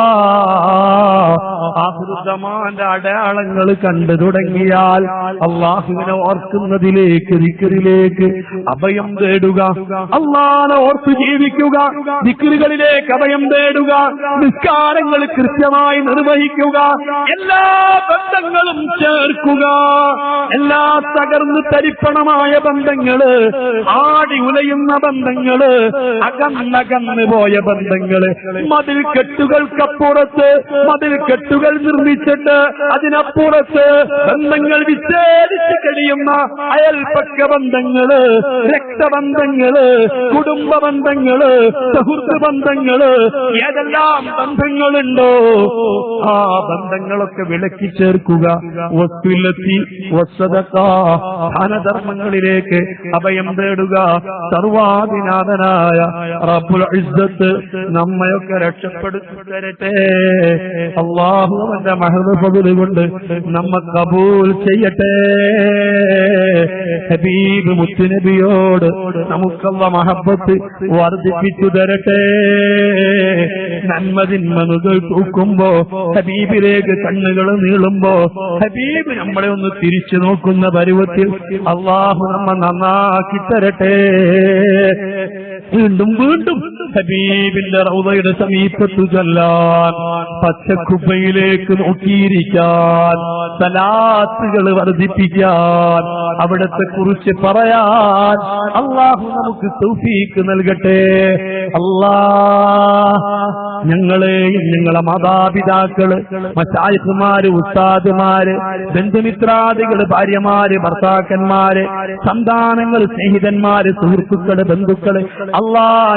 ആഖിറുസമാന്റെ അടയാളങ്ങൾ കണ്ടു തുടങ്ങിയാൽ അള്ളാഹുവിനെ ഓർക്കുന്നതിലേക്ക്, ദിക്റിലേക്ക് അഭയം തേടുക, അള്ളാഹനെ ഓർത്ത് ജീവിക്കുക, ദിക്റുകളിലേക്ക് അഭയം തേടുക, നിസ്കാരങ്ങൾ കൃത്യമായി നിർവഹിക്കുക, എല്ലാ ബന്ധങ്ങളും ചേർക്കുക. എല്ലാ തകർന്ന് തരിപ്പണമായ ബന്ധങ്ങള്, ആടി ഉലയുന്ന ബന്ധങ്ങള്, അകന്നകന്ന് പോയ ബന്ധങ്ങള്, മതിൽ കെട്ടുകൾക്കപ്പുറത്ത് മതിൽ കെട്ടുകൾ നിർമ്മിച്ചിട്ട് അതിനപ്പുറത്ത് ബന്ധങ്ങൾ വിച്ഛേദിച്ച് കഴിയുന്ന അയൽപക്ക ബന്ധങ്ങള്, രക്തബന്ധങ്ങള്, കുടുംബ ബന്ധങ്ങള്, സുഹൃത്ത് ബന്ധങ്ങള്, ഏതെല്ലാം ബന്ധങ്ങളുണ്ടോ ആ ബന്ധങ്ങളൊക്കെ വിലക്കി ചേർക്കുക. വസ്തുലത്തി വസ്സദഖാ, ദാനധർമ്മങ്ങളിലേക്ക് അഭയം തേടുക. സർവാധിനാഥനായ റബ്ബുൽ ഇസ്സത്ത് നമ്മയൊക്കെ രക്ഷപ്പെടുത്തി തരട്ടെ. അല്ലാഹു അവന്റെ മഹദ് ഫദ്ൽ കൊണ്ട് നമ്മെ കബൂൽ ചെയ്യട്ടെ. ഹബീബ് മുത്തുനബിയോട് നമുക്കുള്ള മഹബത്ത് വർദ്ധിപ്പിച്ചു തരട്ടെ. നന്മതിന്മകൾ തൂക്കുമ്പോ, ഹബീബിലേക്ക് കണ്ണുകൾ നീളുമ്പോ, ഹബീബ് നമ്മളെ ഒന്ന് തിരിച്ചു നോക്കുന്ന പരുവത്തിൽ അള്ളാഹു നമ്മെ നന്നാക്കി തരട്ടെ. വീണ്ടും വീണ്ടും ഹബീബിന്റെ റൗദയുടെ സമീപത്തു ചൊല്ലാൻ, പച്ചക്കുപ്പയിലേക്ക് നോക്കിയിരിക്കാൻ, സലാത്തുകൾ വർദ്ധിപ്പിക്കാൻ, അവിടത്തെ കുറിച്ച് പറയാൻ അള്ളാഹു നമുക്ക് തൗഫീഖ് നൽകട്ടെ. ഞങ്ങളെയും ഞങ്ങളെ മാതാപിതാക്കള്, മശായിഖുമാര്, ഉസ്താദുമാര്, ബന്ധുമിത്രാദികള്, ഭാര്യമാര്, ഭർത്താക്കന്മാര്, സന്താനങ്ങൾ, സ്നേഹിതന്മാര്, സുഹൃത്തുക്കള്, ബന്ധുക്കള്,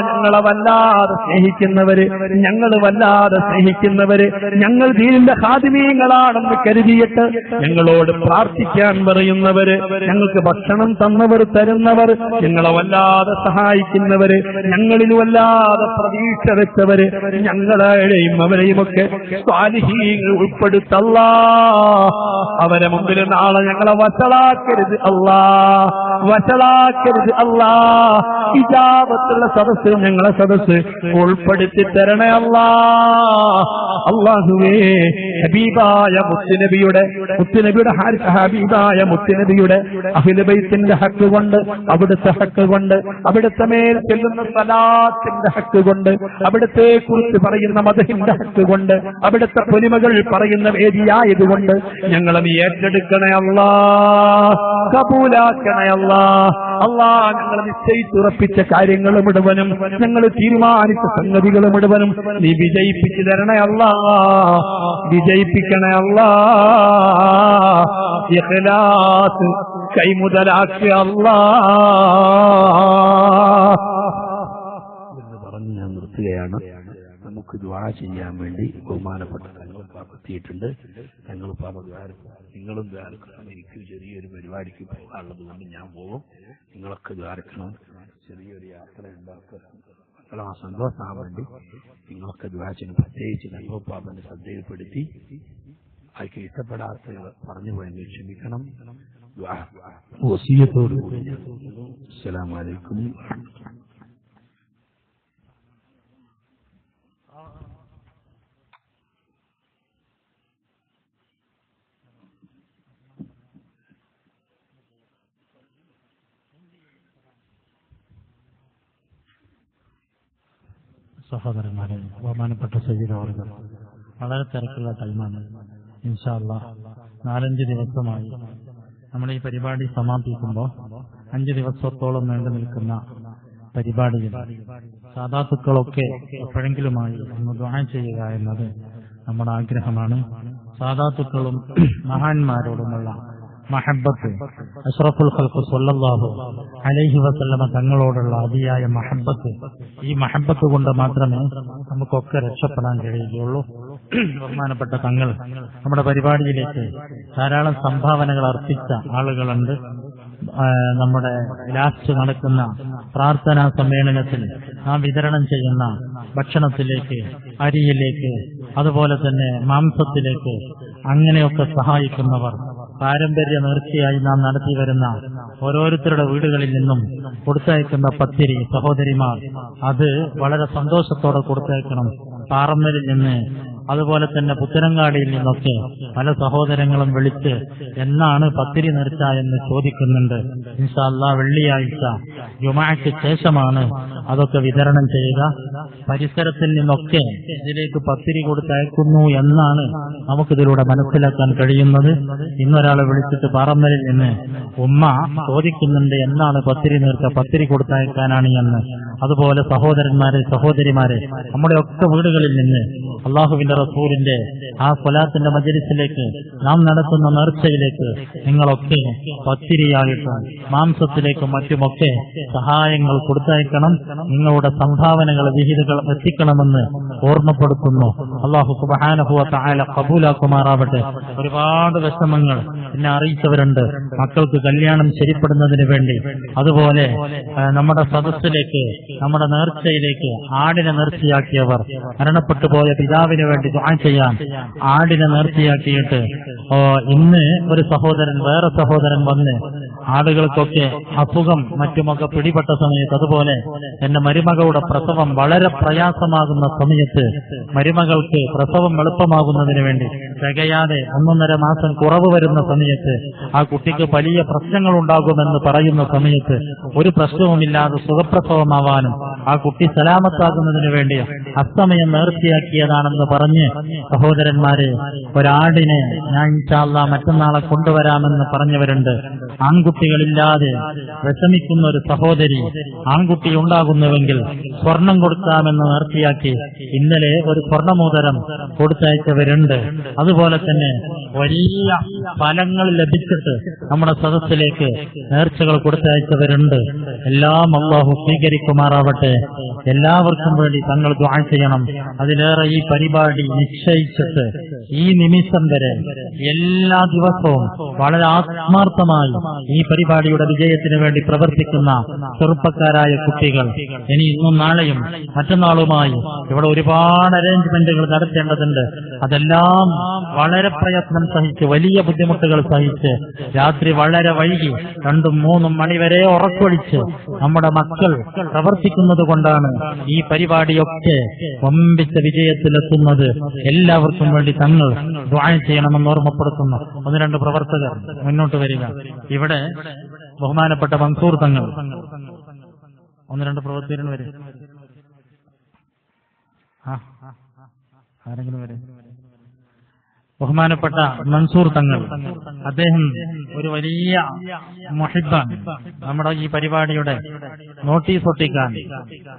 ഞങ്ങളെ വല്ലാതെ സ്നേഹിക്കുന്നവര്, ഞങ്ങൾ വല്ലാതെ സ്നേഹിക്കുന്നവര്, ഞങ്ങൾ ദീനിന്റെ ഖാദിമീങ്ങളാണെന്ന് കരുതിയിട്ട് ഞങ്ങളോട് പ്രാർത്ഥിക്കാൻ പറയുന്നവര്, ഞങ്ങൾക്ക് ഭക്ഷണം തന്നവർ, തരുന്നവർ, ഞങ്ങളെ വല്ലാതെ സഹായിക്കുന്നവര്, ഞങ്ങളിൽ വല്ലാതെ പ്രതീക്ഷ വെച്ചവര്, ഞങ്ങളെയും അവരെയും ഒക്കെ സ്വാലിഹീങ്ങൾ ഉൾപ്പെടുത്തല്ലാ. അവരെ മുമ്പിൽ നാളെ ഞങ്ങളെ വഷളാക്കരുത് അല്ലാ, വഷളാക്കരുത് അല്ലാ. ഇജാബത്തുള്ള സദസ്സ് ഞങ്ങളെ സദസ്സ് ഉൾപ്പെടുത്തി തരണേ അല്ലാ. അല്ലാഹുവേ, ഹബീബായ മുത്തുനബിയുടെ ഹബീബായ മുത്തുനബിയുടെ അഹ്ലു ബൈത്തിന്റെ ഹക്ക് കൊണ്ട്, അവിടുത്തെ ഹക്ക് കൊണ്ട്, അവിടുത്തെ മേൽ ചെല്ലുന്ന സലാത്തിന്റെ ഹക്ക് കൊണ്ട്, അവിടുത്തെ കുറിച്ച് പറയുന്ന മദഹിന്റെ ഹക്ക് കൊണ്ട്, അവിടുത്തെ പൊലിമകൾ പറയുന്ന വേദിയായതുകൊണ്ട് ഞങ്ങളെ നീ ഏറ്റെടുക്കണേ അല്ലാ, കബൂലാക്കണേ അല്ലാ. ഞങ്ങൾ നിശ്ചയിച്ചുറപ്പിച്ച കാര്യങ്ങൾ മുഴുവനും, ഞങ്ങൾ തീരുമാനിച്ച സംഗതികൾ മുഴുവനും നീ വിജയിപ്പിച്ചു തരണേ അല്ലാ, വിജയിപ്പിക്കണേ അല്ലാ. ഇഖ്ലാസ് കൈമുതലാക്കിയ അല്ലാ എന്ന് പറഞ്ഞ് ഞാൻ നിർത്തുകയാണ്. നമുക്ക് ദുആ ചെയ്യാൻ വേണ്ടി ബഹുമാനപ്പെട്ട തങ്ങൾ എത്തിയിട്ടുണ്ട്. തങ്ങൾ നിങ്ങളും ദ്വാരക്കണം. എനിക്ക് ചെറിയൊരു പരിപാടിക്ക് പോകാനുള്ളത് കൊണ്ട് ഞാൻ പോകും. നിങ്ങളൊക്കെ ദ്വാരക്കണം. ചെറിയൊരു യാത്ര ഉണ്ടാക്കുക, ആ സന്തോഷമാകാൻ വേണ്ടി നിങ്ങളൊക്കെ ദ്വാരത്തിന് പ്രത്യേകിച്ച് തങ്ങൾപ്പാപ്പന്റെ ശ്രദ്ധയിൽപ്പെടുത്തി. ആർക്ക് ഇഷ്ടപ്പെടാത്ത പറഞ്ഞു പോയെങ്കിൽ ക്ഷമിക്കണം. വസിയത്തോടുകൂടി അസ്സലാമു അലൈക്കും. സഹോദരന്മാരെ, ബഹുമാനപ്പെട്ട സയ്യിദ് അവർകൾ, വളരെ തിരക്കുള്ള ടൈമാണ്. ഇൻഷാ അല്ലാഹ് 4-5 ദിവസമായി നമ്മൾ ഈ പരിപാടി സമാപിക്കുമ്പോൾ 5 ദിവസത്തോളം നീണ്ടു നിൽക്കുന്ന പരിപാടിയിൽ സാദാത്തുക്കളൊക്കെ എപ്പോഴെങ്കിലുമായി ഒന്ന് ദുആ ചെയ്യുക എന്നത് നമ്മുടെ ആഗ്രഹമാണ്. സാദാത്തുക്കളും മഹാന്മാരോടുമുള്ള മഹബത്ത്, അഷ്റഫുൽ ഖൽഖ് സ്വല്ലല്ലാഹു അലൈഹി വസല്ലമ തങ്ങളോടുള്ള അതിയായ മഹബത്ത്, ഈ മഹബത്ത് കൊണ്ട് മാത്രമേ നമുക്കൊക്കെ രക്ഷപ്പെടാൻ കഴിയുകയുള്ളൂ. ബഹുമാനപ്പെട്ട തങ്ങൾ നമ്മുടെ പരിപാടിയിലേക്ക് ധാരാളം സംഭാവനകൾ അർപ്പിച്ച ആളുകളുണ്ട്. നമ്മുടെ ലാസ്റ്റ് നടക്കുന്ന പ്രാർത്ഥനാ സമ്മേളനത്തിൽ നാം വിതരണം ചെയ്യുന്ന ഭക്ഷണത്തിലേക്ക്, അരിയിലേക്ക്, അതുപോലെ തന്നെ മാംസത്തിലേക്ക് അങ്ങനെയൊക്കെ സഹായിക്കുന്നവർ പാരമ്പര്യ നേർച്ചയായി നാം നടത്തി വരുന്ന ഓരോരുത്തരുടെ വീടുകളിൽ നിന്നും കൊടുത്തയക്കുന്ന പത്തിരി സഹോദരിമാർ അത് വളരെ സന്തോഷത്തോടെ കൊടുത്തയക്കണം. പാറമ്മലിൽ നിന്ന് അതുപോലെ തന്നെ പുത്തനങ്ങാടിയിൽ നിന്നൊക്കെ പല സഹോദരങ്ങളും വിളിച്ച് എന്നാണ് പത്തിരി നേർച്ച എന്ന് ചോദിക്കുന്നുണ്ട്. ഇൻഷാ അല്ലാഹ് വെള്ളിയാഴ്ച ജുമുഅയ്ക്ക് ശേഷമാണ് അതൊക്കെ വിതരണം ചെയ്യുക. പരിസരത്തിൽ നിന്നൊക്കെ ഇതിലേക്ക് പത്തിരി കൊടുത്തയക്കുന്നു എന്നാണ് നമുക്കിതിലൂടെ മനസ്സിലാക്കാൻ കഴിയുന്നത്. ഇന്നൊരാളെ വിളിച്ചിട്ട് പാറമ്മലിൽ നിന്ന് ഉമ്മ ചോദിക്കുന്നുണ്ട് എന്നാണ് പത്തിരി നേർച്ച, പത്തിരി കൊടുത്തയക്കാനാണ് എന്ന്. അതുപോലെ സഹോദരന്മാരെ സഹോദരിമാരെ നമ്മുടെ ഒക്കെ വീടുകളിൽ നിന്ന് അള്ളാഹുവിന്റെ റസൂലിന്റെ ആ സ്വലാത്തിന്റെ മജ്‌ലിസിലേക്ക് നാം നടത്തുന്ന നേർച്ചയിലേക്ക് നിങ്ങളൊക്കെ പത്തിരിയായിട്ടും മാംസത്തിലേക്കും മറ്റുമൊക്കെ സഹായങ്ങൾ കൊടുത്തയക്കണം. നിങ്ങളുടെ സംഭാവനകൾ വിഹിതങ്ങൾ എത്തിക്കണമെന്ന് ഓർമ്മപ്പെടുത്തുന്നു. അള്ളാഹു സുബ്ഹാനഹു വ തആല ഖബൂലാക്കുമാറാവട്ടെ. ഒരുപാട് വിഷമങ്ങൾ എന്നെ അറിയിച്ചവരുണ്ട്. മക്കൾക്ക് കല്യാണം ശരിപ്പെടുന്നതിന് വേണ്ടി, അതുപോലെ നമ്മുടെ സദസ്സിലേക്ക് നമ്മുടെ നേർച്ചയിലേക്ക് ആടിനെ നേർച്ചയാക്കിയവർ, മരണപ്പെട്ടു പോയ പിതാവിന് വേണ്ടി ദുആ ചെയ്യാൻ ആടിനെ നേർച്ചയാക്കിയിട്ട് ഇന്ന് ഒരു സഹോദരൻ വേറെ സഹോദരൻ വന്ന് ആടുകൾക്കൊക്കെ അസുഖം മറ്റുമൊക്കെ പിടിപെട്ട സമയത്ത്, അതുപോലെ എന്റെ മരുമകളുടെ പ്രസവം വളരെ പ്രയാസമാകുന്ന സമയത്ത് മരുമകൾക്ക് പ്രസവം എളുപ്പമാകുന്നതിന് വേണ്ടി തികയാതെ 1.5 മാസം കുറവ് വരുന്ന സമയത്ത് ആ കുട്ടിക്ക് വലിയ പ്രശ്നങ്ങൾ ഉണ്ടാകുമെന്ന് പറയുന്ന സമയത്ത് ഒരു പ്രശ്നവുമില്ലാതെ സുഖപ്രസവമാവാനും ആ കുട്ടി സലാമത്താകുന്നതിന് വേണ്ടി അസ്തമയം നേർച്ചയാക്കിയതാണെന്ന് പറഞ്ഞ് സഹോദരന്മാരെ ഒരാടിനെ ഞാൻ ഇൻഷാ അല്ലാഹ് മറ്റന്നാളെ കൊണ്ടുവരാമെന്ന് പറഞ്ഞവരുണ്ട്. ആൺകുട്ടികളില്ലാതെ വിഷമിക്കുന്ന ഒരു സഹോദരി ആൺകുട്ടി ഉണ്ടാകുന്നുവെങ്കിൽ സ്വർണം കൊടുക്കാമെന്ന് നേർച്ചയാക്കി ഇന്നലെ ഒരു സ്വർണമോതിരം കൊടുത്തയച്ചവരുണ്ട്. അതുപോലെ തന്നെ വലിയ ഫലങ്ങൾ ലഭിച്ചിട്ട് നമ്മുടെ സദസ്സിലേക്ക് നേർച്ചകൾ കൊടുത്തയച്ചവരുണ്ട്. എല്ലാം അല്ലാഹു സ്വീകരിക്കുമാറാവട്ടെ. എല്ലാവർക്കും വേണ്ടി തങ്ങൾ ദുആ ചെയ്യണം. അതിലേറെ ഈ പരിപാടി നിശ്ചയിച്ചിട്ട് ഈ നിമിഷം വരെ എല്ലാ ദിവസവും വളരെ ആത്മാർത്ഥമായി ഈ പരിപാടിയുടെ വിജയത്തിന് വേണ്ടി പ്രവർത്തിക്കുന്ന ചെറുപ്പക്കാരായ കുട്ടികൾ ഇനി ഇന്നും നാളെയും മറ്റന്നാളുമായി ഇവിടെ ഒരുപാട് അറേഞ്ച്മെന്റുകൾ നടത്തേണ്ടതുണ്ട്. അതെല്ലാം വളരെ പ്രയത്നം സഹിച്ച് വലിയ ബുദ്ധിമുട്ടുകൾ സഹിച്ച് രാത്രി വളരെ വൈകി 2-3 മണി വരെ ഉറക്കൊഴിച്ച് നമ്മുടെ മക്കൾ പ്രവർത്തിക്കുന്നത് കൊണ്ടാണ് ഈ പരിപാടിയൊക്കെ വമ്പിച്ച വിജയത്തിലെത്തുന്നത്. എല്ലാവർക്കും വേണ്ടി തങ്ങൾ ദുആ ചെയ്യണമെന്ന് ഓർമ്മപ്പെടുത്തുന്നു. 1-2 പ്രവർത്തകർ മുന്നോട്ട് വരിക. ഇവിടെ ബഹുമാനപ്പെട്ട മൻസൂർ തങ്ങൾ 1-2 പ്രവർത്തകർ വരും. ആരെങ്കിലും വരും. ബഹുമാനപ്പെട്ട മൻസൂർ തങ്ങൾ, അദ്ദേഹം ഒരു വലിയ മുഹിബ്ബാണ്. നമ്മുടെ ഈ പരിപാടിയുടെ നോട്ടീസ് ഒട്ടിക്കാൻ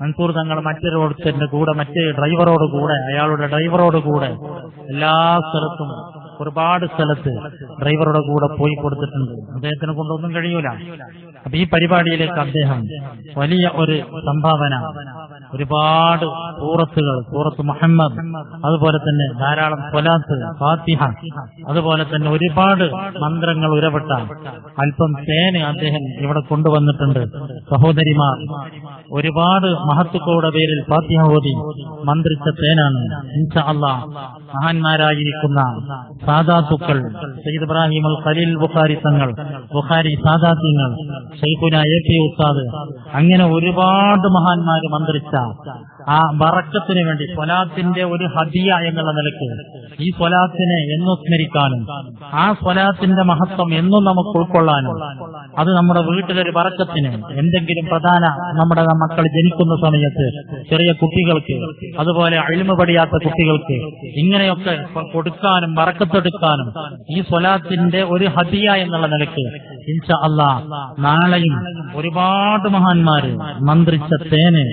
മൻസൂർ തങ്ങൾ മറ്റൊരുത്തിന്റെ കൂടെ മറ്റ് ഡ്രൈവറോട് കൂടെ അയാളുടെ ഡ്രൈവറോട് കൂടെ എല്ലാ സ്ഥലത്തും ഒരുപാട് സ്ഥലത്ത് ഡ്രൈവറുടെ കൂടെ പോയി കൊടുത്തിട്ടുണ്ട്. അദ്ദേഹത്തിനെ കൊണ്ടൊന്നും കഴിയൂല. അപ്പൊ ഈ പരിപാടിയിലേക്ക് അദ്ദേഹം വലിയ ഒരു സംഭാവന, ഒരുപാട് സൂറത്തുകൾ, സൂറത്ത് മുഹമ്മദ്, അതുപോലെ തന്നെ ധാരാളം സ്വലാത്ത്, ഫാത്തിഹ, അതുപോലെ തന്നെ ഒരുപാട് മന്ത്രങ്ങൾ ഉരപ്പെട്ട അല്പം തേന് അദ്ദേഹം ഇവിടെ കൊണ്ടുവന്നിട്ടുണ്ട്. സഹോദരിമാർ ഒരുപാട് മഹത്തുക്കളുടെ പേരിൽ ഫാത്തിഹ ഓതി മന്ത്രിച്ച തേനാണ്. ഇൻഷാ അല്ലാഹ് മഹാന്മാരായിരിക്കുന്ന സാദാത്തുക്കൾ സയ്യിദ് ഇബ്രാഹിം അൽ ഖലീൽ ബുഖാരി തങ്ങൾ, ബുഖാരി സാദാത്യങ്ങൾ, ശൈഖുന എ പി ഉസ്താദ്, അങ്ങനെ ഒരുപാട് മഹാന്മാര് മന്ത്രിച്ച ആ ബറക്കത്തിന് വേണ്ടി സ്വലാത്തിന്റെ ഒരു ഹദിയ എന്നുള്ള നിലയ്ക്ക് ഈ സ്വലാത്തിനെ എന്നും സ്മരിക്കാനും ആ സ്വലാത്തിന്റെ മഹത്വം എന്നും നമുക്ക് ഉൾക്കൊള്ളാനും അത് നമ്മുടെ വീട്ടിലൊരു ബറക്കത്തിന് എന്തെങ്കിലും പ്രധാന നമ്മുടെ മക്കൾ ജനിക്കുന്ന സമയത്ത് ചെറിയ കുട്ടികൾക്ക്, അതുപോലെ ഇൽമു പഠിയാത്ത കുട്ടികൾക്ക് ഇങ്ങനെയൊക്കെ കൊടുക്കാനും ബറക്കത്തെടുക്കാനും ഈ സ്വലാത്തിന്റെ ഒരു ഹദിയ എന്നുള്ള നിലയ്ക്ക് ഇൻഷാ അല്ലാഹ് നാളെയും ഒരുപാട് മഹാന്മാര് മന്ത്രിച്ച തേന്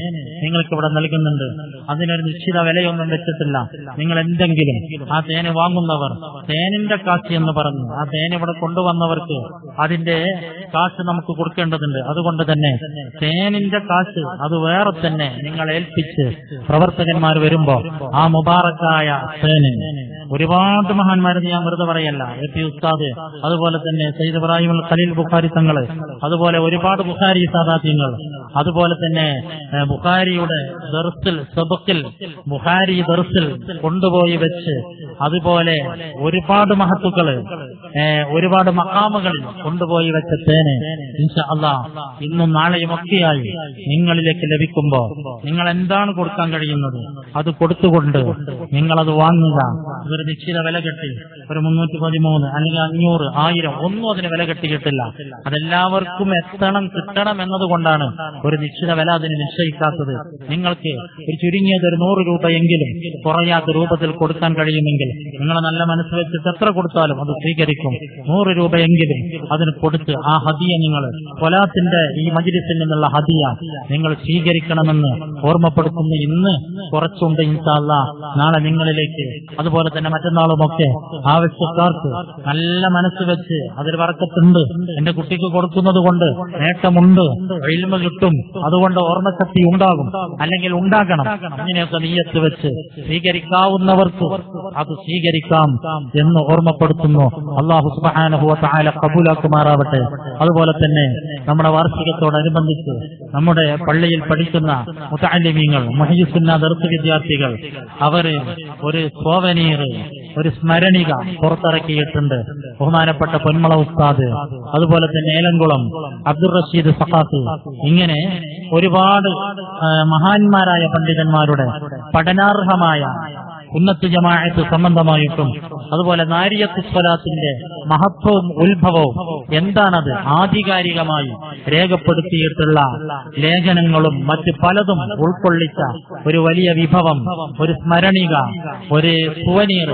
നിങ്ങൾക്ക് ഇവിടെ നൽകുന്നുണ്ട്. അതിനൊരു നിശ്ചിത വിലയൊന്നും വെച്ചിട്ടില്ല. നിങ്ങൾ എന്തെങ്കിലും ആ തേന് വാങ്ങുന്നവർ തേനിന്റെ കാശ് എന്ന് പറഞ്ഞു ആ തേൻ ഇവിടെ കൊണ്ടുവന്നവർക്ക് അതിന്റെ കാശ് നമുക്ക് കൊടുക്കേണ്ടതുണ്ട്. അതുകൊണ്ട് തന്നെ തേനിന്റെ കാശ് അത് വേറെ തന്നെ നിങ്ങൾ ഏൽപ്പിച്ച് പ്രവർത്തകന്മാർ വരുമ്പോ ആ മുബാറക്കായ തേന് ഒരുപാട് മഹാന്മാരെന്ന് ഞാൻ വെറുതെ പറയല്ല, എ പി ഉസ്താദ്, അതുപോലെ തന്നെ സയ്യിദ് ഇബ്രാഹിം അൽ ഖലീൽ ബുഖാരി തങ്ങള്, അതുപോലെ ഒരുപാട് ബുഖാരി സാദാത്യങ്ങൾ, അതുപോലെ തന്നെ ബുഖാരി ബുഖാരിയുടെ ദർസിൽ സബക്കിൽ ബുഖാരി ദർസിൽ കൊണ്ടുപോയി വെച്ച് അതുപോലെ ഒരുപാട് മഹത്തുക്കള് ഒരുപാട് മഖാമുകളിൽ കൊണ്ടുപോയി വെച്ച തേന് ഇൻഷാ അല്ലാഹ് ഇന്നും നാളെയും ഒക്കെയായി നിങ്ങളിലേക്ക് ലഭിക്കുമ്പോ നിങ്ങൾ എന്താണ് കൊടുക്കാൻ കഴിയുന്നത് അത് കൊടുത്തുകൊണ്ട് നിങ്ങളത് വാങ്ങുക. ഇതൊരു നിശ്ചിത വില കെട്ടി ഒരു 313 അല്ലെങ്കിൽ 500 1000 ഒന്നും അതിന് വില കെട്ടിയിട്ടില്ല. അതെല്ലാവർക്കും എത്തണം കിട്ടണം എന്നതുകൊണ്ടാണ് ഒരു നിശ്ചിത വില അതിന് നിശ്ചയിക്കാത്തത്. നിങ്ങൾക്ക് ഒരു ചുരുങ്ങിയത് ഒരു 100 രൂപയെങ്കിലും കുറയാത്ത രൂപത്തിൽ കൊടുക്കാൻ കഴിയുമെങ്കിൽ നിങ്ങൾ നല്ല മനസ്സ് വെച്ചിട്ട് എത്ര കൊടുത്താലും അത് സ്വീകരിക്കും. 100 രൂപയെങ്കിലും അതിന് കൊടുത്ത് ആ ഹദിയ നിങ്ങൾ സ്വലാത്തിന്റെ ഈ മജ്‌ലിസിൽ നിന്നുള്ള ഹദിയ നിങ്ങൾ സ്വീകരിക്കണമെന്ന് ഓർമ്മപ്പെടുത്തുന്ന ഇന്ന് കുറച്ചുണ്ട് ഇൻഷാ അല്ലാഹ്. നാളെ നിങ്ങളിലേക്ക് അതുപോലെ തന്നെ മറ്റന്നാളുമൊക്കെ ആവശ്യക്കാർക്ക് നല്ല മനസ്സ് വെച്ച് അതിൽ ബർക്കത്തുണ്ട്, എന്റെ കുട്ടിക്ക് കൊടുക്കുന്നത് കൊണ്ട് നേട്ടമുണ്ട്, ഇൽമ കിട്ടും, അതുകൊണ്ട് ഓർമ്മശക്തി ഉണ്ടാകും, അല്ലെങ്കിൽ ഉണ്ടാകണം, ഇങ്ങനെയൊക്കെ നിയ്യത്ത് വെച്ച് സ്വീകരിക്കാവുന്നവർക്ക് അത് സ്വീകരിക്കാം എന്ന് ഓർമ്മപ്പെടുത്തുന്നു. അല്ലാഹു സുബ്ഹാനഹു വ തആല ഖബൂലാക്കുമാറാവട്ടെ. അതുപോലെ തന്നെ നമ്മുടെ വാർഷികത്തോടനുബന്ധിച്ച് നമ്മുടെ പള്ളിയിൽ പഠിക്കുന്ന മുതഅല്ലിമീങ്ങൾ, മുഹയ്യിസുന്ന ദർസ് വിദ്യാർത്ഥികൾ അവര് ഒരു സോവനീർ, ഒരു സ്മരണിക പുറത്തിറക്കിയിട്ടുണ്ട്. ബഹുമാനപ്പെട്ട പൊന്മള ഉസ്താദ്, അതുപോലെ തന്നെ ഏലംകുളം അബ്ദുൾ റഷീദ് സഖാഫി, ഇങ്ങനെ ഒരുപാട് മഹാന്മാരായ പണ്ഡിതന്മാരുടെ പഠനാർഹമായ സുന്നത്ത് ജമാഅത്ത് സംബന്ധമായിട്ടും അതുപോലെ നാരിയത്ത് സ്വലാത്തിന്റെ മഹത്വവും ഉത്ഭവവും എന്താണത് ആധികാരികമായി രേഖപ്പെടുത്തിയിട്ടുള്ള ലേഖനങ്ങളും മറ്റ് പലതും ഉൾക്കൊള്ളിച്ച ഒരു വലിയ വിഭവം, ഒരു സ്മരണിക, ഒരു സുവനീർ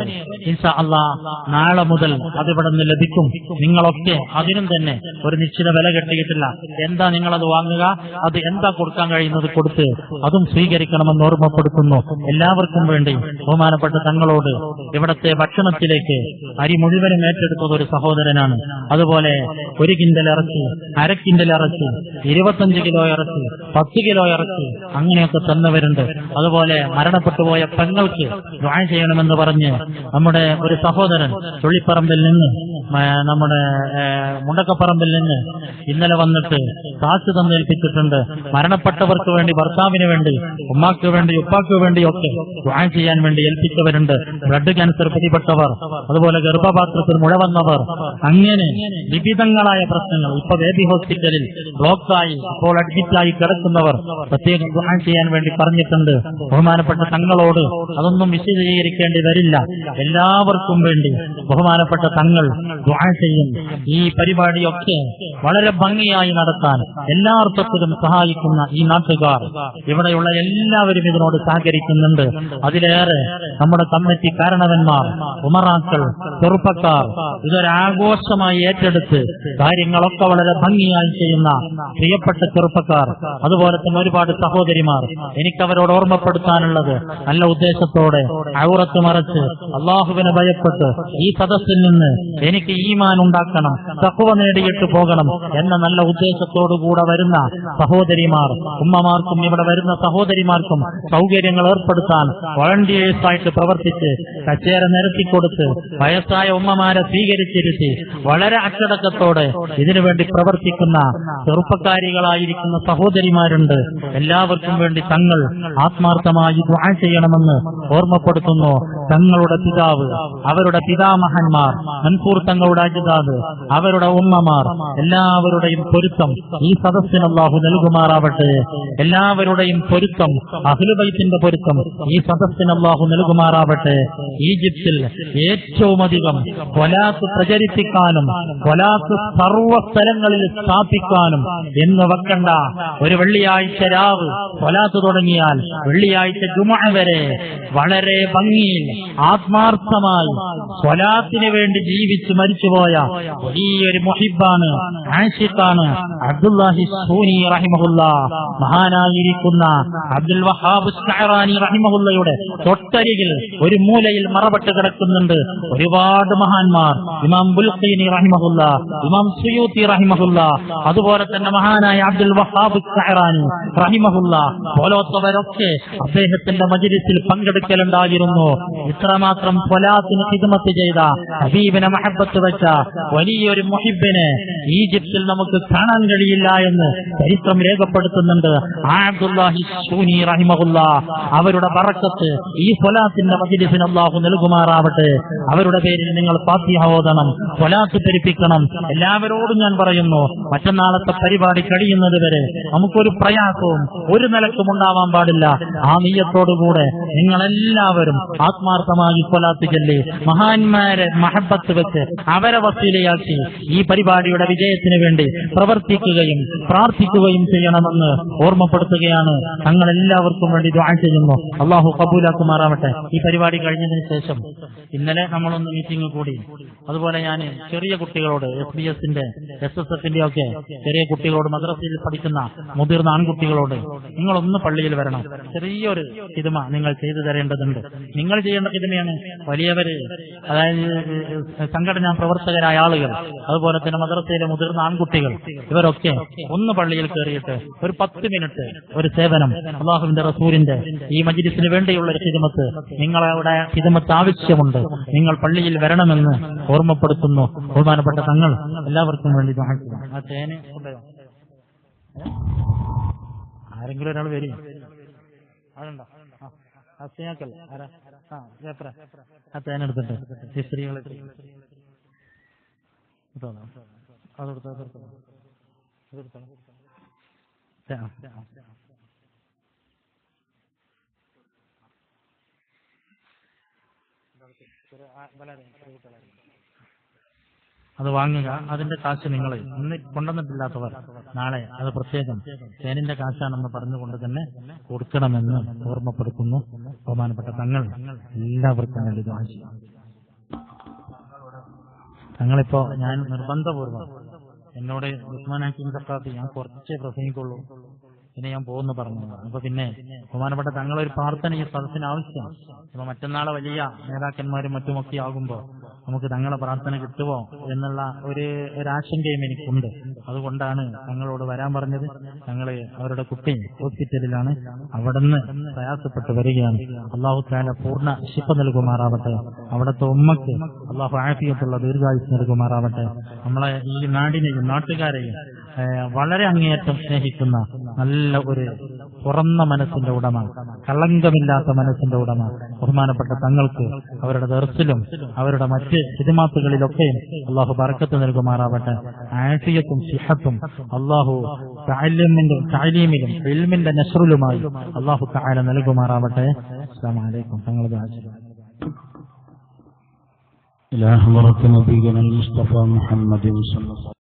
ഇൻഷാ അല്ലാഹ് നാളെ മുതൽ അതിവിടെ നിന്ന് ലഭിക്കും. നിങ്ങളൊക്കെ അതിനും തന്നെ ഒരു നിശ്ചിത വില കെട്ടിയിട്ടില്ല. എന്താ നിങ്ങളത് വാങ്ങുക, അത് എന്താ കൊടുക്കാൻ കഴിയുന്നത് കൊടുത്ത് അതും സ്വീകരിക്കണമെന്ന് ഓർമ്മപ്പെടുത്തുന്നു. എല്ലാവർക്കും വേണ്ടി ബഹുമാനപ്പെട്ട തങ്ങളോട് ഇവിടത്തെ ഭക്ഷണത്തിലേക്ക് അരി മുഴുവനും ഏറ്റെടുത്തത് ഒരു സഹോദരനാണ്. അതുപോലെ 1 കിൻഡൽ ഇറച്ചി, 1/2 കിൻഡൽ ഇറച്ചി, 25 കിലോ ഇറച്ചി, 10 കിലോ ഇറച്ചി അങ്ങനെയൊക്കെ തന്നവരുണ്ട്. അതുപോലെ മരണപ്പെട്ടുപോയ പെങ്ങൾക്ക് ദുആ ചെയ്യണമെന്ന് പറഞ്ഞ് നമ്മുടെ ഒരു സഹോദരൻ ചുള്ളിപ്പറമ്പിൽ നിന്ന്, നമ്മുടെ മുണ്ടക്കപ്പറമ്പിൽ നിന്ന് ഇന്നലെ വന്നിട്ട് കാശ് തന്നേൽപ്പിച്ചിട്ടുണ്ട്. മരണപ്പെട്ടവർക്ക് വേണ്ടി, ഭർത്താവിന് വേണ്ടി, ഉമ്മാക്ക് വേണ്ടി, ഉപ്പാക്ക് വേണ്ടിയൊക്കെ ദുആ ചെയ്യാൻ വേണ്ടി ഏൽപ്പിച്ചവരുണ്ട്. ബ്ലഡ് ക്യാൻസർ പിടിപെട്ടവർ, അതുപോലെ ഗർഭപാത്രത്തിൽ മുഴ വന്നവർ, അങ്ങനെ വിവിധങ്ങളായ പ്രശ്നങ്ങൾ, ഇപ്പൊ ബേബി ഹോസ്പിറ്റലിൽ ബ്ലോക്കായി ഇപ്പോൾ അഡ്മിറ്റായി കിടക്കുന്നവർ പ്രത്യേകം ദുആ ചെയ്യാൻ വേണ്ടി പറഞ്ഞിട്ടുണ്ട്. ബഹുമാനപ്പെട്ട തങ്ങളോട് അതൊന്നും വിശദീകരിക്കേണ്ടി വരില്ല. എല്ലാവർക്കും വേണ്ടി ബഹുമാനപ്പെട്ട തങ്ങൾ ദുആ ചെയ്യും. ഈ പരിപാടിയൊക്കെ വളരെ ഭംഗിയായി നടത്താൻ എല്ലാ അർത്ഥത്തിലും സഹായിക്കുന്ന ഈ നാട്ടുകാർ, ഇവിടെയുള്ള എല്ലാവരും ഇതിനോട് സഹകരിക്കുന്നുണ്ട്. അതിലേറെ നമ്മുടെ കമ്മിറ്റി കാരണവന്മാർ, ഉമറാക്കൾ, ചെറുപ്പക്കാർ ഇതൊരാഘോഷമായി ഏറ്റെടുത്ത് കാര്യങ്ങളൊക്കെ വളരെ ഭംഗിയായി ചെയ്യുന്ന പ്രിയപ്പെട്ട ചെറുപ്പക്കാർ, അതുപോലെ തന്നെ ഒരുപാട് സഹോദരിമാർ. എനിക്കവരോട് ഓർമ്മപ്പെടുത്താനുള്ളത്, നല്ല ഉദ്ദേശത്തോടെ ഔറത്ത് മറച്ച് അള്ളാഹുവിനെ ഭയപ്പെട്ട് ഈ സദസ്സിൽ നിന്ന് എനിക്ക് ഈമാൻ ഉണ്ടാക്കണം, തഖ്വ നേടിയിട്ട് പോകണം എന്ന നല്ല ഉദ്ദേശത്തോടുകൂടെ വരുന്ന സഹോദരിമാർ, ഉമ്മമാർക്കും ഇവിടെ വരുന്ന സഹോദരിമാർക്കും സൗകര്യങ്ങൾ ഏർപ്പെടുത്താൻ വോളണ്ടിയേഴ്സായിട്ട് പ്രവർത്തിച്ച് കച്ചേര നിരത്തിക്കൊടുത്ത് വയസ്സായ ഉമ്മമാരെ സ്വീകരിച്ചിരുത്തി വളരെ അച്ചടക്കത്തോടെ ഇതിനുവേണ്ടി പ്രവർത്തിക്കുന്ന ചെറുപ്പക്കാരികളായിരിക്കുന്ന സഹോദരിമാരുണ്ട്. എല്ലാവർക്കും വേണ്ടി തങ്ങൾ ആത്മാർത്ഥമായി ദുആ ചെയ്യണമെന്ന് ഓർമ്മപ്പെടുത്തുന്നു. തങ്ങളുടെ പിതാവ്, അവരുടെ പിതാമഹന്മാർ, മൻസൂർ തങ്ങളുടെ അജ്ദാദ്, അവരുടെ ഉമ്മമാർ, എല്ലാവരുടെയും പൊരുത്തം ഈ സദസ്സിന് അല്ലാഹു നൽകുമാറാവട്ടെ. എല്ലാവരുടെയും പൊരുത്തം, അഹ്ലുബൈത്തിന്റെ പൊരുത്തം ഈ സദസ്സിന് അല്ലാഹു നൽകുമാറാവട്ടെ. ഈജിപ്തിൽ ഏറ്റവും അധികം സ്വലാത്ത് പ്രചരിപ്പിക്കാനും സ്വലാത്ത് സർവ്വ സ്ഥലങ്ങളിൽ സ്ഥാപിക്കാനും എന്ന് വെക്കണ്ട, ഒരു വെള്ളിയാഴ്ച രാവ് സ്വലാത്ത് തുടങ്ങിയാൽ വെള്ളിയാഴ്ച ജുമുഅ വരെ വളരെ ഭംഗിയിൽ ആത്മാർത്ഥമായി സ്വലാത്തിന് വേണ്ടി ജീവിച്ച് മരിച്ചുപോയ വലിയൊരു മുഹിബ്ബാണ്, ആശിഖാണ് അബ്ദുല്ലാഹി സൂനി റഹിമഹുല്ലാ. മഹാനായിരിക്കുന്ന അബ്ദുൽ വഹാബ് ശഅറാനി റഹിമഹുല്ലയുടെ തൊട്ടരികിൽ ഒരു മൂലയിൽ മറപെട്ട് കിടക്കുന്നുണ്ട് ഒരുപാട് മഹാന്മാർ. ഇമാം ബുൽഖീനി റഹിമഹുല്ലാ, ഇമാം സുയൂത്തി റഹിമഹുല്ലാ, അതുപോലെ തന്നെ മഹാനായ അബ്ദുൽ വഹാബ് ശഅറാനി റഹിമഹുല്ലാ പോലത്തവരൊക്കെ അദ്ദേഹത്തിന്റെ മജ്‌ലിസിൽ പങ്കെടുക്കലുണ്ടായിരുന്നു. ഇത്രമാത്രം സ്വലാത്തിന് ഖിദ്മത്ത് ചെയ്ത, ഹബീബിനെ മഹബ്ബത്ത് മഹബത്ത് വെച്ച വലിയൊരു മുഹിബിനെ ഈജിപ്തിൽ നമുക്ക് കാണാൻ കഴിയില്ല എന്ന് ചരിത്രം രേഖപ്പെടുത്തുന്നുണ്ട്. അബ്ദുല്ലാഹി ശൂനി റഹിമഹുല്ലാ, അവരുടെ ബറക്കത്ത് ഈ സ്വലാത്തിന്റെ മജ്ലിസിന് അല്ലാഹു നൽകുമാറാവട്ടെ. അവരുടെ പേരിൽ നിങ്ങൾ ഫാത്തിഹ ഓതണം, സ്വലാത്ത് പെരുപ്പിക്കണം. എല്ലാവരോടും ഞാൻ പറയുന്നു, മറ്റന്നാളത്തെ പരിപാടി കഴിയുന്നത് വരെ നമുക്കൊരു പ്രയാസവും ഒരു നിലക്കും ഉണ്ടാവാൻ പാടില്ല. ആ നിയ്യത്തോടുകൂടെ നിങ്ങളെല്ലാവരും ആത്മാർത്ഥമായി സ്വലാത്ത് ചൊല്ലി മഹാന്മാരെ മഹബത്ത് വെച്ച് അവരെ വസീലയാക്കി ഈ പരിപാടിയുടെ വിജയത്തിന് വേണ്ടി പ്രവർത്തിക്കുകയും പ്രാർത്ഥിക്കുകയും ചെയ്യണമെന്ന് ഓർമ്മപ്പെടുത്തുകയാണ്. ഞങ്ങൾ എല്ലാവർക്കും വേണ്ടി ദുആ ചെയ്യുന്നു. അല്ലാഹു കബൂലാക്കുമാറാവട്ടെ. ഈ പരിപാടി കഴിഞ്ഞതിന് ശേഷം ഇന്നലെ നമ്മളൊന്ന് മീറ്റിംഗ് കൂടി. അതുപോലെ ഞാൻ ചെറിയ കുട്ടികളോട് FBSന്റെ SSFന്റെ ഒക്കെ ചെറിയ കുട്ടികളോട്, മദ്രസയിൽ പഠിക്കുന്ന മുതിർന്ന ആൺകുട്ടികളോട്, നിങ്ങളൊന്ന് പള്ളിയിൽ വരണം. ചെറിയൊരു ഹിദ്മ നിങ്ങൾ ചെയ്തു തരേണ്ടതുണ്ട്. നിങ്ങൾ ചെയ്യേണ്ട ഹിദ്മയാണ്. വലിയവര്, അതായത് സംഘടനാ പ്രവർത്തകരായ ആളുകൾ, അതുപോലെ തന്നെ മദ്രസയിലെ മുതിർന്ന ആൺകുട്ടികൾ, ഇവരൊക്കെ ഒന്ന് പള്ളിയിൽ കയറിയിട്ട് ഒരു 10 മിനിറ്റ് ഒരു സേവനം, അല്ലാഹുവിന്റെ റസൂലിന്റെ ഈ മജ്ലിസിന് വേണ്ടിയുള്ള ഒരു ഹിദ്മത്ത്, നിങ്ങളവിടെ ഹിദ്മത്ത് ആവശ്യമുണ്ട്. നിങ്ങൾ പള്ളിയിൽ വരണമെന്ന് ഓർമ്മപ്പെടുത്തുന്നു. ബഹുമാനപ്പെട്ട തങ്ങൾ എല്ലാവർക്കും വേണ്ടി ദുആ ചെയ്യുക. ആ തേന് കൊണ്ടുവരാം. ആരെങ്കിലും ഒരാൾ വരും. അതുണ്ടോ? അസ്യാക്കല്ലേ ആരാ? ആ തേനെടുത്തിട്ട് ഈ സ്ത്രീകളെ അത് വാങ്ങുക. അതിന്റെ കാശ് നിങ്ങൾ ഇന്ന് കൊണ്ടുവന്നിട്ടില്ലാത്തവർ നാളെ അത് പ്രത്യേകം തേനിന്റെ കാശാണെന്ന് പറഞ്ഞുകൊണ്ട് തന്നെ കൊടുക്കണമെന്ന് ഓർമ്മപ്പെടുത്തുന്നു. ബഹുമാനപ്പെട്ട തങ്ങൾ എല്ലാവർക്കും വേണ്ടി ദുആ ചെയ്യും. തങ്ങളിപ്പോ ഞാൻ നിർബന്ധപൂർവ്വം എന്നോട് ഉസ്മാൻ ഹക്കീം സഖാഫി ഞാൻ കുറച്ചേ പ്രസംഗിക്കുള്ളൂ, പിന്നെ ഞാൻ പോകുന്നു പറഞ്ഞു. അപ്പൊ പിന്നെ ബഹുമാനപ്പെട്ട തങ്ങളൊരു പ്രാർത്ഥന ഈ സദസ്സിന് ആവശ്യമാണ്. അപ്പൊ മറ്റന്നാളെ വലിയ നേതാക്കന്മാരും മറ്റുമൊക്കെ ആകുമ്പോൾ നമുക്ക് തങ്ങളെ പ്രാർത്ഥന കിട്ടുമോ എന്നുള്ള ഒരാശങ്കയും എനിക്കുണ്ട്. അതുകൊണ്ടാണ് തങ്ങളോട് വരാൻ പറഞ്ഞത്. ഞങ്ങള് അവരുടെ കുട്ടി ഹോസ്പിറ്റലിലാണ്, അവിടുന്ന് പ്രയാസപ്പെട്ട് വരികയാണ്. അല്ലാഹു തആല പൂർണ്ണ ശിഫ നൽകുമാറാവട്ടെ. അവിടുത്തെ ഉമ്മക്ക് അല്ലാഹു ആഫിയത്തുള്ള ദീർഘായുസ് നൽകുമാറാവട്ടെ. നമ്മളെ ഈ നാടിനെയും നാട്ടുകാരെയും വളരെ അങ്ങേയറ്റം സ്നേഹിക്കുന്ന നല്ല ഒരു തുറന്ന മനസ്സിന്റെ ഉടമ, കളങ്കമില്ലാത്ത മനസ്സിന്റെ ഉടമ ബഹുമാനപ്പെട്ട തങ്ങൾക്ക് അവരുടെ ദർസിലും അവരുടെ മറ്റ് ഹിദ്മത്തുകളിലൊക്കെയും അല്ലാഹു ബറക്കത്ത് നൽകുമാറാവട്ടെ. ആഫിയത്തും സിഹത്തും അല്ലാഹു തഅലീമിലും ഇൽമിന്റെ നശ്റിലുമായി അല്ലാഹു തആല നൽകുമാറാവട്ടെ. അസ്സലാമു അലൈക്കും. തങ്ങൾ ദുആ ചെയ്യുക. إلى حضرة نبينا المصطفى محمد صلى الله عليه وسلم.